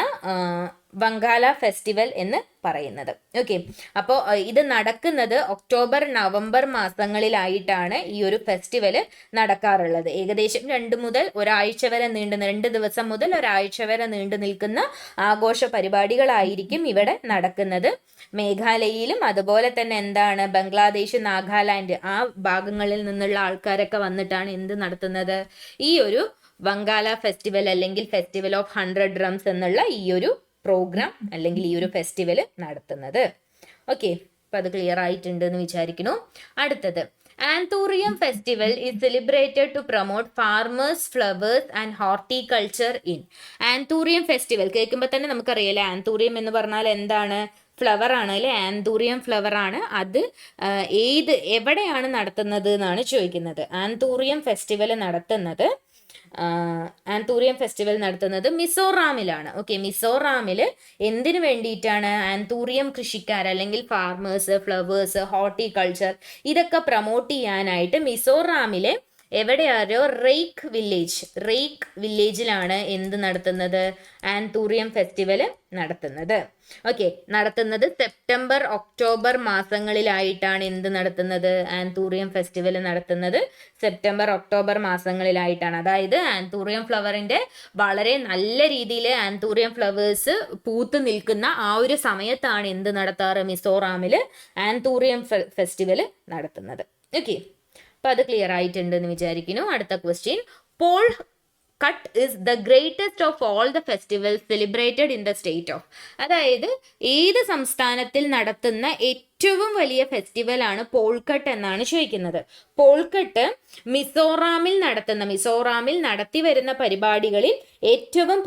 വങ്കാല ഫെസ്റ്റിവൽ എന്ന് പറയുന്നത്. ഓക്കെ, അപ്പോൾ ഇത് നടക്കുന്നത് ഒക്ടോബർ നവംബർ മാസങ്ങളിലായിട്ടാണ് ഈ ഒരു ഫെസ്റ്റിവൽ നടക്കാറുള്ളത്. ഏകദേശം 2 മുതൽ ഒരാഴ്ച വരെ 2 ദിവസം മുതൽ ഒരാഴ്ച വരെ നീണ്ടു നിൽക്കുന്ന ആഘോഷ പരിപാടികളായിരിക്കും ഇവിടെ നടക്കുന്നത്. മേഘാലയയിലും അതുപോലെ തന്നെ എന്താണ്, ബംഗ്ലാദേശ്, നാഗാലാൻഡ് ആ ഭാഗങ്ങളിൽ നിന്നുള്ള ആൾക്കാരൊക്കെ വന്നിട്ടാണ് എന്ത് നടത്തുന്നത്, ഈ ഒരു വങ്കാല ഫെസ്റ്റിവൽ അല്ലെങ്കിൽ ഫെസ്റ്റിവൽ ഓഫ് 100 ഡ്രംസ് എന്നുള്ള ഈ ഒരു പ്രോഗ്രാം അല്ലെങ്കിൽ ഈ ഒരു ഫെസ്റ്റിവൽ നടത്തുന്നത്. ഓക്കെ, അപ്പൊ അത് ക്ലിയർ ആയിട്ടുണ്ട് എന്ന് വിചാരിക്കുന്നു. അടുത്തത്, anthurium festival is celebrated to promote farmers, flowers and horticulture in. Anthurium festival കേൾക്കുമ്പോൾ തന്നെ നമുക്കറിയാലേ, ആന്തൂറിയം എന്ന് പറഞ്ഞാൽ എന്താണ്, ഫ്ലവർ ആണ് അല്ലെ, ആന്തൂറിയം ഫ്ലവർ ആണ്. അത് എവിടെയാണ് നടത്തുന്നത് എന്നാണ് ചോദിക്കുന്നത്. ആന്തൂറിയം ഫെസ്റ്റിവൽ നടത്തുന്നത് മിസോറാമിലാണ്. ഓക്കെ, മിസോറാമില് എന്തിനു വേണ്ടിയിട്ടാണ്? ആന്തൂറിയം കൃഷിക്കാർ അല്ലെങ്കിൽ ഫാർമേഴ്സ്, ഫ്ലവേഴ്സ്, ഹോർട്ടിക്കൾച്ചർ ഇതൊക്കെ പ്രൊമോട്ട് ചെയ്യാനായിട്ട് മിസോറാമിലെ എവിടെയാരോ റെയ്ക്ക് വില്ലേജിലാണ് എന്ത് നടത്തുന്നത്? ആന്തൂറിയം ഫെസ്റ്റിവൽ നടത്തുന്നത്. ഓക്കെ, നടത്തുന്നത് സെപ്റ്റംബർ ഒക്ടോബർ മാസങ്ങളിലായിട്ടാണ്. എന്ത് നടത്തുന്നത്? ആന്തൂറിയം ഫെസ്റ്റിവൽ നടത്തുന്നത് സെപ്റ്റംബർ ഒക്ടോബർ മാസങ്ങളിലായിട്ടാണ്. അതായത് ആന്തൂറിയം ഫ്ലവറിന്റെ വളരെ നല്ല രീതിയിൽ ആന്തൂറിയം ഫ്ലവേഴ്സ് പൂത്ത് നിൽക്കുന്ന ആ ഒരു സമയത്താണ് എന്ത് നടത്താറ്? മിസോറാമിൽ ആന്തൂറിയം ഫെസ്റ്റിവൽ നടത്തുന്നത്. ഓക്കെ, അപ്പൊ അത് ക്ലിയർ ആയിട്ടുണ്ട് എന്ന് വിചാരിക്കുന്നു. അടുത്ത question, Pawl Kut is the greatest of all the festivals celebrated in the state of. അതായത് ഏത് സംസ്ഥാനത്തിൽ നടത്തുന്ന ഏറ്റവും വലിയ ഫെസ്റ്റിവൽ ആണ് പോൾക്കട്ട് എന്നാണ് ചോദിക്കുന്നത്. പോൾക്കട്ട് മിസോറാമിൽ നടത്തി വരുന്ന പരിപാടികളിൽ ഏറ്റവും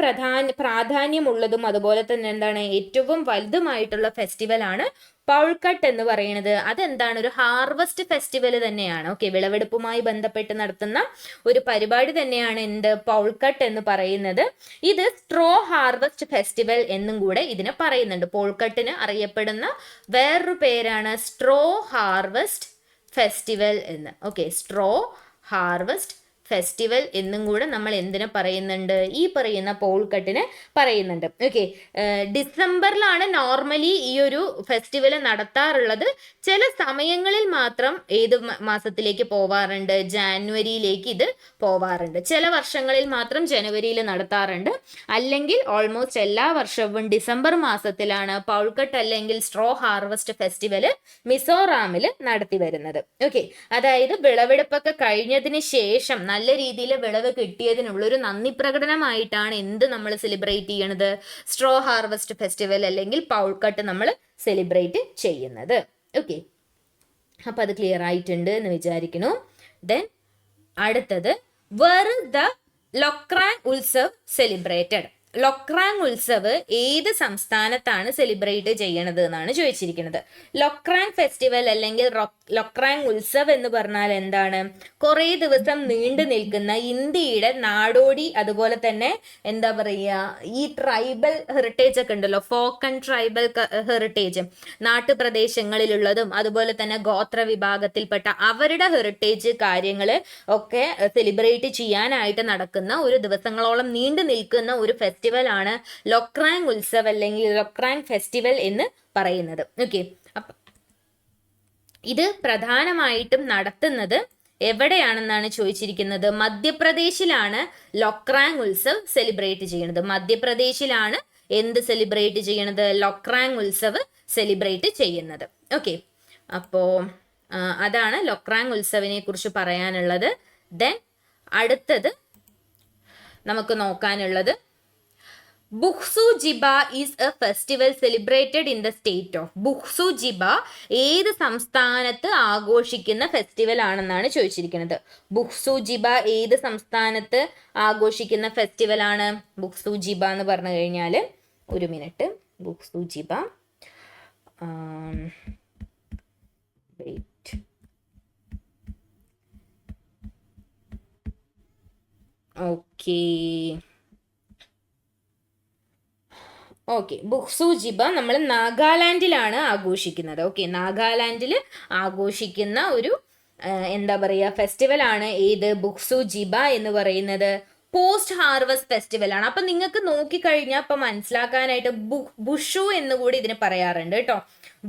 പ്രാധാന്യമുള്ളതും അതുപോലെ തന്നെ എന്താണ് ഏറ്റവും വലുതുമായിട്ടുള്ള ഫെസ്റ്റിവൽ ആണ് പൗൾക്കട്ട് എന്ന് പറയുന്നത്. അതെന്താണ്? ഒരു ഹാർവസ്റ്റ് ഫെസ്റ്റിവൽ തന്നെയാണ്. ഓക്കെ, വിളവെടുപ്പുമായി ബന്ധപ്പെട്ട് നടത്തുന്ന ഒരു പരിപാടി തന്നെയാണ് എന്ത്? പൗൾക്കട്ട് എന്ന് പറയുന്നത്. ഇത് സ്ട്രോ ഹാർവസ്റ്റ് ഫെസ്റ്റിവൽ എന്നും കൂടെ ഇതിനെ പറയുന്നുണ്ട്. പോൾക്കട്ടിന് അറിയപ്പെടുന്ന വേറൊരു പേരാണ് സ്ട്രോ ഹാർവസ്റ്റ് ഫെസ്റ്റിവൽ എന്ന്. ഓക്കെ, സ്ട്രോ ഹാർവസ്റ്റ് ഫെസ്റ്റിവൽ എന്നും കൂടെ നമ്മൾ എന്തിനെ പറയുന്നുണ്ട്? ഈ പറയുന്ന പോൾക്കട്ടിനെ പറയുന്നുണ്ട്. ഓക്കെ, ഡിസംബറിലാണ് നോർമലി ഈ ഒരു ഫെസ്റ്റിവൽ നടത്താറുള്ളത്. ചില സമയങ്ങളിൽ മാത്രം ഏത് മാസത്തിലേക്ക് പോവാറുണ്ട്? ജാനുവരിയിലേക്ക് ഇത് പോവാറുണ്ട്. ചില വർഷങ്ങളിൽ മാത്രം ജനുവരിയിൽ നടത്താറുണ്ട്. അല്ലെങ്കിൽ ഓൾമോസ്റ്റ് എല്ലാ വർഷവും ഡിസംബർ മാസത്തിലാണ് പൗൾക്കട്ട് അല്ലെങ്കിൽ സ്ട്രോ ഹാർവസ്റ്റ് ഫെസ്റ്റിവൽ മിസോറാമിൽ നടത്തി വരുന്നത്. ഓക്കെ, അതായത് വിളവെടുപ്പൊക്കെ കഴിഞ്ഞതിന് ശേഷം നല്ല രീതിയിൽ വിളവ് കിട്ടിയതിനുള്ള ഒരു നന്ദി പ്രകടനമായിട്ടാണ് എന്ത് നമ്മൾ സെലിബ്രേറ്റ് ചെയ്യണത്? സ്ട്രോ ഹാർവസ്റ്റ് ഫെസ്റ്റിവൽ അല്ലെങ്കിൽ പൗൾക്കട്ട് നമ്മൾ സെലിബ്രേറ്റ് ചെയ്യുന്നത്. ഓക്കെ, അപ്പൊ അത് ക്ലിയർ ആയിട്ടുണ്ട് എന്ന് വിചാരിക്കുന്നു. ദെൻ അടുത്തത്, where is the Lokrang Utsav celebrated? Lokrang Utsav ഏത് സംസ്ഥാനത്താണ് സെലിബ്രേറ്റ് ചെയ്യണത് എന്നാണ് ചോദിച്ചിരിക്കുന്നത്. ലൊക്രാങ് ഫെസ്റ്റിവൽ അല്ലെങ്കിൽ ലൊക്രാങ് ഉത്സവ് എന്ന് പറഞ്ഞാൽ എന്താണ്? കുറേ ദിവസം നീണ്ടു നിൽക്കുന്ന ഇന്ത്യയുടെ നാടോടി അതുപോലെ തന്നെ എന്താ പറയുക, ഈ ട്രൈബൽ ഹെറിറ്റേജ് ഒക്കെ ഉണ്ടല്ലോ, ഫോക്ക് ആൻഡ് ട്രൈബൽ ഹെറിറ്റേജ്, നാട്ടുപ്രദേശങ്ങളിലുള്ളതും അതുപോലെ തന്നെ ഗോത്ര വിഭാഗത്തിൽപ്പെട്ട അവരുടെ ഹെറിറ്റേജ് കാര്യങ്ങൾ ഒക്കെ സെലിബ്രേറ്റ് ചെയ്യാനായിട്ട് നടക്കുന്ന ഒരു ദിവസങ്ങളോളം നീണ്ടു നിൽക്കുന്ന ഒരു ഫെസ്റ്റിവൽ ആണ് ലൊക്രാങ് ഉത്സവ് അല്ലെങ്കിൽ ലൊക്രാങ് ഫെസ്റ്റിവൽ എന്ന് പറയുന്നത്. ഓക്കെ, അപ്പൊ ഇത് പ്രധാനമായിട്ടും നടത്തുന്നത് എവിടെയാണെന്നാണ് ചോദിച്ചിരിക്കുന്നത്. മധ്യപ്രദേശിലാണ് ലൊക്രാങ് ഉത്സവ് സെലിബ്രേറ്റ് ചെയ്യുന്നത്. മധ്യപ്രദേശിലാണ് എന്ത് സെലിബ്രേറ്റ് ചെയ്യണത്? ലൊക്രാങ് ഉത്സവ് സെലിബ്രേറ്റ് ചെയ്യുന്നത്. ഓക്കെ, അപ്പോ അതാണ് ലൊക്രാങ് ഉത്സവിനെ കുറിച്ച് പറയാനുള്ളത്. ദെൻ അടുത്തത് നമുക്ക് നോക്കാനുള്ളത്, Buksu Jiba is a festival celebrated in the state of. Buksu Jiba ഏത് സംസ്ഥാനത്ത് ആഘോഷിക്കുന്ന ഫെസ്റ്റിവൽ ആണെന്നാണ് ചോദിച്ചിരിക്കുന്നത്. ബുക്സു ജിബ ഏത് സംസ്ഥാനത്ത് ആഘോഷിക്കുന്ന ഫെസ്റ്റിവൽ ആണ്? ബുക്സു ജിബ എന്ന് പറഞ്ഞു കഴിഞ്ഞാൽ, ഒരു മിനിറ്റ്, ബുക്സു ജിബ ഓക്കെ, ബുക്സു ജിബ നമ്മൾ നാഗാലാൻഡിലാണ് ആഘോഷിക്കുന്നത്. ഓക്കെ, നാഗാലാൻഡിൽ ആഘോഷിക്കുന്ന ഒരു എന്താ പറയുക ഫെസ്റ്റിവൽ ആണ് ഏത്? ബുക്സു ജിബ എന്ന് പറയുന്നത്. പോസ്റ്റ് ഹാർവസ്റ്റ് ഫെസ്റ്റിവൽ ആണ്. അപ്പൊ നിങ്ങൾക്ക് നോക്കിക്കഴിഞ്ഞാൽ ഇപ്പൊ മനസ്സിലാക്കാനായിട്ട് ബുഷു എന്ന് കൂടി ഇതിന് പറയാറുണ്ട് കേട്ടോ.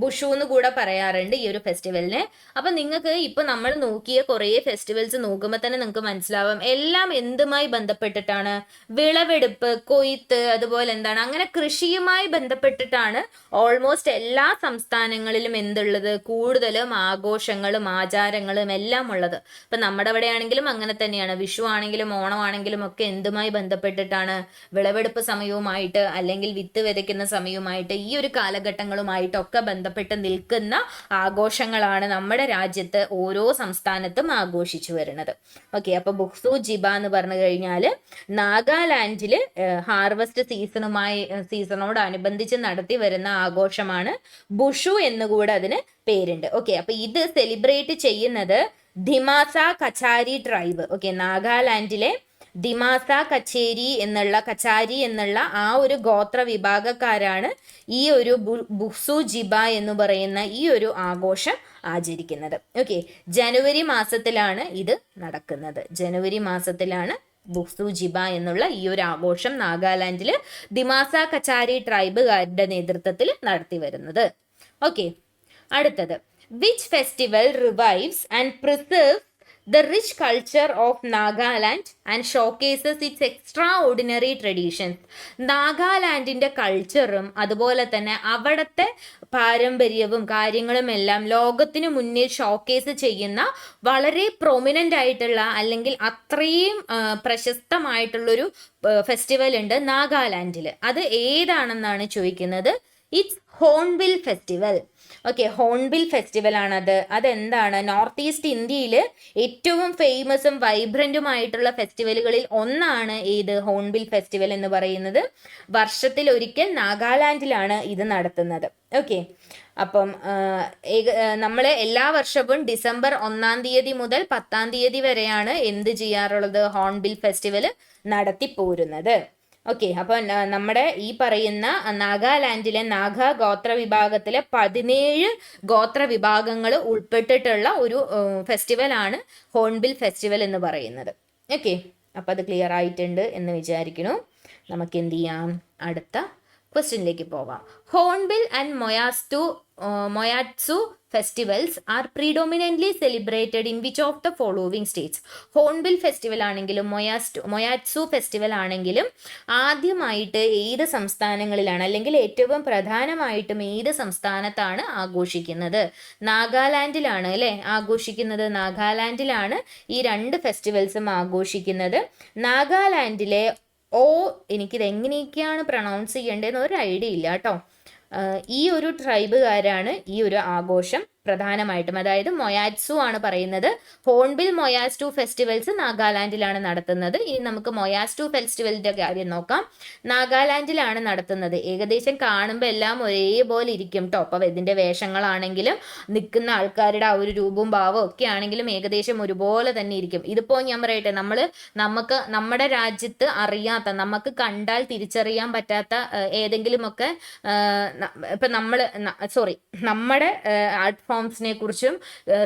ബുഷു എന്ന് കൂടെ പറയാറുണ്ട് ഈ ഒരു ഫെസ്റ്റിവലിനെ. അപ്പൊ നിങ്ങൾക്ക് ഇപ്പൊ നമ്മൾ നോക്കിയ കുറേ ഫെസ്റ്റിവൽസ് നോക്കുമ്പോൾ തന്നെ നിങ്ങൾക്ക് മനസ്സിലാവും എല്ലാം എന്തുമായി ബന്ധപ്പെട്ടിട്ടാണ്? വിളവെടുപ്പ്, കൊയ്ത്ത്, അതുപോലെ എന്താണ് അങ്ങനെ കൃഷിയുമായി ബന്ധപ്പെട്ടിട്ടാണ് ഓൾമോസ്റ്റ് എല്ലാ സംസ്ഥാനങ്ങളിലും എന്തുള്ളത്? കൂടുതലും ആഘോഷങ്ങളും ആചാരങ്ങളും എല്ലാം ഉള്ളത്. ഇപ്പൊ നമ്മുടെ അവിടെ ആണെങ്കിലും അങ്ങനെ തന്നെയാണ്. വിഷു ആണെങ്കിലും ഓണമാണെങ്കിലും ഒക്കെ എന്തുമായി ബന്ധപ്പെട്ടിട്ടാണ്? വിളവെടുപ്പ് സമയവുമായിട്ട് അല്ലെങ്കിൽ വിത്ത് വിതയ്ക്കുന്ന സമയവുമായിട്ട് ഈ ഒരു കാലഘട്ടങ്ങളുമായിട്ടൊക്കെ ബന്ധപ്പെട്ട് നിൽക്കുന്ന ആഘോഷങ്ങളാണ് നമ്മുടെ രാജ്യത്ത് ഓരോ സംസ്ഥാനത്തും ആഘോഷിച്ചു വരുന്നത്. ഓക്കെ, അപ്പൊ ബുക്സു ജിബ എന്ന് പറഞ്ഞു കഴിഞ്ഞാൽ നാഗാലാൻഡിൽ ഹാർവസ്റ്റ് സീസണോടനുബന്ധിച്ച് നടത്തി വരുന്ന ആഘോഷമാണ്. ബുഷു എന്നുകൂടെ അതിന് പേരുണ്ട്. ഓക്കെ, അപ്പൊ ഇത് സെലിബ്രേറ്റ് ചെയ്യുന്നത് ധിമാസ കച്ചാരി ട്രൈബ്. ഓക്കെ, നാഗാലാൻഡിലെ ദിമാസ കച്ചാരി എന്നുള്ള ആ ഒരു ഗോത്ര വിഭാഗക്കാരാണ് ഈ ഒരു ബുക്സു ജിബ എന്ന് പറയുന്ന ഈ ഒരു ആഘോഷം ആചരിക്കുന്നത്. ഓക്കെ, ജനുവരി മാസത്തിലാണ് ഇത് നടക്കുന്നത്. ജനുവരി മാസത്തിലാണ് ബുക്സു ജിബ എന്നുള്ള ഈ ഒരു ആഘോഷം നാഗാലാൻഡിൽ ദിമാസ കച്ചാരി ട്രൈബുകാരുടെ നേതൃത്വത്തിൽ നടത്തി വരുന്നത്. ഓക്കെ, അടുത്തത് which festival revives and preserves the rich culture of Nagaland and showcases its extraordinary traditions. നാഗാലാൻഡിന്റെ കൾച്ചറും അതുപോലെ തന്നെ അവിടുത്തെ പാരമ്പര്യവും കാര്യങ്ങളും എല്ലാം ലോകത്തിന് മുന്നിൽ ഷോക്കേസ് ചെയ്യുന്ന വളരെ പ്രൊമിനന്റ് ആയിട്ടുള്ള അല്ലെങ്കിൽ അത്രയും പ്രശസ്തമായിട്ടുള്ളൊരു ഫെസ്റ്റിവൽ ഉണ്ട് നാഗാലാൻഡിൽ. അത് ഏതാണെന്നാണ് ചോദിക്കുന്നത്. It's hornbill festival. Okay, hornbill festival ആണത്. അതെന്താണ്? നോർത്ത് ഈസ്റ്റ് ഇന്ത്യയിൽ ഏറ്റവും ഫേമസും വൈബ്രന്റുമായിട്ടുള്ള ഫെസ്റ്റിവലുകളിൽ ഒന്നാണ് ഏത് ഹോൺബിൽ ഫെസ്റ്റിവൽ എന്ന് പറയുന്നത്. വർഷത്തിൽ ഒരിക്കൽ നാഗാലാൻഡിലാണ് ഇത് നടത്തുന്നത്. ഓക്കെ, അപ്പം നമ്മൾ എല്ലാ വർഷവും ഡിസംബർ 1 തീയതി മുതൽ 10 വരെയാണ് എന്ത് ചെയ്യാറുള്ളത്? Hornbill festival നടത്തിപ്പോരുന്നത്. ഓക്കെ, അപ്പോൾ നമ്മുടെ ഈ പറയുന്ന നാഗാലാൻഡിലെ നാഗ ഗോത്ര വിഭാഗത്തിലെ 17 ഗോത്ര വിഭാഗങ്ങൾ ഉൾപ്പെട്ടിട്ടുള്ള ഒരു ഫെസ്റ്റിവലാണ് ഹോൺബിൽ ഫെസ്റ്റിവൽ എന്ന് പറയുന്നത്. ഓക്കെ, അപ്പം അത് ക്ലിയർ ആയിട്ടുണ്ട് എന്ന് വിചാരിക്കുന്നു. നമുക്ക് എന്ത് ചെയ്യാം? അടുത്ത ക്വസ്റ്റ്യനിലേക്ക് പോവാം. Hornbill and Moatsu festivals are predominantly celebrated in which of the following states. Hornbill festival ആണെങ്കിലും മൊയാറ്റ്സു ഫെസ്റ്റിവൽ ആണെങ്കിലും ആദ്യമായിട്ട് ഏത് സംസ്ഥാനങ്ങളിലാണ് അല്ലെങ്കിൽ ഏറ്റവും പ്രധാനമായിട്ടും ഏത് സംസ്ഥാനത്താണ് ആഘോഷിക്കുന്നത്? നാഗാലാൻഡിലാണ് അല്ലേ ആഘോഷിക്കുന്നത്. നാഗാലാൻഡിലാണ് ഈ 2 ഫെസ്റ്റിവൽസും ആഘോഷിക്കുന്നത്. നാഗാലാൻഡിലെ എനിക്കിത് എങ്ങനെയൊക്കെയാണ് പ്രൊണൗൺസ് ചെയ്യേണ്ടതെന്ന് ഒരു ഐഡിയ ഇല്ല കേട്ടോ. ഈ ഒരു ട്രൈബുകാരാണ് ഈ ഒരു ആഘോഷം പ്രധാനമായിട്ടും, അതായത് മൊയാറ്റ്സു ആണ് പറയുന്നത്. ഹോൺബിൽ മൊയാറ്റ്സു ഫെസ്റ്റിവൽസ് നാഗാലാൻഡിലാണ് നടത്തുന്നത്. ഇനി നമുക്ക് മൊയാറ്റ്സു ഫെസ്റ്റിവലിന്റെ കാര്യം നോക്കാം. നാഗാലാൻഡിലാണ് നടത്തുന്നത്. ഏകദേശം കാണുമ്പോൾ എല്ലാം ഒരേപോലെ ഇരിക്കും കേട്ടോ. അപ്പോൾ ഇതിന്റെ വേഷങ്ങളാണെങ്കിലും നിൽക്കുന്ന ആൾക്കാരുടെ ആ ഒരു രൂപവും ഭാവവും ഒക്കെ ആണെങ്കിലും ഏകദേശം ഒരുപോലെ തന്നെ ഇരിക്കും. ഇതിപ്പോ ഞാൻ പറയട്ടെ, നമുക്ക് നമ്മുടെ രാജ്യത്ത് അറിയാത്ത, നമുക്ക് കണ്ടാൽ തിരിച്ചറിയാൻ പറ്റാത്ത ഏതെങ്കിലുമൊക്കെ ഇപ്പൊ നമ്മുടെ ആർട്ട് ഫോംസിനെ കുറിച്ചും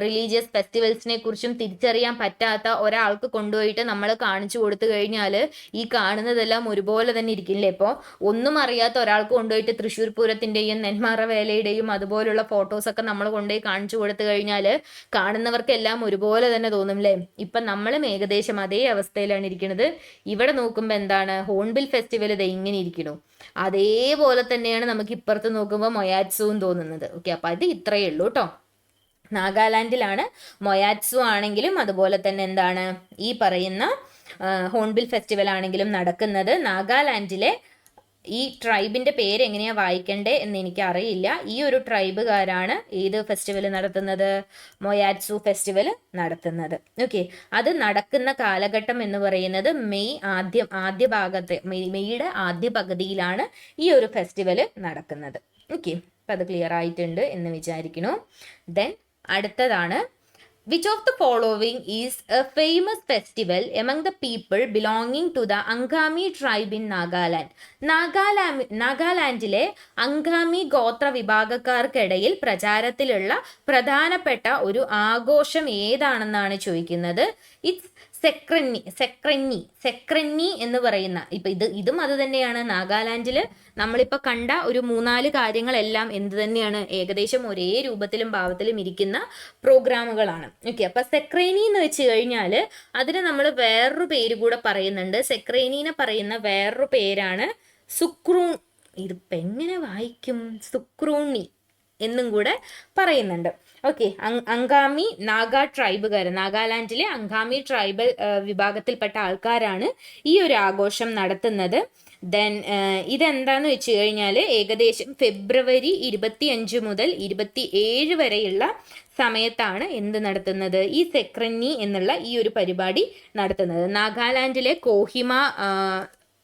റിലീജിയസ് ഫെസ്റ്റിവൽസിനെ കുറിച്ചും തിരിച്ചറിയാൻ പറ്റാത്ത ഒരാൾക്ക് കൊണ്ടുപോയിട്ട് നമ്മൾ കാണിച്ചു കൊടുത്തു കഴിഞ്ഞാൽ ഈ കാണുന്നതെല്ലാം ഒരുപോലെ തന്നെ ഇരിക്കില്ലേ. ഇപ്പോൾ ഒന്നും അറിയാത്ത ഒരാൾക്ക് കൊണ്ടുപോയിട്ട് തൃശ്ശൂർ പൂരത്തിന്റെയും നെന്മാറ വേലയുടെയും അതുപോലുള്ള ഫോട്ടോസൊക്കെ നമ്മൾ കൊണ്ടുപോയി കാണിച്ചു കൊടുത്തു കഴിഞ്ഞാൽ കാണുന്നവർക്കെല്ലാം ഒരുപോലെ തന്നെ തോന്നും അല്ലേ. ഇപ്പം നമ്മളും ഏകദേശം അതേ അവസ്ഥയിലാണ് ഇരിക്കുന്നത്. ഇവിടെ നോക്കുമ്പോൾ എന്താണ്, ഹോൺബിൽ ഫെസ്റ്റിവൽ ഇത് ഇങ്ങനെ ഇരിക്കണു, അതേപോലെ തന്നെയാണ് നമുക്ക് ഇപ്പുറത്ത് നോക്കുമ്പോൾ മൊയാറ്റ്സുവും തോന്നുന്നത്. ഓക്കെ, അപ്പം അത് ഇത്രയേ ഉള്ളൂ കേട്ടോ. നാഗാലാൻഡിലാണ് മൊയാറ്റ്സു ആണെങ്കിലും അതുപോലെ തന്നെ എന്താണ് ഈ പറയുന്ന ഹോൺബിൽ ഫെസ്റ്റിവൽ ആണെങ്കിലും നടക്കുന്നത്. നാഗാലാൻഡിലെ ഈ ട്രൈബിന്റെ പേര് എങ്ങനെയാ വായിക്കണ്ടേ എന്ന് എനിക്ക് അറിയില്ല. ഈ ഒരു ട്രൈബുകാരാണ് ഏത് ഫെസ്റ്റിവൽ നടത്തുന്നത്? മൊയാറ്റ്സു ഫെസ്റ്റിവൽ നടത്തുന്നത്. ഓക്കെ, അത് നടക്കുന്ന കാലഘട്ടം എന്ന് പറയുന്നത് മെയ്യുടെ ആദ്യ പകുതിയിലാണ് ഈ ഒരു ഫെസ്റ്റിവൽ നടക്കുന്നത്. ഓക്കെ, അപ്പം അത് ക്ലിയർ ആയിട്ടുണ്ട് എന്ന് വിചാരിക്കുന്നു. ദെൻ അടുത്തതാണ്, which of the following is a famous festival among the people belonging to the Angami tribe in Nagaland? നാഗാലാൻഡിലെ അങ്കാമി ഗോത്ര വിഭാഗക്കാർക്കിടയിൽ പ്രചാരത്തിലുള്ള പ്രധാനപ്പെട്ട ഒരു ആഘോഷം ഏതാണെന്നാണ് ചോദിക്കുന്നത്. ഇറ്റ്സ് സെക്രന്നി എന്ന് പറയുന്ന, ഇപ്പൊ ഇതും അത് തന്നെയാണ്. നാഗാലാൻഡിൽ നമ്മളിപ്പോൾ കണ്ട ഒരു 3-4 കാര്യങ്ങളെല്ലാം എന്ത് തന്നെയാണ്, ഏകദേശം ഒരേ രൂപത്തിലും ഭാവത്തിലും ഇരിക്കുന്ന പ്രോഗ്രാമുകളാണ്. ഓക്കെ, അപ്പൊ സെക്രേനി എന്ന് വെച്ച് കഴിഞ്ഞാൽ അതിന് നമ്മൾ വേറൊരു പേര് കൂടെ പറയുന്നുണ്ട്. സെക്രേനിനെ പറയുന്ന വേറൊരു പേരാണ് ഇതിപ്പോ എങ്ങനെ വായിക്കും? സുക്രൂണി എന്നും കൂടെ പറയുന്നുണ്ട്. ഓക്കെ, അങ്കാമി നാഗ ട്രൈബുകാർ, നാഗാലാൻഡിലെ അങ്കാമി ട്രൈബൽ വിഭാഗത്തിൽപ്പെട്ട ആൾക്കാരാണ് ഈ ഒരു ആഘോഷം നടത്തുന്നത്. ദെൻ ഇതെന്താന്ന് വെച്ച് കഴിഞ്ഞാൽ ഏകദേശം ഫെബ്രുവരി 25 മുതൽ 27 വരെയുള്ള സമയത്താണ് എന്ത് നടത്തുന്നത്, ഈ സെക്രന്നി എന്നുള്ള ഈ ഒരു പരിപാടി നടത്തുന്നത്. നാഗാലാൻഡിലെ കോഹിമ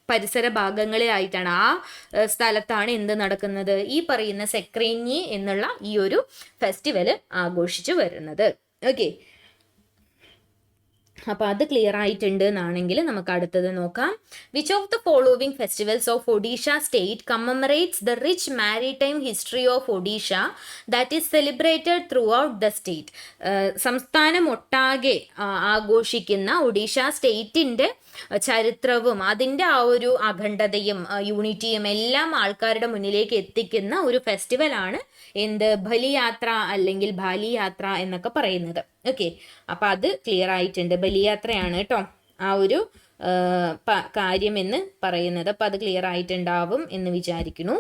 പരിസര ഭാഗങ്ങളിലായിട്ടാണ്, ആ സ്ഥലത്താണ് എന്ത് നടക്കുന്നത്, ഈ പറയുന്ന സെക്രന്നി എന്നുള്ള ഈ ഒരു ഫെസ്റ്റിവൽ ആഘോഷിച്ചു വരുന്നത്. ഓക്കെ, അപ്പോൾ അത് ക്ലിയർ ആയിട്ടുണ്ട് എന്നാണെങ്കിൽ നമുക്ക് അടുത്തത് നോക്കാം. Which of the following festivals of Odisha state commemorates the rich maritime history of Odisha that is celebrated throughout the state. സംസ്ഥാനം ഒട്ടാകെ ആഘോഷിക്കുന്ന ഒഡീഷ സ്റ്റേറ്റിൻ്റെ ചരിത്രവും അതിൻ്റെ ആ ഒരു അഖണ്ഡതയും യൂണിറ്റിയും എല്ലാം ആൾക്കാരുടെ മുന്നിലേക്ക് എത്തിക്കുന്ന ഒരു ഫെസ്റ്റിവലാണ് എന്ത്, ബലിയാത്ര അല്ലെങ്കിൽ ബാലിയാത്ര എന്നൊക്കെ പറയുന്നത്. ഓക്കെ, അപ്പം അത് ക്ലിയർ ആയിട്ടുണ്ട്. ബലിയാത്രയാണ് കേട്ടോ ആ ഒരു കാര്യം എന്ന് പറയുന്നത്. അപ്പം അത് ക്ലിയർ ആയിട്ടുണ്ടാവും എന്ന് വിചാരിക്കുന്നു.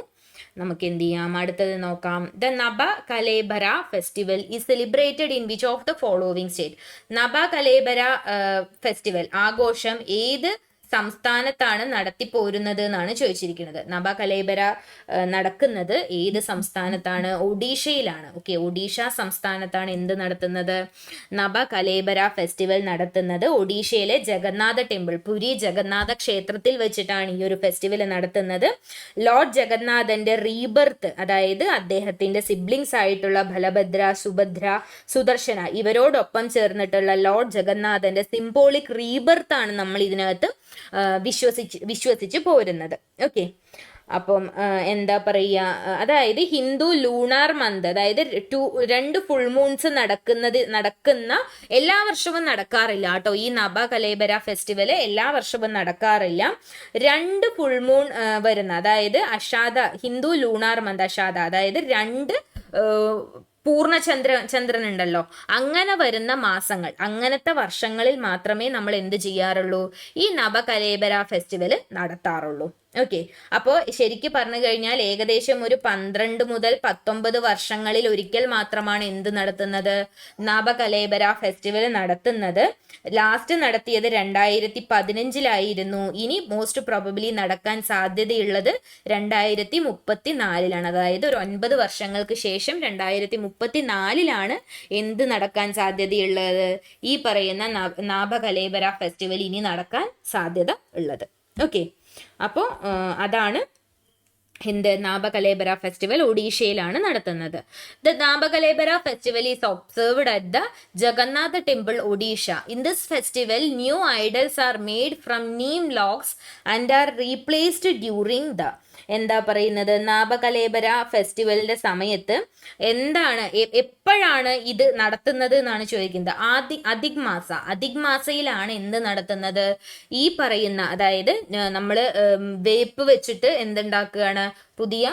നമുക്ക് എന്ത് ചെയ്യാം, അടുത്തത് നോക്കാം. The Naba Kalebara festival is celebrated in which of the following state. Naba Kalebara festival ആഘോഷം ഏത് സംസ്ഥാനത്താണ് നടത്തിപ്പോരുന്നത് എന്നാണ് ചോദിച്ചിരിക്കുന്നത്. നബ കലേബര നടക്കുന്നത് ഏത് സംസ്ഥാനത്താണ്? ഒഡീഷയിലാണ്. ഓക്കെ, ഒഡീഷ സംസ്ഥാനത്താണ് എന്ത് നടത്തുന്നത്, നബ കലേബര ഫെസ്റ്റിവൽ നടത്തുന്നത്. ഒഡീഷയിലെ ജഗന്നാഥ ടെമ്പിൾ, പുരി ജഗന്നാഥ ക്ഷേത്രത്തിൽ വെച്ചിട്ടാണ് ഈ ഒരു ഫെസ്റ്റിവൽ നടത്തുന്നത്. ലോർഡ് ജഗന്നാഥന്റെ റീബർത്ത്, അതായത് അദ്ദേഹത്തിന്റെ സിബ്ലിങ്സ് ആയിട്ടുള്ള ബലഭദ്ര, സുഭദ്ര, സുദർശന ഇവരോടൊപ്പം ചേർന്നിട്ടുള്ള ലോർഡ് ജഗന്നാഥന്റെ സിംബോളിക് റീബർത്ത് ആണ് നമ്മൾ ഇതിനകത്ത് വിശ്വസിച്ച് പോരുന്നത്. ഓക്കെ, അപ്പം എന്താ പറയുക, അതായത് ഹിന്ദു ലൂണാർ മന്ത്, അതായത് 2 ഫുൾ മൂൺസ് നടക്കുന്ന എല്ലാ വർഷവും നടക്കാറില്ല കേട്ടോ. ഈ നബ കലേബര ഫെസ്റ്റിവൽ എല്ലാ വർഷവും നടക്കാറില്ല. 2 ഫുൾ മൂൺ വരുന്ന, അതായത് അഷാദ, ഹിന്ദു ലൂണാർ മന്ത് അഷാദ, അതായത് 2 ചന്ദ്രൻ ഉണ്ടല്ലോ, അങ്ങനെ വരുന്ന മാസങ്ങൾ, അങ്ങനത്തെ വർഷങ്ങളിൽ മാത്രമേ നമ്മൾ എന്ത് ചെയ്യാറുള്ളൂ, ഈ നബകലേബര ഫെസ്റ്റിവൽ നടത്താറുള്ളൂ. ഓക്കെ, അപ്പോൾ ശരിക്കും പറഞ്ഞു കഴിഞ്ഞാൽ ഏകദേശം ഒരു 12 മുതൽ 19 വർഷങ്ങളിൽ ഒരിക്കൽ മാത്രമാണ് എന്ത് നടത്തുന്നത്, നബകലേബര ഫെസ്റ്റിവൽ നടത്തുന്നത്. ലാസ്റ്റ് നടത്തിയത് 2015 ഇനി മോസ്റ്റ് പ്രോബബ്ലി നടക്കാൻ സാധ്യതയുള്ളത് 2034, അതായത് ഒരു 9 വർഷങ്ങൾക്ക് ശേഷം 2034 എന്ത് നടക്കാൻ സാധ്യതയുള്ളത്, ഈ പറയുന്ന നബകലേബര ഫെസ്റ്റിവൽ ഇനി നടക്കാൻ സാധ്യത ഉള്ളത്. ഓക്കെ, അപ്പോൾ അതാണ് എന്ത്, നബകലേബര ഫെസ്റ്റിവൽ ഒഡീഷയിലാണ് നടത്തുന്നത്. The Nabakalebara festival is observed at the Jagannath temple Odisha. In this festival new idols are made from neem logs and are replaced during the, എന്താ പറയുന്നത്, നബകലേബര ഫെസ്റ്റിവലിന്റെ സമയത്ത് എന്താണ്, എപ്പോഴാണ് ഇത് നടത്തുന്നത് എന്നാണ് ചോദിക്കുന്നത്. അധിക് മാസയിലാണ് എന്ത് നടത്തുന്നത്, ഈ പറയുന്ന, അതായത് നമ്മൾ വേപ്പ് വെച്ചിട്ട് എന്തുണ്ടാക്കുകയാണ്, പുതിയ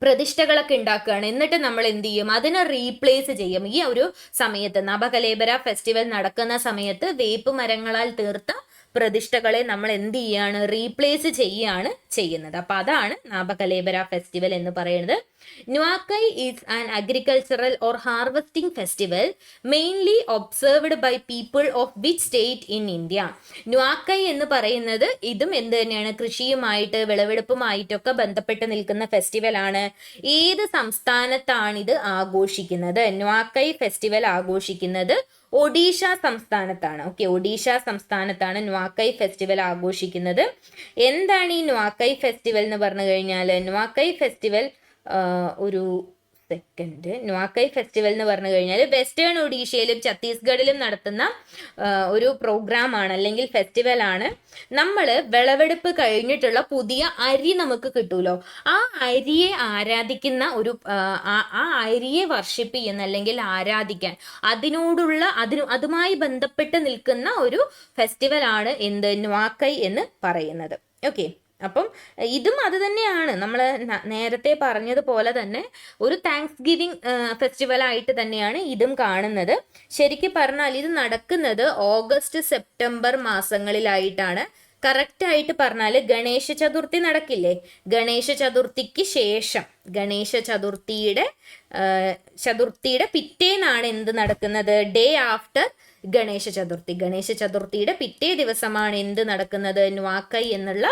പ്രതിഷ്ഠകളൊക്കെ ഉണ്ടാക്കുകയാണ്. എന്നിട്ട് നമ്മൾ എന്ത് ചെയ്യും, അതിനെ റീപ്ലേസ് ചെയ്യും. ഈ ഒരു സമയത്ത് നബകലേബര ഫെസ്റ്റിവൽ നടക്കുന്ന സമയത്ത് വേപ്പ് മരങ്ങളാൽ തീർത്ത പ്രതിഷ്ഠകളെ നമ്മൾ എന്ത് ചെയ്യാണ്, റീപ്ലേസ് ചെയ്യുകയാണ് ചെയ്യുന്നത്. അപ്പൊ അതാണ് നബകലേബര ഫെസ്റ്റിവൽ എന്ന് പറയുന്നത്. Nuakhai is an agricultural or harvesting festival mainly observed by people of which state in India. Nuakhai എന്ന് പറയുന്നത് ഇതും എന്ത് തന്നെയാണ്, കൃഷിയുമായിട്ട് വിളവെടുപ്പുമായിട്ടൊക്കെ ബന്ധപ്പെട്ട് നിൽക്കുന്ന ഫെസ്റ്റിവൽ ആണ്. ഏത് സംസ്ഥാനത്താണ് ഇത് ആഘോഷിക്കുന്നത്? നുവാക്കൈ ഫെസ്റ്റിവൽ ആഘോഷിക്കുന്നത് ഒഡീഷ സംസ്ഥാനത്താണ്. ഓക്കെ, ഒഡീഷ സംസ്ഥാനത്താണ് നുവാക്കൈ ഫെസ്റ്റിവൽ ആഘോഷിക്കുന്നത്. എന്താണ് ഈ നുവാക്കൈ ഫെസ്റ്റിവൽ എന്ന് പറഞ്ഞു കഴിഞ്ഞാൽ, നുവാക്കൈ ഫെസ്റ്റിവൽ നുവാക്കൈ ഫെസ്റ്റിവൽ എന്ന് പറഞ്ഞു കഴിഞ്ഞാൽ വെസ്റ്റേൺ ഒഡീഷയിലും ഛത്തീസ്ഗഡിലും നടത്തുന്ന ഒരു പ്രോഗ്രാമാണ് അല്ലെങ്കിൽ ഫെസ്റ്റിവൽ ആണ്. നമ്മൾ വിളവെടുപ്പ് കഴിഞ്ഞിട്ടുള്ള പുതിയ അരി നമുക്ക് കിട്ടൂലോ, ആ അരിയെ ആരാധിക്കുന്ന ഒരു ആ അരിയെ വർഷിപ്പ് ചെയ്യുന്ന അല്ലെങ്കിൽ ആരാധിക്കാൻ അതുമായി ബന്ധപ്പെട്ട് നിൽക്കുന്ന ഒരു ഫെസ്റ്റിവൽ ആണ് എന്ത്, നുവാക്കൈ എന്ന് പറയുന്നത്. ഓക്കെ, അപ്പം ഇതും അത് തന്നെയാണ്, നമ്മൾ നേരത്തെ പറഞ്ഞതുപോലെ തന്നെ ഒരു താങ്ക്സ് ഗിവിംഗ് ഫെസ്റ്റിവൽ ആയിട്ട് തന്നെയാണ് ഇതും കാണുന്നത്. ശരിക്കും പറഞ്ഞാൽ ഇത് നടക്കുന്നത് ഓഗസ്റ്റ് സെപ്റ്റംബർ മാസങ്ങളിലായിട്ടാണ് കറക്റ്റ് ആയിട്ട് പറഞ്ഞാൽ ഗണേശ ചതുർത്ഥി നടക്കില്ലേ, ഗണേശ ചതുർത്ഥിക്ക് ശേഷം ചതുർത്ഥിയുടെ പിറ്റേന്നാണ് എന്ത് നടക്കുന്നത്, ഡേ ആഫ്റ്റർ ഗണേശ ചതുർത്ഥിയുടെ പിറ്റേ ദിവസമാണ് എന്ത് നടക്കുന്നത്, നുവാക്കൈ എന്നുള്ള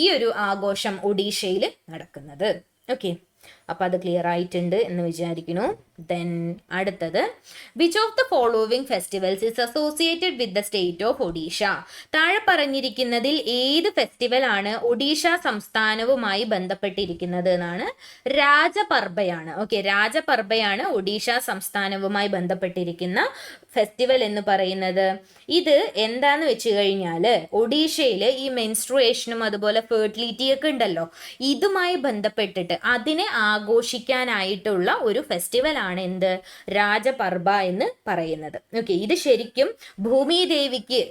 ഈ ഒരു ആഘോഷം ഒഡീഷയിൽ നടക്കുന്നത്. ഓക്കെ, അപ്പൊ അത് ക്ലിയർ ആയിട്ടുണ്ട് എന്ന് വിചാരിക്കുന്നു. ദെൻ അടുത്തത്, which of the following festivals is associated with the state of Odisha? താഴെ പറഞ്ഞിരിക്കുന്നതിൽ ഏത് ഫെസ്റ്റിവൽ ആണ് ഒഡീഷ സംസ്ഥാനവുമായി ബന്ധപ്പെട്ടിരിക്കുന്നത് എന്നാണ്. രാജപർബയാണ്. ഓക്കെ, രാജപർബയാണ് ഒഡീഷ സംസ്ഥാനവുമായി ബന്ധപ്പെട്ടിരിക്കുന്ന ഫെസ്റ്റിവൽ എന്ന് പറയുന്നത്. ഇത് എന്താന്ന് വെച്ച് കഴിഞ്ഞാല് ഒഡീഷയിൽ ഈ മെൻസ്ട്രുവേഷനും അതുപോലെ ഫെർട്ടിലിറ്റി ഒക്കെ ഉണ്ടല്ലോ, ഇതുമായി ബന്ധപ്പെട്ടിട്ട് അതിനെ ആഘോഷിക്കാനായിട്ടുള്ള ഒരു ഫെസ്റ്റിവൽ ആണ് എന്ത്, രാജപർബ എന്ന് പറയുന്നത്. ഓക്കെ, ഇത് ശരിക്കും ഭൂമിദേവിയെ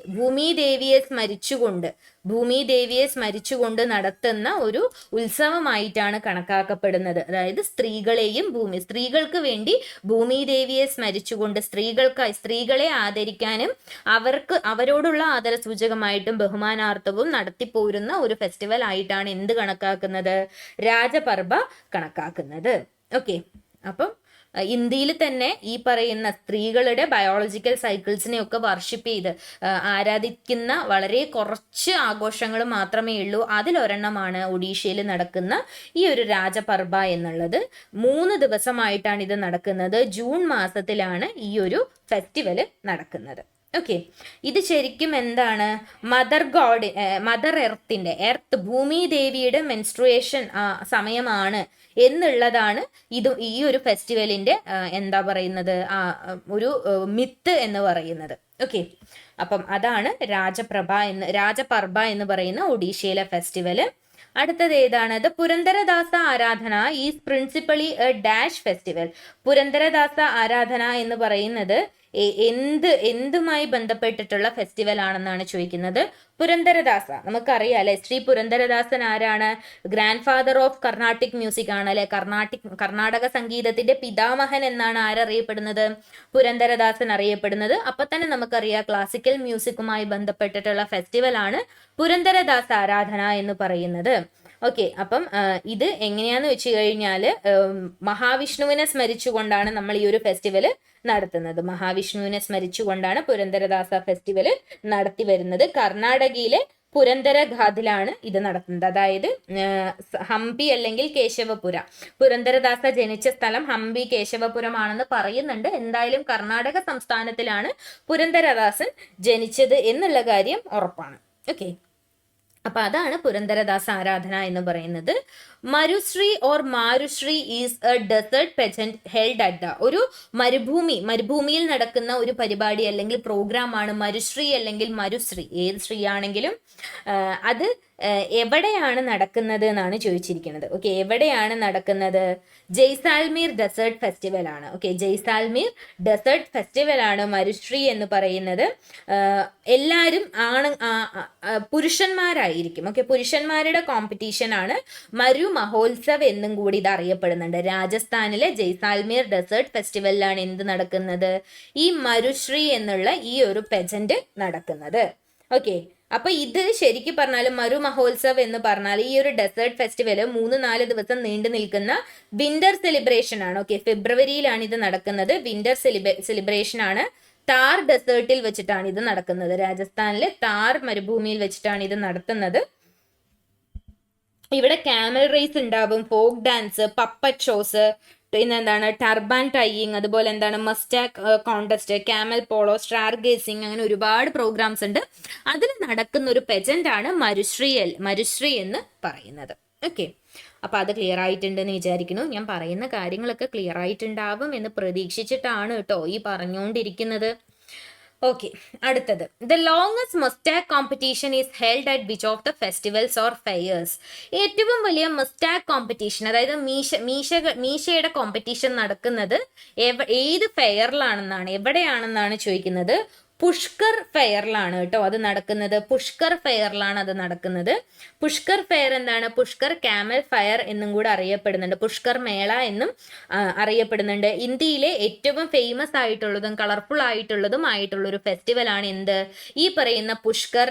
സ്മരിച്ചുകൊണ്ട് നടത്തുന്ന ഒരു ഉത്സവമായിട്ടാണ് കണക്കാക്കപ്പെടുന്നത്. അതായത് സ്ത്രീകൾക്ക് വേണ്ടി ഭൂമിദേവിയെ സ്മരിച്ചുകൊണ്ട് സ്ത്രീകളെ ആദരിക്കാനും അവരോടുള്ള ആദരസൂചകമായിട്ടും ബഹുമാനാർത്ഥവും നടത്തിപ്പോരുന്ന ഒരു ഫെസ്റ്റിവൽ ആയിട്ടാണ് എന്ത് കണക്കാക്കുന്നത്, രാജപർബ കണക്കാക്കുന്നത്. ഓക്കെ, അപ്പം ഇന്ത്യയിൽ തന്നെ ഈ പറയുന്ന സ്ത്രീകളുടെ ബയോളജിക്കൽ സൈക്കിൾസിനെ ഒക്കെ വർഷിപ്പ് ചെയ്ത് ആരാധിക്കുന്ന വളരെ കുറച്ച് ആഘോഷങ്ങൾ മാത്രമേ ഉള്ളൂ. അതിലൊരെണ്ണമാണ് ഒഡീഷയിൽ നടക്കുന്ന ഈ ഒരു രാജപർബ എന്നുള്ളത്. 3 ദിവസമായിട്ടാണ് ഇത് നടക്കുന്നത്. ജൂൺ മാസത്തിലാണ് ഈ ഒരു ഫെസ്റ്റിവൽ നടക്കുന്നത്. ഓക്കെ, ഇത് ശരിക്കും എന്താണ്, മദർ എർത്ത് ഭൂമി ദേവിയുടെ മെൻസ്ട്രുവേഷൻ സമയമാണ് എന്നുള്ളതാണ് ഈ ഒരു ഫെസ്റ്റിവലിന്റെ എന്താ പറയുന്നത്, ഒരു മിത്ത് എന്ന് പറയുന്നത്. ഓക്കെ, അപ്പം അതാണ് രാജപർബ എന്ന് പറയുന്ന ഒഡീഷയിലെ ഫെസ്റ്റിവല്. അടുത്തത് ഏതാണ്, the Purandaradasa Aradhana is principally a dash festival. Purandaradasa Aradhana എന്ന് പറയുന്നത് എന്തുമായി ബന്ധപ്പെട്ടിട്ടുള്ള ഫെസ്റ്റിവൽ ആണെന്നാണ് ചോദിക്കുന്നത്. പുരന്ദരദാസ നമുക്കറിയാം അല്ലെ, ശ്രീ പുരന്ദരദാസൻ ആരാണ്, grand father of Carnatic music ആണ് അല്ലെ, കർണാടക സംഗീതത്തിന്റെ പിതാമഹൻ എന്നാണ് ആരറിയപ്പെടുന്നത്, പുരന്ദരദാസൻ അറിയപ്പെടുന്നത്. അപ്പൊ തന്നെ നമുക്കറിയാം ക്ലാസിക്കൽ മ്യൂസിക്കുമായി ബന്ധപ്പെട്ടിട്ടുള്ള ഫെസ്റ്റിവൽ ആണ് പുരന്ദരദാസ ആരാധന എന്ന് പറയുന്നത്. ഓക്കെ, അപ്പം ഇത് എങ്ങനെയാന്ന് വെച്ച് കഴിഞ്ഞാല് മഹാവിഷ്ണുവിനെ സ്മരിച്ചുകൊണ്ടാണ് നമ്മൾ ഈ ഒരു ഫെസ്റ്റിവല് നടത്തുന്നത്. മഹാവിഷ്ണുവിനെ സ്മരിച്ചുകൊണ്ടാണ് പുരന്ദരദാസ ഫെസ്റ്റിവല് നടത്തി വരുന്നത്. കർണാടകയിലെ പുരന്ദരഘാതിലാണ് ഇത് നടത്തുന്നത്. അതായത് ഹംപി അല്ലെങ്കിൽ കേശവപുര, പുരന്ദരദാസ ജനിച്ച സ്ഥലം ഹംപി കേശവപുരം ആണെന്ന് പറയുന്നുണ്ട്. എന്തായാലും കർണാടക സംസ്ഥാനത്തിലാണ് പുരന്ദരദാസൻ ജനിച്ചത് എന്നുള്ള കാര്യം ഉറപ്പാണ്. ഓക്കെ, അപ്പൊ അതാണ് പുരന്ദരദാസ ആരാധന എന്ന് പറയുന്നത്. Marushree or Marushree is a desert pageant held at the, ഒരു മരുഭൂമിയിൽ നടക്കുന്ന ഒരു പരിപാടി അല്ലെങ്കിൽ പ്രോഗ്രാം ആണ് മരുശ്രീ അല്ലെങ്കിൽ മരുശ്രീ, ഏത് ശ്രീ ആണെങ്കിലും അത് എവിടെയാണ് നടക്കുന്നത് എന്നാണ് ചോദിച്ചിരിക്കുന്നത്. ഓക്കെ, എവിടെയാണ് നടക്കുന്നത്, ജയ്സാൽമീർ ഡെസേർട്ട് ഫെസ്റ്റിവൽ ആണ്. ഓക്കെ, ജയ്സാൽമീർ ഡെസേർട്ട് ഫെസ്റ്റിവൽ ആണ് മരുശ്രീ എന്ന് പറയുന്നത്. എല്ലാവരും പുരുഷന്മാരായിരിക്കും. ഓക്കെ, പുരുഷന്മാരുടെ കോമ്പറ്റീഷൻ ആണ് മരു മഹോത്സവ് എന്നും കൂടി ഇത് അറിയപ്പെടുന്നുണ്ട്. രാജസ്ഥാനിലെ ജയ്സാൽമീർ ഡെസേർട്ട് ഫെസ്റ്റിവലിലാണ് എന്ത് നടക്കുന്നത്, ഈ മരുശ്രീ എന്നുള്ള ഈ ഒരു പെജന്റ് നടക്കുന്നത്. ഓക്കെ, അപ്പൊ ഇത് ശരിക്കും പറഞ്ഞാൽ മരു മഹോത്സവ് എന്ന് പറഞ്ഞാൽ ഈ ഒരു ഡെസേർട്ട് ഫെസ്റ്റിവൽ 3-4 ദിവസം നീണ്ടു നിൽക്കുന്ന വിന്റർ സെലിബ്രേഷൻ ആണ്. ഓക്കെ, ഫെബ്രുവരിയിലാണ് ഇത് നടക്കുന്നത്. വിന്റർ സെലിബ്രേഷൻ ആണ്. താർ ഡെസേർട്ടിൽ വെച്ചിട്ടാണ് ഇത് നടക്കുന്നത്. രാജസ്ഥാനിലെ താർ മരുഭൂമിയിൽ വെച്ചിട്ടാണ് ഇത് നടത്തുന്നത്. ഇവിടെ ക്യാമൽ റേസ് ഉണ്ടാവും, ഫോക്ക് ഡാൻസ്, പപ്പറ്റ് ഷോസ്, പിന്നെ എന്താണ് ടർബാൻ ടൈയിങ്, അതുപോലെ എന്താണ് moustache contest, camel polo, star gazing, അങ്ങനെ ഒരുപാട് പ്രോഗ്രാംസ് ഉണ്ട്. അതിൽ നടക്കുന്ന ഒരു പെജന്റ് ആണ് മരുശ്രീ എന്ന് പറയുന്നത്. ഓക്കെ, അപ്പൊ അത് ക്ലിയർ ആയിട്ടുണ്ടെന്ന് വിചാരിക്കുന്നു. ഞാൻ പറയുന്ന കാര്യങ്ങളൊക്കെ ക്ലിയർ ആയിട്ടുണ്ടാവും എന്ന് പ്രതീക്ഷിച്ചിട്ടാണ് കേട്ടോ ഈ പറഞ്ഞുകൊണ്ടിരിക്കുന്നത്. ഓക്കെ, അടുത്തത്, the longest moustache competition is held at which of the festivals or fairs? ഏറ്റവും വലിയ മസ്റ്റാക് കോമ്പറ്റീഷൻ, അതായത് മീശയുടെ കോമ്പറ്റീഷൻ നടക്കുന്നത് ഏത് ഫെയറിലാണെന്നാണ്, എവിടെയാണെന്നാണ് ചോദിക്കുന്നത്. പുഷ്കർ ഫെയറിലാണ് കേട്ടോ അത് നടക്കുന്നത്. പുഷ്കർ ഫെയറിലാണ് അത് നടക്കുന്നത്. പുഷ്കർ ഫെയർ എന്താണ്? പുഷ്കർ ക്യാമൽ ഫെയർ എന്നും കൂടെ അറിയപ്പെടുന്നുണ്ട്. പുഷ്കർ മേള എന്നും അറിയപ്പെടുന്നുണ്ട്. ഇന്ത്യയിലെ ഏറ്റവും ഫേമസ് ആയിട്ടുള്ളതും കളർഫുൾ ആയിട്ടുള്ള ഒരു ഫെസ്റ്റിവൽ ആണ് എന്ത്? ഈ പറയുന്ന പുഷ്കർ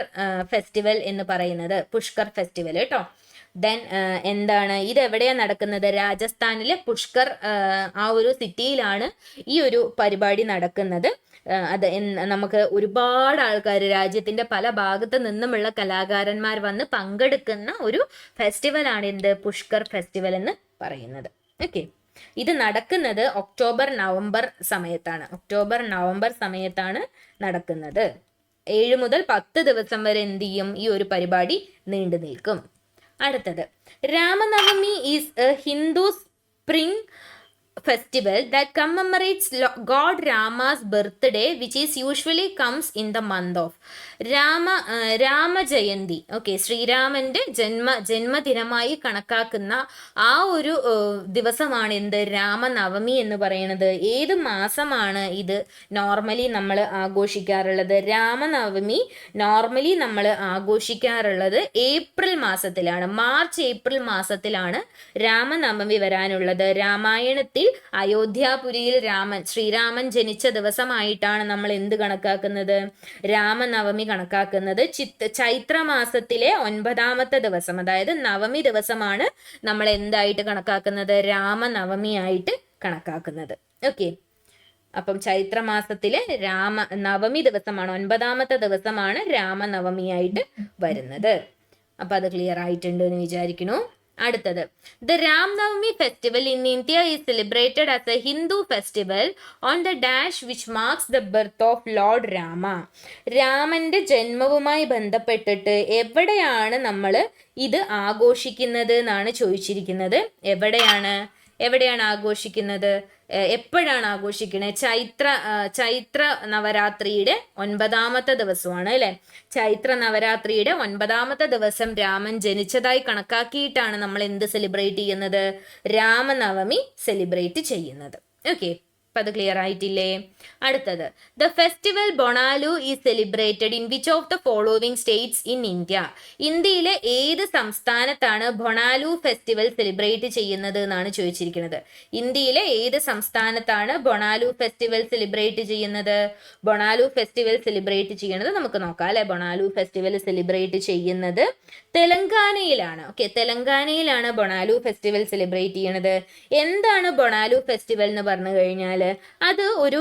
ഫെസ്റ്റിവൽ എന്ന് പറയുന്നത്. പുഷ്കർ ഫെസ്റ്റിവൽ കേട്ടോ. ദെൻ എന്താണ് ഇത് എവിടെയാണ് നടക്കുന്നത്? രാജസ്ഥാനിലെ പുഷ്കർ ആ ഒരു സിറ്റിയിലാണ് ഈ ഒരു പരിപാടി നടക്കുന്നത്. അത് നമുക്ക് ഒരുപാട് ആൾക്കാർ, രാജ്യത്തിന്റെ പല ഭാഗത്ത് നിന്നുമുള്ള കലാകാരന്മാർ വന്ന് പങ്കെടുക്കുന്ന ഒരു ഫെസ്റ്റിവലാണ് എന്ത്? പുഷ്കർ ഫെസ്റ്റിവൽ എന്ന് പറയുന്നത്. ഓക്കെ, ഇത് നടക്കുന്നത് ഒക്ടോബർ നവംബർ സമയത്താണ് നടക്കുന്നത്. 7 മുതൽ 10 ദിവസം വരെ എന്ത് ചെയ്യും? ഈ ഒരു പരിപാടി നീണ്ടു നിൽക്കും. അടുത്തത്, Ramanavami is A Hindu spring festival that commemorates God Rama's birthday, which is usually comes in the month of Ramajayanti. Okay, ശ്രീരാമന്റെ ജന്മദിനമായി കണക്കാക്കുന്ന ആ ഒരു ദിവസമാണ് എന്ത്? രാമനവമി എന്ന് പറയുന്നത്. ഏത് മാസമാണ് ഇത് നോർമലി നമ്മൾ ആഘോഷിക്കാറുള്ളത്? രാമനവമി നോർമലി നമ്മൾ ആഘോഷിക്കാറുള്ളത് ഏപ്രിൽ മാസത്തിലാണ്. മാർച്ച് ഏപ്രിൽ മാസത്തിലാണ് രാമനവമി വരാനുള്ളത്. രാമായണത്തിൽ അയോധ്യാപുരിയിൽ ശ്രീരാമൻ ജനിച്ച ദിവസമായിട്ടാണ് നമ്മൾ എന്ത് കണക്കാക്കുന്നത്? രാമനവമി കണക്കാക്കുന്നത്. ചൈത്രമാസത്തിലെ 9ാമത്തെ ദിവസം, അതായത് നവമി ദിവസമാണ് നമ്മൾ എന്തായിട്ട് കണക്കാക്കുന്നത്? രാമനവമി ആയിട്ട് കണക്കാക്കുന്നത്. ഓക്കെ, അപ്പം ചൈത്രമാസത്തിലെ നവമി ദിവസമാണ്, 9ാമത്തെ ദിവസമാണ് രാമനവമിയായിട്ട് വരുന്നത്. അപ്പൊ അത് ക്ലിയർ ആയിട്ടുണ്ട് എന്ന് വിചാരിക്കുന്നു. അടുത്തത്, the Ramnavami festival in India is celebrated as a Hindu festival on the dash which marks the birth of lord Rama. രാമന്റെ ജന്മവുമായി ബന്ധപ്പെട്ടിട്ട് എവിടെയാണ് നമ്മൾ ഇത് ആഘോഷിക്കുന്നത് എന്നാണ് ചോദിച്ചിരിക്കുന്നത്. എവിടെയാണ് ആഘോഷിക്കുന്നത്? എപ്പോഴാണ് ആഘോഷിക്കുന്നത്? ചൈത്ര നവരാത്രിയുടെ 9ാമത്തെ ദിവസമാണ് അല്ലെ. ചൈത്ര നവരാത്രിയുടെ 9ാമത്തെ ദിവസം രാമൻ ജനിച്ചതായി കണക്കാക്കിയിട്ടാണ് നമ്മൾ എന്ത് സെലിബ്രേറ്റ് ചെയ്യുന്നത്? രാമനവമി സെലിബ്രേറ്റ് ചെയ്യുന്നത്. ഓക്കെ, അത് ക്ലിയർ ആയിട്ടില്ലേ? അടുത്തത്, the festival Bonalu is celebrated in which of the following states in India. ഇന്ത്യയിലെ ഏത് സംസ്ഥാനത്താണ് ബൊണാലു ഫെസ്റ്റിവൽ സെലിബ്രേറ്റ് ചെയ്യുന്നത് എന്നാണ് ചോദിച്ചിരിക്കുന്നത്. ഇന്ത്യയിലെ ഏത് സംസ്ഥാനത്താണ് ബൊണാലു ഫെസ്റ്റിവൽ സെലിബ്രേറ്റ് ചെയ്യുന്നത്? ബൊണാലു ഫെസ്റ്റിവൽ സെലിബ്രേറ്റ് ചെയ്യുന്നത് നമുക്ക് നോക്കാം അല്ലെ. ബൊണാലു ഫെസ്റ്റിവൽ സെലിബ്രേറ്റ് ചെയ്യുന്നത് തെലങ്കാനയിലാണ്. ഓക്കെ, തെലങ്കാനയിലാണ് ബൊണാലു ഫെസ്റ്റിവൽ സെലിബ്രേറ്റ് ചെയ്യുന്നത്. എന്താണ് ബൊണാലു ഫെസ്റ്റിവൽ എന്ന് പറഞ്ഞു കഴിഞ്ഞാൽ അത് ഒരു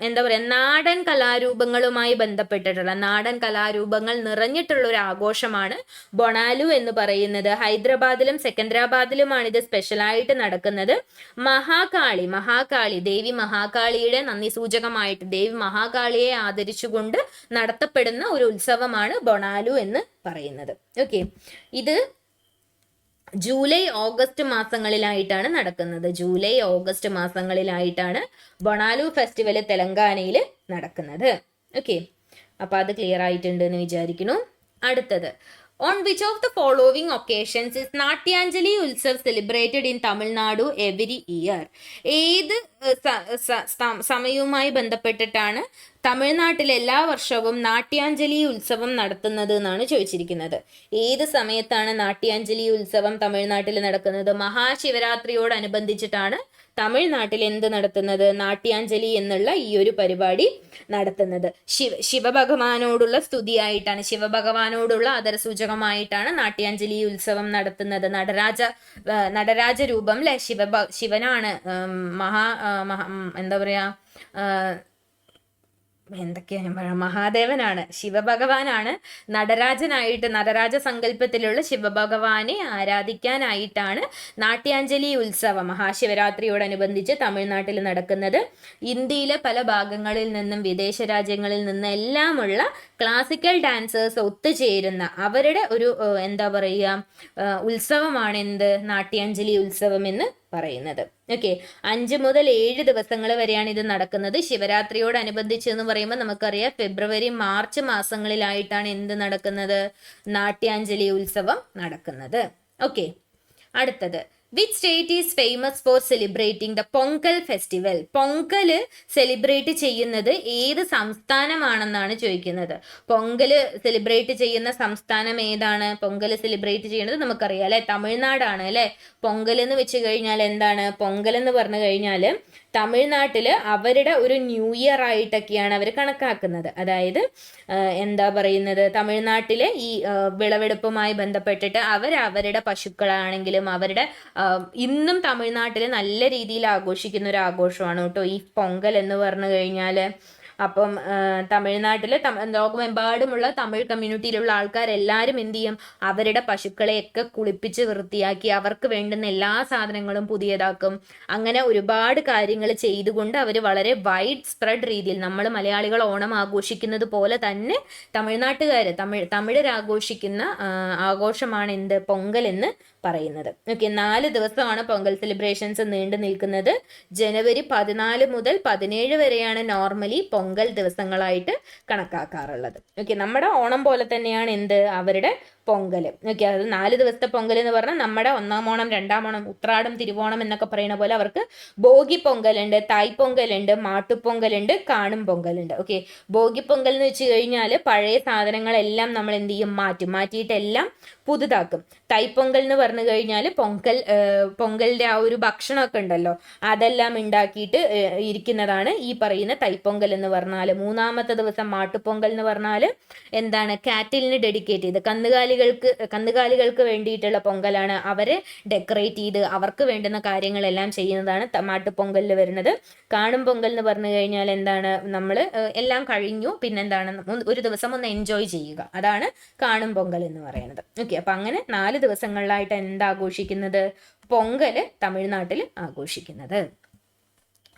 എന്താ പറയുക, നാടൻ കലാരൂപങ്ങളുമായി ബന്ധപ്പെട്ടിട്ടുള്ള, നാടൻ കലാരൂപങ്ങൾ നിറഞ്ഞിട്ടുള്ള ഒരു ആഘോഷമാണ് ബൊണാലു എന്ന് പറയുന്നത്. ഹൈദരാബാദിലും സെക്കന്ദരാബാദിലുമാണ് ഇത് സ്പെഷ്യലായിട്ട് നടക്കുന്നത്. ദേവി മഹാകാളിയുടെ നന്ദി സൂചകമായിട്ട്, ദേവി മഹാകാളിയെ ആദരിച്ചുകൊണ്ട് നടത്തപ്പെടുന്ന ഒരു ഉത്സവമാണ് ബൊണാലു എന്ന് പറയുന്നത്. ഓക്കെ, ഇത് ജൂലൈ ഓഗസ്റ്റ് മാസങ്ങളിലായിട്ടാണ് നടക്കുന്നത്. ജൂലൈ ഓഗസ്റ്റ് മാസങ്ങളിലായിട്ടാണ് ബൊണാലു ഫെസ്റ്റിവൽ തെലങ്കാനയിൽ നടക്കുന്നത്. ഓക്കെ, അപ്പൊ അത് ക്ലിയർ ആയിട്ടുണ്ട് എന്ന് വിചാരിക്കുന്നു. അടുത്തത്, on which of the following occasions is Natyanjali Utsav celebrated in Tamil Nadu every year. ഏത് സമയവുമായി ബന്ധപ്പെട്ടിട്ടാണ് തമിഴ്നാട്ടിൽ എല്ലാ വർഷവും നാട്യാഞ്ജലി ഉത്സവം നടത്തുന്നത് എന്നാണ് ചോദിച്ചിരിക്കുന്നത്. ഏത് സമയത്താണ് നാട്യാഞ്ജലി ഉത്സവം തമിഴ്നാട്ടിൽ നടക്കുന്നത്? മഹാശിവരാത്രിയോടനുബന്ധിച്ചിട്ടാണ് തമിഴ്നാട്ടിൽ എന്ത് നടത്തുന്നത്? നാട്യാഞ്ജലി എന്നുള്ള ഈ ഒരു പരിപാടി നടത്തുന്നത്. ശിവഭഗവാനോടുള്ള സ്തുതിയായിട്ടാണ്, ശിവഭഗവാനോടുള്ള ആദരസൂചകമായിട്ടാണ് നാട്യാഞ്ജലി ഉത്സവം നടത്തുന്നത്. നടരാജ രൂപം അല്ലെ, ശിവനാണ് എന്താ പറയാ, മഹാദേവനാണ്, ശിവഭഗവാനാണ് നടരാജനായിട്ട്, നടരാജ സങ്കല്പത്തിലുള്ള ശിവഭഗവാനെ ആരാധിക്കാനായിട്ടാണ് നാട്യാഞ്ജലി ഉത്സവം മഹാശിവരാത്രിയോടനുബന്ധിച്ച് തമിഴ്നാട്ടിൽ നടക്കുന്നത്. ഇന്ത്യയിലെ പല ഭാഗങ്ങളിൽ നിന്നും വിദേശ രാജ്യങ്ങളിൽ നിന്നും എല്ലാമുള്ള ക്ലാസിക്കൽ ഡാൻസേഴ്സ് ഒത്തുചേരുന്ന അവരുടെ ഒരു എന്താ പറയുക ഉത്സവമാണ് എന്ത്? നാട്യാഞ്ജലി ഉത്സവം എന്ന് പറയുന്നത്. ഓക്കെ, 5 മുതൽ 7 ദിവസങ്ങൾ വരെയാണ് ഇത് നടക്കുന്നത്. ശിവരാത്രിയോടനുബന്ധിച്ച് എന്ന് പറയുമ്പോൾ നമുക്കറിയാം ഫെബ്രുവരി മാർച്ച് മാസങ്ങളിലായിട്ടാണ് എന്ത് നടക്കുന്നത്? നാട്യാഞ്ജലി ഉത്സവം നടക്കുന്നത്. ഓക്കെ, അടുത്തത്, which state is famous for celebrating the Pongal festival? Pongal celebrate ചെയ്യുന്നത് ഏത് സംസ്ഥാനമാണെന്നാണ് ചോദിക്കുന്നത്. പൊങ്കല് സെലിബ്രേറ്റ് ചെയ്യുന്ന സംസ്ഥാനം ഏതാണ്? പൊങ്കൽ സെലിബ്രേറ്റ് ചെയ്യുന്നത് നമുക്കറിയാം അല്ലെ, തമിഴ്നാടാണ് അല്ലെ. പൊങ്കൽ എന്ന് വെച്ച് കഴിഞ്ഞാൽ എന്താണ്? പൊങ്കൽ എന്ന് പറഞ്ഞു കഴിഞ്ഞാൽ തമിഴ്നാട്ടില് അവരുടെ ഒരു ന്യൂ ഇയർ ആയിട്ടൊക്കെയാണ് അവർ കണക്കാക്കുന്നത്. അതായത് എന്താ പറയുന്നത്, തമിഴ്നാട്ടിലെ ഈ വിളവെടുപ്പുമായി ബന്ധപ്പെട്ടിട്ട് അവരുടെ പശുക്കളാണെങ്കിലും അവരുടെ ഇന്നും തമിഴ്നാട്ടിൽ നല്ല രീതിയിൽ ആഘോഷിക്കുന്ന ഒരു ആഘോഷമാണ് കേട്ടോ ഈ പൊങ്കൽ എന്ന് പറഞ്ഞു കഴിഞ്ഞാൽ. അപ്പം തമിഴ്നാട്ടിൽ ലോകമെമ്പാടുമുള്ള തമിഴ് കമ്മ്യൂണിറ്റിയിലുള്ള ആൾക്കാരെല്ലാവരും എന്ത് ചെയ്യും, അവരുടെ പശുക്കളെയൊക്കെ കുളിപ്പിച്ച് വൃത്തിയാക്കി അവർക്ക് വേണ്ടുന്ന എല്ലാ സാധനങ്ങളും പുതിയതാക്കും. അങ്ങനെ ഒരുപാട് കാര്യങ്ങൾ ചെയ്തുകൊണ്ട് അവർ വളരെ വൈഡ് സ്പ്രെഡ് രീതിയിൽ, നമ്മൾ മലയാളികൾ ഓണം ആഘോഷിക്കുന്നത് പോലെ തന്നെ തമിഴ്നാട്ടുകാർ തമിഴർ ആഘോഷിക്കുന്ന ആഘോഷമാണ് എന്ത്, പൊങ്കൽ എന്ന് പറയുന്നത്. ഓക്കെ, 4 ദിവസമാണ് പൊങ്കൽ സെലിബ്രേഷൻസ് നീണ്ടു നിൽക്കുന്നത്. ജനുവരി 14 മുതൽ 17 വരെയാണ് നോർമലി പൊങ്കൽ ദിവസങ്ങളായിട്ട് കണക്കാക്കാറുള്ളത്. ഓക്കെ, നമ്മുടെ ഓണം പോലെ തന്നെയാണ് എന്ത്, അവരുടെ പൊങ്കൽ. ഓക്കെ, അത് 4 ദിവസത്തെ പൊങ്കൽ എന്ന് പറഞ്ഞാൽ നമ്മുടെ 1-ാം ഓണം, 2-ാം ഓണം, ഉത്രാടം, തിരുവോണം എന്നൊക്കെ പറയുന്ന പോലെ അവർക്ക് ഭോഗി പൊങ്കലുണ്ട്, തായ് പൊങ്കലുണ്ട്, മാട്ടുപ്പൊങ്കലുണ്ട്, കാണും പൊങ്കലുണ്ട്. ഓക്കെ, ഭോഗി പൊങ്കൽ എന്ന് വെച്ച് കഴിഞ്ഞാൽ പഴയ സാധനങ്ങളെല്ലാം നമ്മൾ എന്ത് ചെയ്യും, മാറ്റിയിട്ട് എല്ലാം പുതുതാക്കും. തൈപ്പൊങ്കൽ എന്ന് പറഞ്ഞു കഴിഞ്ഞാൽ പൊങ്കലിന്റെ ആ ഒരു ഭക്ഷണമൊക്കെ ഉണ്ടല്ലോ അതെല്ലാം ഉണ്ടാക്കിയിട്ട് ഇരിക്കുന്നതാണ് ഈ പറയുന്ന തൈപ്പൊങ്കൽ എന്ന് പറഞ്ഞാൽ. 3-ാമത്തെ ദിവസം മാട്ടുപ്പൊങ്കൽ എന്ന് പറഞ്ഞാൽ എന്താണ്, കാറ്റിലിന് ഡെഡിക്കേറ്റ് ചെയ്ത് കന്നുകാലികൾക്ക് വേണ്ടിയിട്ടുള്ള പൊങ്കലാണ്. അവരെ ഡെക്കറേറ്റ് ചെയ്ത് അവർക്ക് വേണ്ടുന്ന കാര്യങ്ങളെല്ലാം ചെയ്യുന്നതാണ് മാട്ടുപ്പൊങ്കലിൽ വരുന്നത്. കാണും പൊങ്കൽ എന്ന് പറഞ്ഞു കഴിഞ്ഞാൽ എന്താണ്, നമ്മൾ എല്ലാം കഴിഞ്ഞു പിന്നെന്താണ്, ഒരു ദിവസം ഒന്ന് എൻജോയ് ചെയ്യുക, അതാണ് കാണും പൊങ്കൽ എന്ന് പറയുന്നത്. ഓക്കെ, അപ്പൊ അങ്ങനെ 4 ദിവസങ്ങളിലായിട്ട് എന്താഘോഷിക്കുന്നത്, പൊങ്കല് തമിഴ്നാട്ടിൽ ആഘോഷിക്കുന്നത്.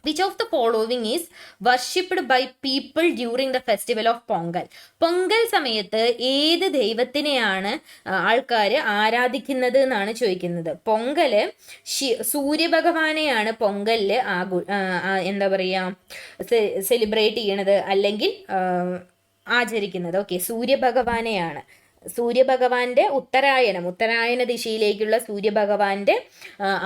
Which of the following is worshipped by people during the festival of Pongal? Pongal സമയത്ത് ഏത് ദൈവത്തിനെയാണ് ആൾക്കാർ ആരാധിക്കുന്നത് എന്നാണ് ചോദിക്കുന്നത്. പൊങ്കല് സൂര്യഭഗവാനെയാണ് പൊങ്കലില് എന്താ പറയുക സെലിബ്രേറ്റ് ചെയ്യണത് അല്ലെങ്കിൽ ആചരിക്കുന്നത്. ഓക്കെ, സൂര്യഭഗവാനെയാണ്. സൂര്യഭഗവാന്റെ ഉത്തരായന ദിശയിലേക്കുള്ള സൂര്യഭഗവാന്റെ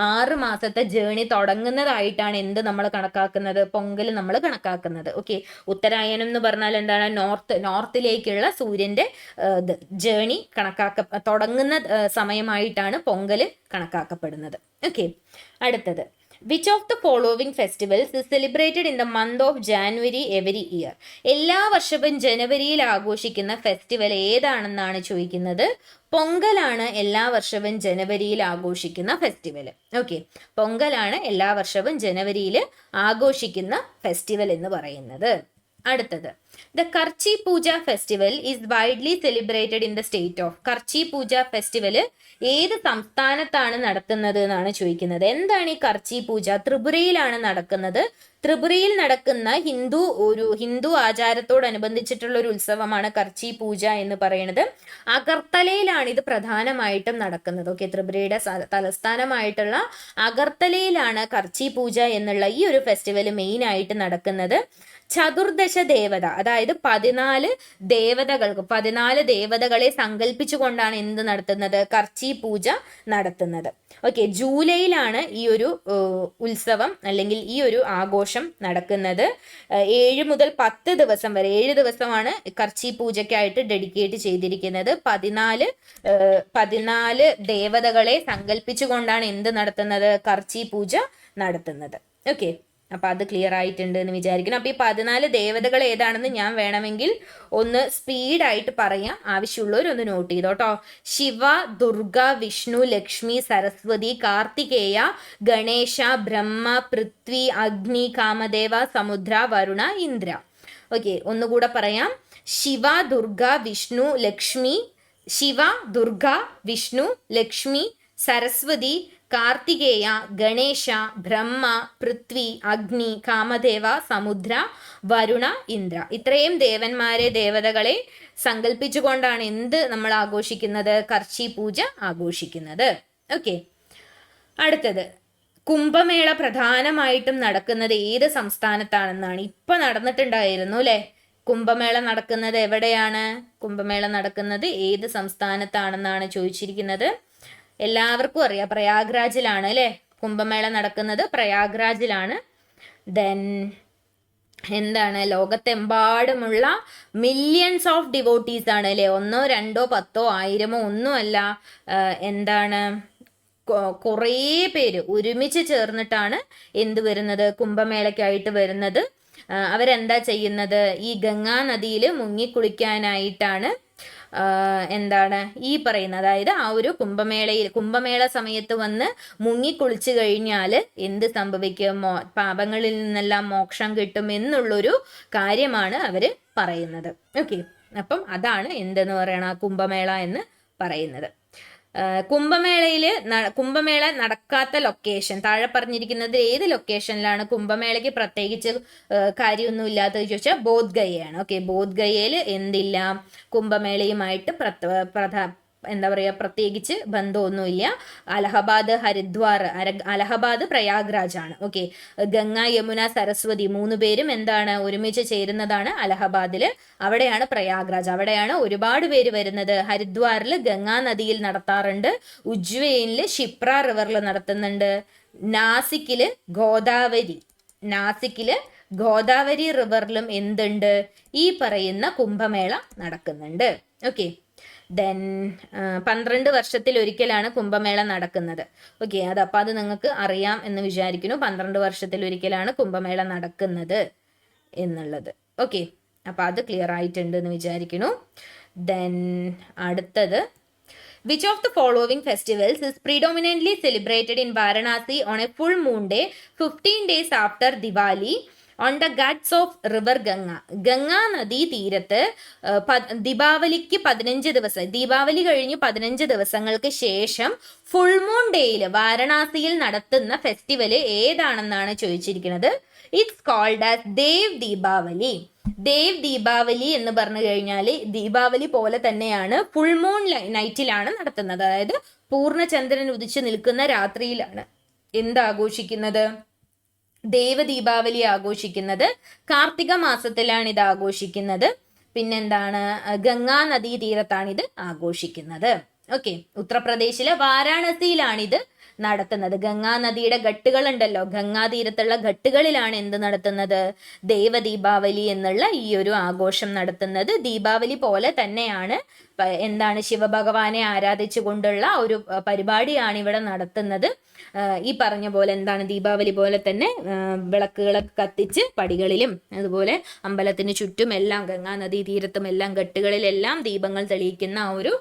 6 മാസത്തെ ജേണി തുടങ്ങുന്നതായിട്ടാണ് എന്ത് നമ്മൾ കണക്കാക്കുന്നത്, പൊങ്കൽ നമ്മൾ കണക്കാക്കുന്നത്. ഓക്കെ, ഉത്തരായനം എന്ന് പറഞ്ഞാൽ എന്താണ്, നോർത്തിലേക്കുള്ള സൂര്യന്റെ ജേണി തുടങ്ങുന്ന സമയമായിട്ടാണ് പൊങ്കൽ കണക്കാക്കപ്പെടുന്നത്. ഓക്കെ, അടുത്തത്, which of the following festivals is celebrated in the month of January every year? എല്ലാ വർഷവും ജനുവരിയിൽ ആഘോഷിക്കുന്ന ഫെസ്റ്റിവൽ ഏതാണെന്നാണ് ചോദിക്കുന്നത്. പൊങ്കലാണ് എല്ലാ വർഷവും ജനുവരിയിൽ ആഘോഷിക്കുന്ന ഫെസ്റ്റിവൽ. ഓക്കെ, പൊങ്കലാണ് എല്ലാ വർഷവും ജനുവരിയിൽ ആഘോഷിക്കുന്ന ഫെസ്റ്റിവൽ എന്ന് പറയുന്നത്. അടുത്തത്, the Kharchi Puja festival is widely celebrated in the state of? Kharchi Puja festival ഏത് സംസ്ഥാനത്താണ് നടത്തുന്നത് എന്നാണ് ചോദിക്കുന്നത്. എന്താണ് ഈ കർച്ചി പൂജ? ത്രിപുരയിലാണ് നടക്കുന്നത്. ത്രിപുരയിൽ നടക്കുന്ന ഹിന്ദു ആചാരത്തോടനുബന്ധിച്ചിട്ടുള്ള ഒരു ഉത്സവമാണ് കർച്ചി പൂജ എന്ന് പറയുന്നത്. അഗർത്തലയിലാണ് ഇത് പ്രധാനമായിട്ടും നടക്കുന്നത്. ഓക്കെ, ത്രിപുരയുടെ തലസ്ഥാനമായിട്ടുള്ള അഗർത്തലയിലാണ് കർച്ചി പൂജ എന്നുള്ള ഈ ഒരു ഫെസ്റ്റിവൽ മെയിൻ ആയിട്ട് നടക്കുന്നത്. ചതുർദശ ദേവത, അതായത് 14 ദേവതകളെ സങ്കല്പിച്ചുകൊണ്ടാണ് എന്ത് നടത്തുന്നത്, കർച്ചി പൂജ നടത്തുന്നത്. ഓക്കെ, ജൂലൈയിലാണ് ഈ ഒരു ഉത്സവം അല്ലെങ്കിൽ ഈ ഒരു ആഘോഷം നടക്കുന്നത്. 7 മുതൽ 10 ദിവസം വരെ, 7 ദിവസമാണ് കർച്ചി പൂജയ്ക്കായിട്ട് ഡെഡിക്കേറ്റ് ചെയ്തിരിക്കുന്നത്. 14 ദേവതകളെ സങ്കല്പിച്ചുകൊണ്ടാണ് എന്ത് നടത്തുന്നത്, കർച്ചി പൂജ നടത്തുന്നത്. ഓക്കെ, അപ്പൊ അത് ക്ലിയർ ആയിട്ടുണ്ട് എന്ന് വിചാരിക്കണം. അപ്പൊ ഈ 14 ദേവതകൾ ഏതാണെന്ന് ഞാൻ വേണമെങ്കിൽ ഒന്ന് സ്പീഡായിട്ട് പറയാം, ആവശ്യമുള്ളവർ ഒന്ന് നോട്ട് ചെയ്തോട്ടോ. ശിവ, ദുർഗ, വിഷ്ണു, ലക്ഷ്മി, സരസ്വതി, കാർത്തികേയ, ഗണേശ, ബ്രഹ്മ, പൃഥ്വി, അഗ്നി, കാമദേവ, സമുദ്ര, വരുണ, ഇന്ദ്ര. ഓക്കെ, ഒന്നുകൂടെ പറയാം. ശിവ, ദുർഗ, വിഷ്ണു, ലക്ഷ്മി, സരസ്വതി, കാർത്തികേയ, ഗണേശ, ബ്രഹ്മ, പൃഥ്വി, അഗ്നി, കാമദേവ, സമുദ്ര, വരുണ, ഇന്ദ്ര. ഇത്രയും ദേവതകളെ സങ്കല്പിച്ചുകൊണ്ടാണ് എന്ത് നമ്മൾ ആഘോഷിക്കുന്നത്, കർച്ചി പൂജ ആഘോഷിക്കുന്നത്. ഓക്കെ, അടുത്തത്, കുംഭമേള പ്രധാനമായിട്ടും നടക്കുന്നത് ഏത് സംസ്ഥാനത്താണെന്നാണ്. ഇപ്പൊ നടന്നിട്ടുണ്ടായിരുന്നു അല്ലെ, കുംഭമേള നടക്കുന്നത് എവിടെയാണ്? കുംഭമേള നടക്കുന്നത് ഏത് സംസ്ഥാനത്താണെന്നാണ് ചോദിച്ചിരിക്കുന്നത്. എല്ലാവർക്കും അറിയാം, പ്രയാഗ്രാജിലാണ് അല്ലെ കുംഭമേള നടക്കുന്നത്, പ്രയാഗ്രാജിലാണ്. ദെൻ എന്താണ്, ലോകത്തെമ്പാടുമുള്ള മില്യൺസ് ഓഫ് ഡിവോട്ടീസ് ആണ് അല്ലെ, 1, 2, 10, 1000 ഒന്നുമല്ല, എന്താണ് കുറേ പേര് ഒരുമിച്ച് ചേർന്നിട്ടാണ് എന്ത് വരുന്നത്, കുംഭമേളയ്ക്കായിട്ട് വരുന്നത്. അവരെന്താ ചെയ്യുന്നത്, ഈ ഗംഗാ നദിയിൽ മുങ്ങിക്കുളിക്കാനായിട്ടാണ് എന്താണ് ഈ പറയുന്നത്, അതായത് ആ ഒരു കുംഭമേള സമയത്ത് വന്ന് മുങ്ങിക്കുളിച്ചു കഴിഞ്ഞാൽ എന്ത് സംഭവിക്കും, പാപങ്ങളിൽ നിന്നെല്ലാം മോക്ഷം കിട്ടും എന്നുള്ളൊരു കാര്യമാണ് അവര് പറയുന്നത്. ഓക്കെ, അപ്പം അതാണ് എന്തെന്ന് പറയണ കുംഭമേള എന്ന് പറയുന്നത്. കുംഭമേള നടക്കാത്ത ലൊക്കേഷൻ താഴെ പറഞ്ഞിരിക്കുന്നത് ഏത് ലൊക്കേഷനിലാണ് കുംഭമേളയ്ക്ക് പ്രത്യേകിച്ച് കാര്യമൊന്നും ഇല്ലാത്തത് ചോദിച്ചാൽ ബോധ്ഗയയാണ്. ഓക്കെ, ബോധ്ഗയയിൽ എന്തില്ല, കുംഭമേളയുമായിട്ട് എന്താ പറയുക പ്രത്യേകിച്ച് ബന്ധമൊന്നുമില്ല. അലഹബാദ്, ഹരിദ്വാർ, അലഹബാദ് പ്രയാഗ്രാജ് ആണ്. ഓക്കെ, ഗംഗ, യമുന, സരസ്വതി 3 പേരും എന്താണ് ഒരുമിച്ച് ചേരുന്നതാണ് അലഹബാദിൽ. അവിടെയാണ് പ്രയാഗ്രാജ്, അവിടെയാണ് ഒരുപാട് പേര് വരുന്നത്. ഹരിദ്വാറിൽ ഗംഗാ നദിയിൽ നടത്താറുണ്ട്, ഉജ്ജയിനിൽ ക്ഷിപ്ര റിവറിൽ നടത്തുന്നുണ്ട്, നാസിക്കില് ഗോദാവരി റിവറിലും എന്തുണ്ട്, ഈ പറയുന്ന കുംഭമേള നടക്കുന്നുണ്ട്. ഓക്കെ, ദെൻ 12 വർഷത്തിൽ ഒരിക്കലാണ് കുംഭമേള നടക്കുന്നത്. ഓക്കെ, അപ്പം അത് നിങ്ങൾക്ക് അറിയാം എന്ന് വിചാരിക്കുന്നു, 12 വർഷത്തിൽ ഒരിക്കലാണ് കുംഭമേള നടക്കുന്നത് എന്നുള്ളത്. ഓക്കെ, അപ്പം അത് ക്ലിയർ ആയിട്ടുണ്ട് എന്ന് വിചാരിക്കുന്നു. ദെൻ അടുത്തത്, which of the following festivals is predominantly celebrated in Varanasi on a full moon day 15 days after Diwali on the ghats of river Ganga? Ganga നദീ തീരത്ത് ദീപാവലിക്ക് 15 ദിവസം, ദീപാവലി കഴിഞ്ഞ് 15 ദിവസങ്ങൾക്ക് ശേഷം ഫുൾ മൂൺ ഡേയിൽ വാരണാസിയിൽ നടത്തുന്ന ഫെസ്റ്റിവല് ഏതാണെന്നാണ് ചോദിച്ചിരിക്കുന്നത്. It's called as Dev Deepavali. Dev Deepavali എന്ന് പറഞ്ഞു കഴിഞ്ഞാൽ ദീപാവലി പോലെ തന്നെയാണ്, ഫുൾ മൂൺ നൈറ്റിലാണ് നടത്തുന്നത്. അതായത് പൂർണ്ണചന്ദ്രൻ ഉദിച്ചു നിൽക്കുന്ന രാത്രിയിലാണ് എന്താഘോഷിക്കുന്നത്, ദേവ ദീപാവലി ആഘോഷിക്കുന്നത്. കാർത്തിക മാസത്തിലാണ് ഇത് ആഘോഷിക്കുന്നത്. പിന്നെന്താണ്, ഗംഗാ നദീ തീരത്താണ് ഇത് ആഘോഷിക്കുന്നത്. ഓക്കെ, ഉത്തർപ്രദേശിലെ വാരാണസിയിലാണിത് നടത്തുന്നത്. ഗംഗാ നദിയുടെ ഘട്ടുകൾ ഉണ്ടല്ലോ, ഗംഗാ തീരത്തുള്ള ഘട്ടുകളിലാണ് എന്ത് നടത്തുന്നത്, ദേവ ദീപാവലി എന്നുള്ള ഈ ഒരു ആഘോഷം നടത്തുന്നത്. ദീപാവലി പോലെ തന്നെയാണ് എന്താണ് ശിവഭഗവാനെ ആരാധിച്ചു കൊണ്ടുള്ള ഒരു പരിപാടിയാണ് ഇവിടെ നടത്തുന്നത്. ഈ പറഞ്ഞ പോലെ എന്താണ് ദീപാവലി പോലെ തന്നെ വിളക്കുകളൊക്കെ കത്തിച്ച് പടികളിലും അതുപോലെ അമ്പലത്തിന് ചുറ്റും എല്ലാം ഗംഗാ നദീ തീരത്തും എല്ലാം ഘട്ടുകളിലെല്ലാം ദീപങ്ങൾ തെളിയിക്കുന്ന ആ ഒരു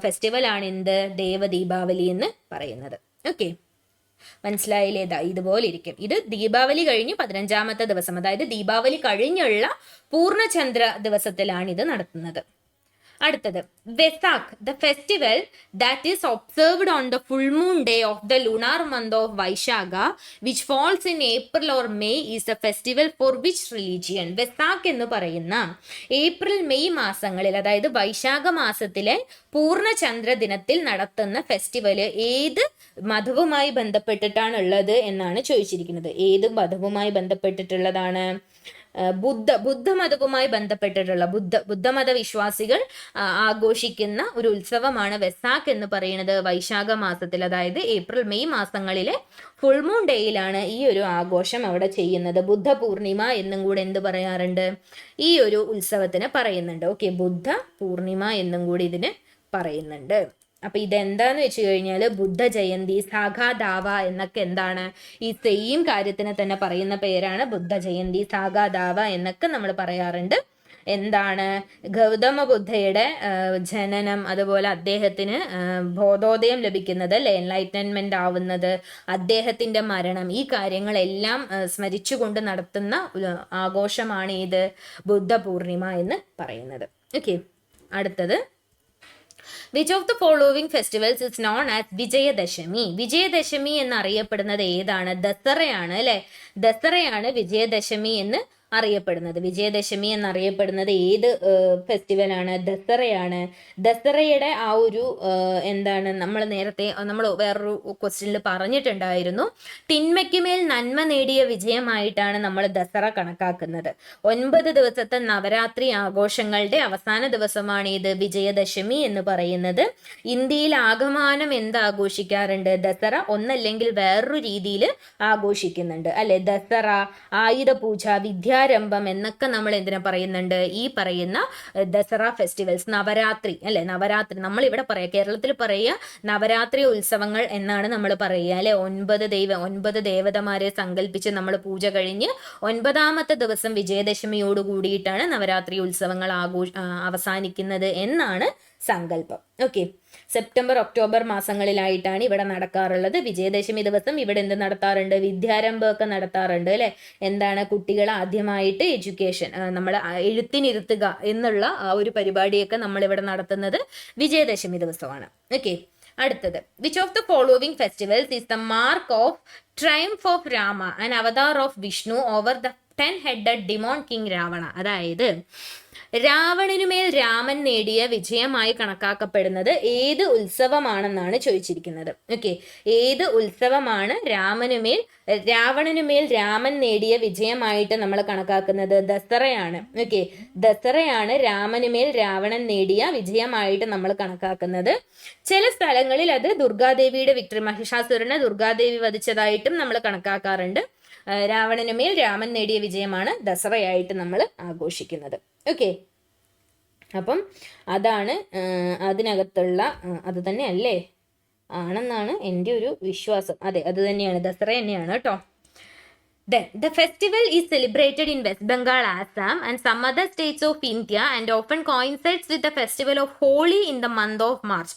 ഫെസ്റ്റിവലാണ് എന്ത്, ദേവ ദീപാവലി എന്ന് പറയുന്നത്. ഓക്കെ, മനസ്സിലായില്ലേ? ഇതുപോലെ ഇരിക്കും. ഇത് ദീപാവലി കഴിഞ്ഞ് 15ാമത്തെ ദിവസം, അതായത് ദീപാവലി കഴിഞ്ഞുള്ള പൂർണ്ണചന്ദ്ര ദിവസത്തിലാണ് ഇത് നടത്തുന്നത്. അടുത്തത് Vesak, the festival that is observed on the full moon day of the lunar month of Vaishaga which falls in April or May is the festival for which religion? വെസാഖ് എന്ന് പറയുന്ന ഏപ്രിൽ മെയ് മാസങ്ങളിൽ, അതായത് വൈശാഖ മാസത്തിലെ പൂർണ്ണചന്ദ്ര ദിനത്തിൽ നടത്തുന്ന ഫെസ്റ്റിവല് ഏത് മതവുമായി ബന്ധപ്പെട്ടിട്ടാണ് ഉള്ളത് എന്നാണ് ചോദിച്ചിരിക്കുന്നത്. ഏത് മതവുമായി ബന്ധപ്പെട്ടിട്ടുള്ളതാണ്? ബുദ്ധമതവുമായി ബന്ധപ്പെട്ടിട്ടുള്ള ബുദ്ധമത വിശ്വാസികൾ ആഘോഷിക്കുന്ന ഒരു ഉത്സവമാണ് വെസാഖ് എന്ന് പറയുന്നത്. വൈശാഖ മാസത്തിൽ, അതായത് ഏപ്രിൽ മെയ് മാസങ്ങളിലെ ഫുൾ മൂൺ ഡേയിലാണ് ഈ ഒരു ആഘോഷം അവിടെ ചെയ്യുന്നത്. ബുദ്ധ പൂർണിമ എന്നും കൂടെ എന്ത് പറയാറുണ്ട്, ഈ ഒരു ഉത്സവത്തിന് പറയുന്നുണ്ട്. ഓക്കെ, ബുദ്ധ പൂർണിമ എന്നും കൂടി ഇതിന് പറയുന്നുണ്ട്. അപ്പൊ ഇതെന്താന്ന് വെച്ച് കഴിഞ്ഞാൽ ബുദ്ധ ജയന്തി, സാഖാ ദാവ എന്നൊക്കെ എന്താണ് ഈ സെയിം കാര്യത്തിന് തന്നെ പറയുന്ന പേരാണ് ബുദ്ധ ജയന്തി, സാഖാ ദാവ എന്നൊക്കെ നമ്മൾ പറയാറുണ്ട്. എന്താണ് ഗൗതമ ബുദ്ധയുടെ ജനനം, അതുപോലെ അദ്ദേഹത്തിന് ബോധോദയം ലഭിക്കുന്നത്, എൻലൈറ്റൻമെന്റ് ആവുന്നത്, അദ്ദേഹത്തിന്റെ മരണം, ഈ കാര്യങ്ങളെല്ലാം സ്മരിച്ചുകൊണ്ട് നടത്തുന്ന ആഘോഷമാണ് ഇത് ബുദ്ധ പൂർണിമ എന്ന് പറയുന്നത്. ഓക്കെ, അടുത്തത് Which of the following festivals is known as Vijayadashami? Vijayadashami എന്നറിയപ്പെടുന്നത് ഏതാണ്? ദസറയാണ് അല്ലെ, ദസറയാണ് വിജയദശമി എന്ന് അറിയപ്പെടുന്നത്? വിജയദശമി എന്നറിയപ്പെടുന്നത് ഏത് ഫെസ്റ്റിവലാണ്? ദസറയാണ്. ദസറയുടെ ആ ഒരു എന്താണ്, നമ്മൾ നേരത്തെ നമ്മൾ വേറൊരു ക്വസ്റ്റ്യനിൽ പറഞ്ഞിട്ടുണ്ടായിരുന്നു, തിന്മയ്ക്കുമേൽ നന്മ നേടിയ വിജയമായിട്ടാണ് നമ്മൾ ദസറ കണക്കാക്കുന്നത്. 9 ദിവസത്തെ നവരാത്രി ആഘോഷങ്ങളുടെ അവസാന ദിവസമാണ് ഇത് വിജയദശമി എന്ന് പറയുന്നത്. ഇന്ത്യയിൽ ആകമാനം എന്ത് ആഘോഷിക്കാറുണ്ട്? ദസറ ഒന്നല്ലെങ്കിൽ വേറൊരു രീതിയിൽ ആഘോഷിക്കുന്നുണ്ട് അല്ലെ? ദസറ, ആയുധ പൂജ, വിദ്യാരംഭം എന്നൊക്കെ നമ്മൾ എന്തിനാ പറയുന്നുണ്ട്? ഈ പറയുന്ന ദസറ ഫെസ്റ്റിവൽസ്, നവരാത്രി അല്ലെ? നവരാത്രി നമ്മൾ ഇവിടെ പറയാ, കേരളത്തിൽ പറയുക നവരാത്രി ഉത്സവങ്ങൾ എന്നാണ് നമ്മൾ പറയുക അല്ലെ? 9 ദേവതമാരെ സങ്കല്പിച്ച് നമ്മൾ പൂജ കഴിഞ്ഞ് 9ാമത്തെ ദിവസം വിജയദശമിയോട് കൂടിയിട്ടാണ് നവരാത്രി ഉത്സവങ്ങൾ അവസാനിക്കുന്നത് എന്നാണ് സങ്കല്പം. ഓക്കെ, സെപ്റ്റംബർ ഒക്ടോബർ മാസങ്ങളിലായിട്ടാണ് ഇവിടെ നടക്കാറുള്ളത്. വിജയദശമി ദിവസം ഇവിടെ എന്ത് നടത്താറുണ്ട്? വിദ്യാരംഭമൊക്കെ നടത്താറുണ്ട് അല്ലെ? എന്താണ്, കുട്ടികൾ ആദ്യമായിട്ട് എഡ്യൂക്കേഷൻ, നമ്മൾ എഴുത്തിനിരുത്തുക എന്നുള്ള ആ ഒരു പരിപാടിയൊക്കെ നമ്മൾ ഇവിടെ നടത്തുന്നത് വിജയദശമി ദിവസമാണ്. ഓക്കെ, അടുത്തത്, which of the following festivals is the mark of triumph of Rama and Avatar of Vishnu over the 10-headed demon king Ravana? അതായത് രാവണനുമേൽ രാമൻ നേടിയ വിജയമായി കണക്കാക്കപ്പെടുന്നത് ഏത് ഉത്സവമാണെന്നാണ് ചോദിച്ചിരിക്കുന്നത്. ഓക്കെ, ഏത് ഉത്സവമാണ് രാവണനുമേൽ രാമൻ നേടിയ വിജയമായിട്ട് നമ്മൾ കണക്കാക്കുന്നത്? ദസറയാണ്. ഓക്കെ, ദസറയാണ് രാമനുമേൽ രാവണൻ നേടിയ വിജയമായിട്ട് നമ്മൾ കണക്കാക്കുന്നത്. ചില സ്ഥലങ്ങളിൽ അത് ദുർഗാദേവിയുടെ വിക്ടറി, മഹിഷാസുരനെ ദുർഗാദേവി വധിച്ചതായിട്ടും നമ്മൾ കണക്കാക്കാറുണ്ട്. രാവണനുമേൽ രാമൻ നേടിയ വിജയമാണ് ദസറയായിട്ട് നമ്മൾ ആഘോഷിക്കുന്നത്. ഓക്കെ, അപ്പം അതാണ് അതിനകത്തുള്ള, അത് തന്നെ അല്ലേ ആണെന്നാണ് എൻ്റെ ഒരു വിശ്വാസം. അതെ, അത് തന്നെയാണ്, ദസറ തന്നെയാണ് കേട്ടോ. Then, the festival is celebrated in West Bengal, Assam and some other states of India and often coincides with the festival of Holi in the month of March.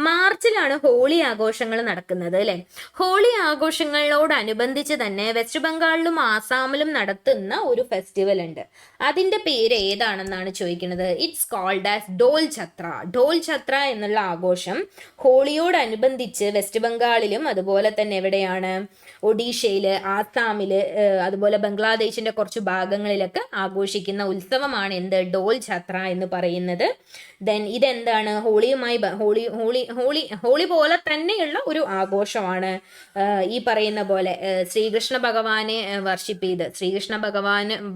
മാർച്ചിലാണ് ഹോളി ആഘോഷങ്ങൾ നടക്കുന്നത് അല്ലെ? ഹോളി ആഘോഷങ്ങളോടനുബന്ധിച്ച് തന്നെ വെസ്റ്റ് ബംഗാളിലും ആസാമിലും നടത്തുന്ന ഒരു ഫെസ്റ്റിവൽ ഉണ്ട്. അതിന്റെ പേര് ഏതാണെന്നാണ് ചോദിക്കുന്നത്. ഇറ്റ്സ് കോൾഡ് ആസ് ഡോൽ ഛത്ര. ഡോൽ ഛത്ര എന്നുള്ള ആഘോഷം ഹോളിയോടനുബന്ധിച്ച് വെസ്റ്റ് ബംഗാളിലും അതുപോലെ തന്നെ എവിടെയാണ്, ഒഡീഷയില്, ആസാമില്, അതുപോലെ ബംഗ്ലാദേശിന്റെ കുറച്ച് ഭാഗങ്ങളിലൊക്കെ ആഘോഷിക്കുന്ന ഉത്സവമാണ് എന്ത്? ഡോൽ ഛത്ര എന്ന് പറയുന്നത്. ദെൻ ഇതെന്താണ്? ഹോളി പോലെ തന്നെയുള്ള ഒരു ആഘോഷമാണ്. ഈ പറയുന്ന പോലെ ശ്രീകൃഷ്ണ ഭഗവാനെ വർഷിപ്പ് ചെയ്ത് ശ്രീകൃഷ്ണ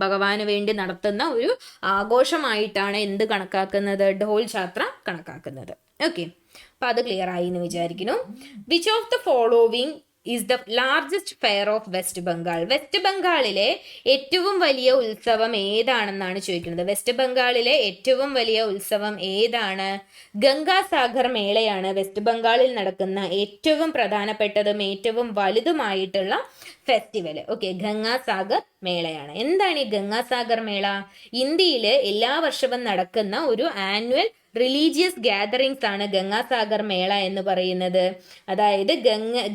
ഭഗവാന് വേണ്ടി നടത്തുന്ന ഒരു ആഘോഷമായിട്ടാണ് എന്ത് കണക്കാക്കുന്നത്? ഡോൽ ഛത്ര കണക്കാക്കുന്നത്. ഓക്കെ, അപ്പൊ അത് ക്ലിയർ ആയി എന്ന് വിചാരിക്കുന്നു. Which of the following is the largest fair of west Bengal? West ബംഗാളിലെ ഏറ്റവും വലിയ ഉത്സവം ഏതാണെന്നാണ് ചോദിക്കുന്നത്. വെസ്റ്റ് ബംഗാളിലെ ഏറ്റവും വലിയ ഉത്സവം ഏതാണ്? ഗംഗാസാഗർ മേളയാണ് വെസ്റ്റ് ബംഗാളിൽ നടക്കുന്ന ഏറ്റവും പ്രധാനപ്പെട്ടതും ഏറ്റവും വലുതുമായിട്ടുള്ള ഫെസ്റ്റിവൽ. ഓക്കെ, ഗംഗാസാഗർ മേളയാണ്. എന്താണ് ഈ ഗംഗാസാഗർ മേള? ഇന്ത്യയിൽ എല്ലാ വർഷവും നടക്കുന്ന ഒരു ആനുവൽ റിലീജിയസ് ഗ്യാതറിങ്സ് ആണ് ഗംഗാസാഗർ മേള എന്ന് പറയുന്നത്. അതായത്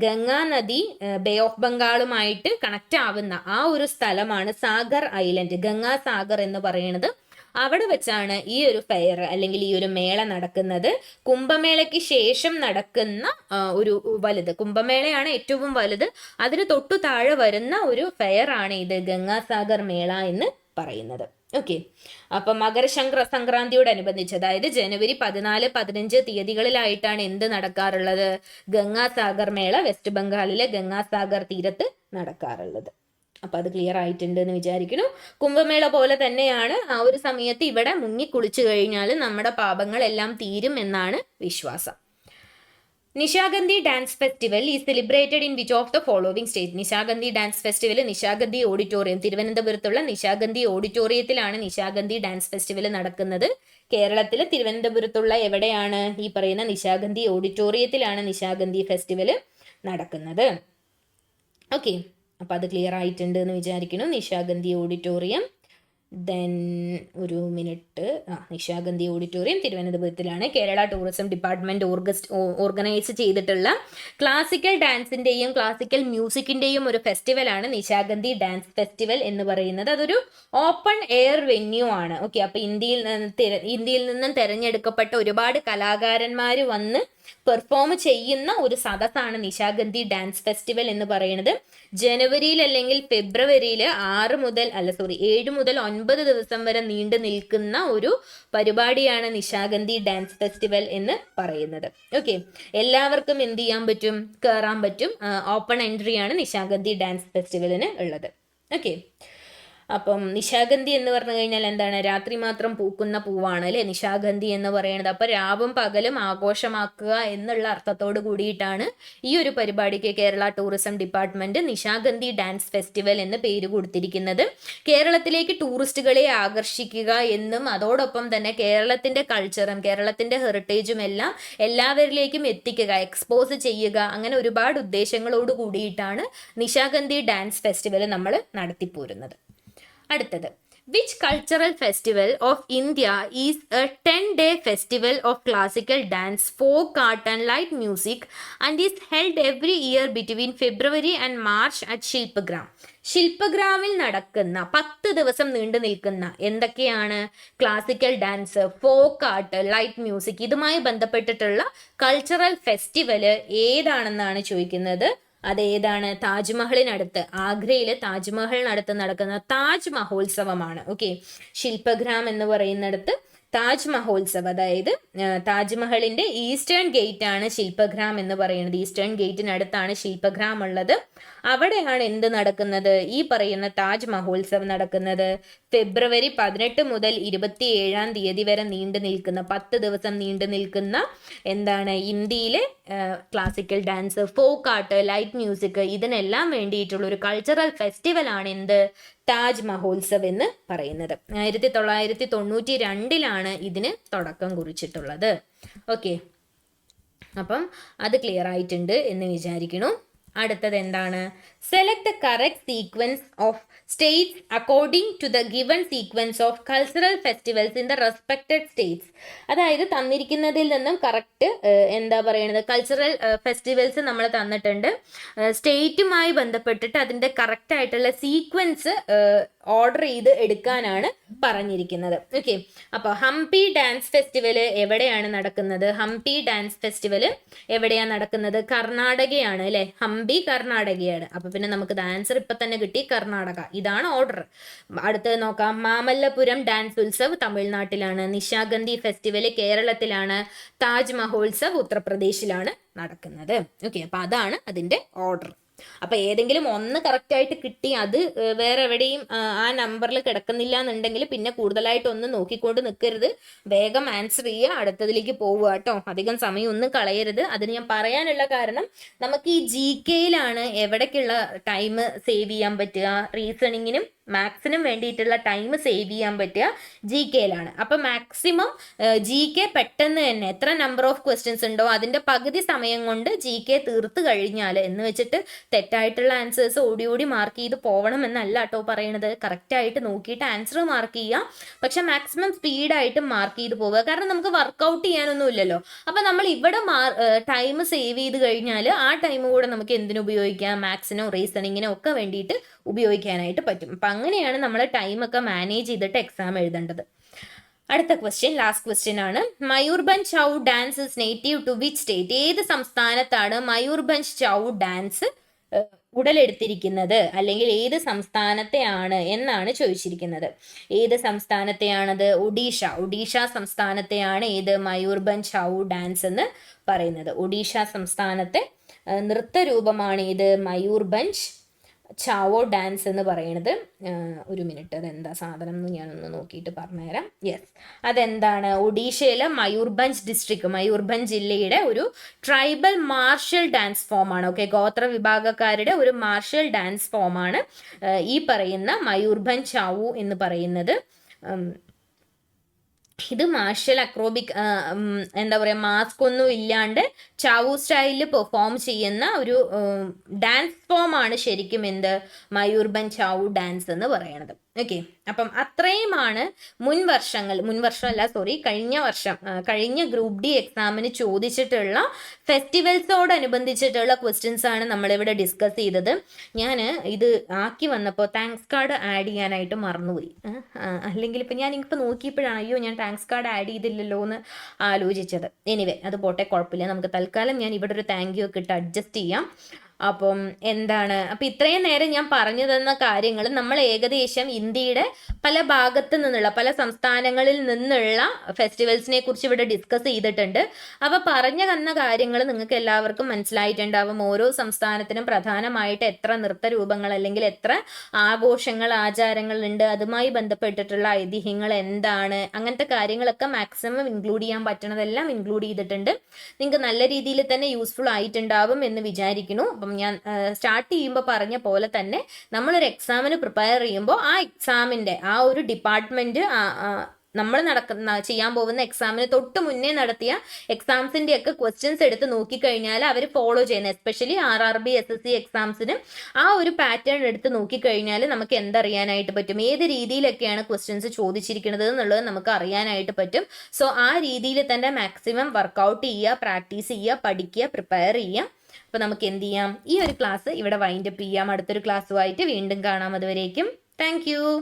ഗംഗാ നദി ബേ ഓഫ് ബംഗാളുമായിട്ട് കണക്റ്റ് ആവുന്ന ആ ഒരു സ്ഥലമാണ് സാഗർ ഐലൻഡ്, ഗംഗാസാഗർ എന്ന് പറയുന്നത്. അവിടെ വെച്ചാണ് ഈ ഒരു ഫെയർ അല്ലെങ്കിൽ ഈ ഒരു മേള നടക്കുന്നത്. കുംഭമേളയ്ക്ക് ശേഷം നടക്കുന്ന ഒരു വലുത്, കുംഭമേളയാണ് ഏറ്റവും വലുത്, അതിന് തൊട്ടു താഴെ വരുന്ന ഒരു ഫെയർ ആണ് ഇത് ഗംഗാസാഗർ മേള എന്ന് പറയുന്നത്. ഓക്കെ, അപ്പൊ സംക്രാന്തിയോടനുബന്ധിച്ച്, അതായത് ജനുവരി 14, 15 തീയതികളിലായിട്ടാണ് എന്ത് നടക്കാറുള്ളത്? ഗംഗാസാഗർ മേള വെസ്റ്റ് ബംഗാളിലെ ഗംഗാസാഗർ തീരത്ത് നടക്കാറുള്ളത്. അപ്പൊ അത് ക്ലിയർ ആയിട്ടുണ്ട് എന്ന് വിചാരിക്കുന്നു. കുംഭമേള പോലെ തന്നെയാണ് ആ ഒരു സമയത്ത് ഇവിടെ മുങ്ങി കുളിച്ചു കഴിഞ്ഞാൽ നമ്മുടെ പാപങ്ങളെല്ലാം തീരും എന്നാണ് വിശ്വാസം. Nishagandhi dance festival is celebrated in which of the following state? Nishagandhi dance festival Nishagandhi auditorium, തിരുവനന്തപുരത്തുള്ള നിശാഗന്ധി ഓഡിറ്റോറിയത്തിലാണ് നിശാഗന്ധി ഡാൻസ് ഫെസ്റ്റിവൽ നടക്കുന്നത്. കേരളത്തിൽ തിരുവനന്തപുരത്തുള്ള എവിടെയാണ്? ഈ പറയുന്ന നിശാഗന്ധി ഓഡിറ്റോറിയത്തിലാണ് നിശാഗന്ധി ഫെസ്റ്റിവൽ നടക്കുന്നത്. ഓക്കെ, അപ്പൊ അത് ക്ലിയർ ആയിട്ടുണ്ട് എന്ന് വിചാരിക്കുന്നു. നിശാഗന്ധി ഓഡിറ്റോറിയം, ദെൻ ഒരു മിനിറ്റ്, നിശാഗന്ധി ഓഡിറ്റോറിയം തിരുവനന്തപുരത്തിലാണ്. കേരള ടൂറിസം ഡിപ്പാർട്ട്മെന്റ് ഓർഗനൈസ് ചെയ്തിട്ടുള്ള ക്ലാസിക്കൽ ഡാൻസിന്റെയും ക്ലാസിക്കൽ മ്യൂസിക്കിന്റെയും ഒരു ഫെസ്റ്റിവലാണ് നിശാഗന്ധി ഡാൻസ് ഫെസ്റ്റിവൽ എന്ന് പറയുന്നത്. അതൊരു ഓപ്പൺ എയർ വെന്യൂ ആണ്. ഓക്കെ, അപ്പൊ ഇന്ത്യയിൽ നിന്നും തെരഞ്ഞെടുക്കപ്പെട്ട ഒരുപാട് കലാകാരന്മാർ വന്ന് പെർഫോം ചെയ്യുന്ന ഒരു സദസ്സാണ് നിശാഗന്ധി ഡാൻസ് ഫെസ്റ്റിവൽ എന്ന് പറയുന്നത്. ജനുവരിയിൽ അല്ലെങ്കിൽ ഫെബ്രുവരിയിൽ 7 മുതൽ 9 ദിവസം വരെ നീണ്ടു നിൽക്കുന്ന ഒരു പരിപാടിയാണ് നിശാഗന്ധി ഡാൻസ് ഫെസ്റ്റിവൽ എന്ന് പറയുന്നത്. ഓക്കെ, എല്ലാവർക്കും എന്ത് ചെയ്യാൻ പറ്റും? കയറാൻ പറ്റും. ഓപ്പൺ എൻട്രി ആണ് നിശാഗന്ധി ഡാൻസ് ഫെസ്റ്റിവലിന് ഉള്ളത്. ഓക്കെ, അപ്പം നിശാഗന്ധി എന്ന് പറഞ്ഞു കഴിഞ്ഞാൽ എന്താണ്? രാത്രി മാത്രം പൂക്കുന്ന പൂവാണ് അല്ലെ നിശാഗന്ധി എന്ന് പറയുന്നത്. അപ്പൊ രാവും പകലും ആഘോഷമാക്കുക എന്നുള്ള അർത്ഥത്തോട് കൂടിയിട്ടാണ് ഈ ഒരു പരിപാടിക്ക് Kerala tourism department Nishagandhi dance festival എന്ന് പേര് കൊടുത്തിരിക്കുന്നത്. കേരളത്തിലേക്ക് ടൂറിസ്റ്റുകളെ ആകർഷിക്കുക എന്നും അതോടൊപ്പം തന്നെ കേരളത്തിന്റെ കൾച്ചറും കേരളത്തിന്റെ ഹെറിറ്റേജും എല്ലാം എല്ലാവരിലേക്കും എത്തിക്കുക, എക്സ്പോസ് ചെയ്യുക, അങ്ങനെ ഒരുപാട് ഉദ്ദേശങ്ങളോട് കൂടിയിട്ടാണ് നിശാഗന്ധി ഡാൻസ് ഫെസ്റ്റിവൽ നമ്മൾ നടത്തിപ്പോരുന്നത്. അടുത്തത്, which cultural festival of India is a 10-day festival of classical dance, folk art and light music and is held every year between February and March at Shilpgram. ശില്പഗ്രാമിൽ നടക്കുന്ന 10 ദിവസം നീണ്ടു നിൽക്കുന്ന എന്തൊക്കെയാണ്? Classical dance, folk art, light music, ഇതുമായി ബന്ധപ്പെട്ടിട്ടുള്ള cultural festival ഏതാണെന്നാണ് ചോദിക്കുന്നത്. അതേതാണ്? താജ്മഹലിനടുത്ത്, ആഗ്രയിലെ താജ്മഹലിനടുത്ത് നടക്കുന്ന താജ് മഹോത്സവമാണ്. ഓക്കെ, ശില്പഗ്രാം എന്ന് പറയുന്നിടത്ത് താജ് മഹോത്സവം, അതായത് താജ്മഹലിന്റെ ഈസ്റ്റേൺ ഗേറ്റ് ആണ് ശില്പഗ്രാം എന്ന് പറയുന്നത്. ഈസ്റ്റേൺ ഗേറ്റിനടുത്താണ് ശില്പഗ്രാം ഉള്ളത്. അവിടെയാണ് എന്ത് നടക്കുന്നത്? ഈ പറയുന്ന താജ് മഹോത്സവം നടക്കുന്നത്. ഫെബ്രുവരി 18 മുതൽ 27 തീയതി വരെ നീണ്ടു നിൽക്കുന്ന 10 ദിവസം നീണ്ടു നിൽക്കുന്ന എന്താണ്? ഇന്ത്യയിലെ classical dance, folk art, light music, ഇതിനെല്ലാം വേണ്ടിയിട്ടുള്ള ഒരു കൾച്ചറൽ ഫെസ്റ്റിവൽ ആണ് എന്ത്? താജ് മഹോത്സവ് എന്ന് പറയുന്നത്. 1992 ഇതിന് തുടക്കം കുറിച്ചിട്ടുള്ളത്. ഓക്കെ, അപ്പം അത് ക്ലിയർ ആയിട്ടുണ്ട് എന്ന് വിചാരിക്കുന്നു. അടുത്തത് എന്താണ്? Select the correct sequence of states according to the given sequence of cultural festivals in the respected states. അതായത് തന്നിരിക്കുന്നതിൽ നിന്നും കറക്റ്റ് എന്താ പറയുന്നത്? കൾച്ചറൽ ഫെസ്റ്റിവൽസ് നമ്മൾ തന്നിട്ടുണ്ട്. സ്റ്റേറ്റുമായി ബന്ധപ്പെട്ടിട്ട് അതിൻ്റെ കറക്റ്റ് ആയിട്ടുള്ള സീക്വൻസ് ഓർഡർ ചെയ്ത് എടുക്കാനാണ് പറഞ്ഞിരിക്കുന്നത്. ഓക്കെ, അപ്പോൾ ഹംപി ഡാൻസ് ഫെസ്റ്റിവൽ എവിടെയാണ് നടക്കുന്നത്? ഹംപി ഡാൻസ് ഫെസ്റ്റിവൽ എവിടെയാണ് നടക്കുന്നത്? കർണാടകയാണ് അല്ലെ? ഹംപി കർണാടകയാണ്. അപ്പൊ പിന്നെ നമുക്ക് ആൻസർ ഇപ്പൊ തന്നെ കിട്ടി, കർണാടക. ഇതാണ് ഓർഡർ. അടുത്തത് നോക്കാം. മാമല്ലപുരം ഡാൻസ് ഉത്സവ് തമിഴ്നാട്ടിലാണ്. നിശാഗന്ധി ഫെസ്റ്റിവൽ കേരളത്തിലാണ്. താജ് മഹോത്സവ് ഉത്തർപ്രദേശിലാണ് നടക്കുന്നത്. ഓക്കെ, അപ്പൊ അതാണ് അതിന്റെ ഓർഡർ. അപ്പൊ ഏതെങ്കിലും ഒന്ന് കറക്റ്റ് ആയിട്ട് കിട്ടി, അത് വേറെ എവിടെയും ആ നമ്പറിൽ കിടക്കുന്നില്ല എന്നുണ്ടെങ്കിൽ പിന്നെ കൂടുതലായിട്ട് ഒന്നും നോക്കിക്കൊണ്ട് നിൽക്കരുത്, വേഗം ആൻസർ ചെയ്യുക, അടുത്തതിലേക്ക് പോവുക കേട്ടോ. അധികം സമയം ഒന്നും കളയരുത്. അതിന് ഞാൻ പറയാനുള്ള കാരണം, നമുക്ക് ഈ GK-യിലാണ് എവിടേക്കുള്ള ടൈം സേവ് ചെയ്യാൻ പറ്റുക. റീസണിങ്ങിനും മാത്സിനും വേണ്ടിയിട്ടുള്ള ടൈം സേവ് ചെയ്യാൻ പറ്റുക GK-യിലാണ്. അപ്പൊ മാക്സിമം GK പെട്ടെന്ന് തന്നെ എത്ര നമ്പർ ഓഫ് ക്വസ്റ്റ്യൻസ് ഉണ്ടോ അതിന്റെ പകുതി സമയം കൊണ്ട് GK തീർത്ത് കഴിഞ്ഞാൽ, എന്ന് വെച്ചിട്ട് തെറ്റായിട്ടുള്ള ആൻസേഴ്സ് ഓടി മാർക്ക് ചെയ്ത് പോകണം എന്നല്ല കേട്ടോ പറയണത്. കറക്റ്റ് ആയിട്ട് നോക്കിയിട്ട് ആൻസർ മാർക്ക് ചെയ്യുക, പക്ഷെ മാക്സിമം സ്പീഡായിട്ട് മാർക്ക് ചെയ്ത് പോവുക. കാരണം നമുക്ക് വർക്കൗട്ട് ചെയ്യാനൊന്നും ഇല്ലല്ലോ. അപ്പൊ നമ്മൾ ഇവിടെ ടൈം സേവ് ചെയ്ത് കഴിഞ്ഞാൽ ആ ടൈം കൂടെ നമുക്ക് എന്തിനു ഉപയോഗിക്കാം? മാത്സിനോ റീസണിങ്ങിനോ ഒക്കെ വേണ്ടിയിട്ട് ഉപയോഗിക്കാനായിട്ട് പറ്റും. അപ്പൊ അങ്ങനെയാണ് നമ്മൾ ടൈമൊക്കെ മാനേജ് ചെയ്തിട്ട് എക്സാം എഴുതേണ്ടത്. അടുത്ത ക്വസ്റ്റ്യൻ, ലാസ്റ്റ് ക്വസ്റ്റ്യൻ ആണ്. Mayurbhanj Chhau dance is native to which state? ഏത് സംസ്ഥാനത്താണ് മയൂർഭഞ്ച് ചൗ ഡാൻസ് ഉടലെടുത്തിരിക്കുന്നത്, അല്ലെങ്കിൽ ഏത് സംസ്ഥാനത്തെയാണ് എന്നാണ് ചോദിച്ചിരിക്കുന്നത്. ഏത് സംസ്ഥാനത്തെയാണത്? ഒഡീഷ സംസ്ഥാനത്തെയാണ് ഏത് മയൂർഭഞ്ച് ചൗ ഡാൻസ് എന്ന് പറയുന്നത്. ഒഡീഷ സംസ്ഥാനത്തെ നൃത്തരൂപമാണ് ഇത് മയൂർഭഞ്ച് ചാവോ ഡാൻസ് എന്ന് പറയുന്നത്. ഒരു മിനിറ്റ്, അതെന്താ സാധനം എന്ന് ഞാനൊന്ന് നോക്കിയിട്ട് പറഞ്ഞുതരാം. യെസ്, അതെന്താണ്? ഒഡീഷയിലെ മയൂർഭഞ്ച് ഡിസ്ട്രിക്ട്, മയൂർഭഞ്ച് ജില്ലയുടെ ഒരു ട്രൈബൽ മാർഷ്യൽ ഡാൻസ് ഫോമാണ്. ഓക്കെ, ഗോത്ര വിഭാഗക്കാരുടെ ഒരു മാർഷ്യൽ ഡാൻസ് ഫോമാണ് ഈ പറയുന്ന മയൂർഭഞ്ച് ചാവോ എന്ന് പറയുന്നത്. ഇത് മാർഷ്യൽ അക്രോബിക് എന്താ പറയുക, മാസ്ക് ഒന്നും ഇല്ലാണ്ട് ചാവു സ്റ്റൈലിൽ പെർഫോം ചെയ്യുന്ന ഒരു ഡാൻസ് ഫോമാണ് ശരിക്കും എന്ത്? മയൂർഭഞ്ച് ചാവു ഡാൻസ് എന്ന് പറയുന്നത്. ഓക്കെ, അപ്പം അത്രയുമാണ് കഴിഞ്ഞ ഗ്രൂപ്പ് ഡി എക്സാമിന് ചോദിച്ചിട്ടുള്ള ഫെസ്റ്റിവൽസോടനുബന്ധിച്ചിട്ടുള്ള ക്വസ്റ്റ്യൻസ് ആണ് നമ്മളിവിടെ ഡിസ്കസ് ചെയ്തത്. ഞാൻ ഇത് ആക്കി വന്നപ്പോൾ താങ്ക്സ് കാർഡ് ആഡ് ചെയ്യാനായിട്ട് മറന്നുപോയി. അല്ലെങ്കിൽ ഇപ്പം നോക്കിയപ്പോഴാണ്, അയ്യോ ഞാൻ താങ്ക്സ് കാർഡ് ആഡ് ചെയ്തില്ലല്ലോ എന്ന് ആലോചിച്ചത്. എനിവേ അത് പോട്ടെ, കുഴപ്പമില്ല. നമുക്ക് തൽക്കാലം ഞാൻ ഇവിടെ ഒരു താങ്ക് യു ഒക്കെ ഇട്ട് അഡ്ജസ്റ്റ് ചെയ്യാം. അപ്പം അപ്പം ഇത്രയും നേരം ഞാൻ പറഞ്ഞു തന്ന കാര്യങ്ങൾ നമ്മൾ ഏകദേശം ഇന്ത്യയുടെ പല ഭാഗത്ത് നിന്നുള്ള, പല സംസ്ഥാനങ്ങളിൽ നിന്നുള്ള ഫെസ്റ്റിവൽസിനെ കുറിച്ച് ഇവിടെ ഡിസ്കസ് ചെയ്തിട്ടുണ്ട്. അപ്പോൾ പറഞ്ഞു തന്ന കാര്യങ്ങൾ നിങ്ങൾക്ക് എല്ലാവർക്കും മനസ്സിലായിട്ടുണ്ടാവും. ഓരോ സംസ്ഥാനത്തിനും പ്രധാനമായിട്ട് എത്ര നൃത്തരൂപങ്ങൾ അല്ലെങ്കിൽ എത്ര ആഘോഷങ്ങൾ, ആചാരങ്ങൾ ഉണ്ട്, അതുമായി ബന്ധപ്പെട്ടിട്ടുള്ള ഐതിഹ്യങ്ങൾ എന്താണ്, അങ്ങനത്തെ കാര്യങ്ങളൊക്കെ മാക്സിമം ഇൻക്ലൂഡ് ചെയ്യാൻ പറ്റണതെല്ലാം ഇൻക്ലൂഡ് ചെയ്തിട്ടുണ്ട്. നിങ്ങൾക്ക് നല്ല രീതിയിൽ തന്നെ യൂസ്ഫുൾ ആയിട്ടുണ്ടാവും എന്ന് വിചാരിക്കുന്നു. അപ്പം ഞാൻ സ്റ്റാർട്ട് ചെയ്യുമ്പോൾ പറഞ്ഞ പോലെ തന്നെ നമ്മളൊരു എക്സാമിന് പ്രിപ്പയർ ചെയ്യുമ്പോൾ ആ എക്സാമിൻ്റെ ആ ഒരു ഡിപ്പാർട്ട്മെന്റ് നമ്മൾ ചെയ്യാൻ പോകുന്ന എക്സാമിന് തൊട്ട് മുന്നേ നടത്തിയ എക്സാംസിന്റെ ഒക്കെ ക്വസ്റ്റ്യൻസ് എടുത്ത് നോക്കിക്കഴിഞ്ഞാൽ അവർ ഫോളോ ചെയ്യുന്ന, എസ്പെഷ്യലി RRB SSC എക്സാംസിന് ആ ഒരു പാറ്റേൺ എടുത്ത് നോക്കിക്കഴിഞ്ഞാൽ നമുക്ക് എന്തറിയാനായിട്ട് പറ്റും, ഏത് രീതിയിലൊക്കെയാണ് ക്വസ്റ്റ്യൻസ് ചോദിച്ചിരിക്കുന്നത് എന്നുള്ളത് നമുക്ക് അറിയാനായിട്ട് പറ്റും. സോ ആ രീതിയിൽ തന്നെ മാക്സിമം വർക്കൗട്ട് ചെയ്യുക, പ്രാക്ടീസ് ചെയ്യുക, പഠിക്കുക, പ്രിപ്പയർ ചെയ്യുക. അപ്പോൾ നമുക്ക് എന്ത് ചെയ്യാം, ഈ ഒരു ക്ലാസ് ഇവിടെ വൈൻഡപ്പ് ചെയ്യാം. അടുത്തൊരു ക്ലാസ്സുമായിട്ട് വീണ്ടും കാണാം. അതുവരേക്കും താങ്ക് യു.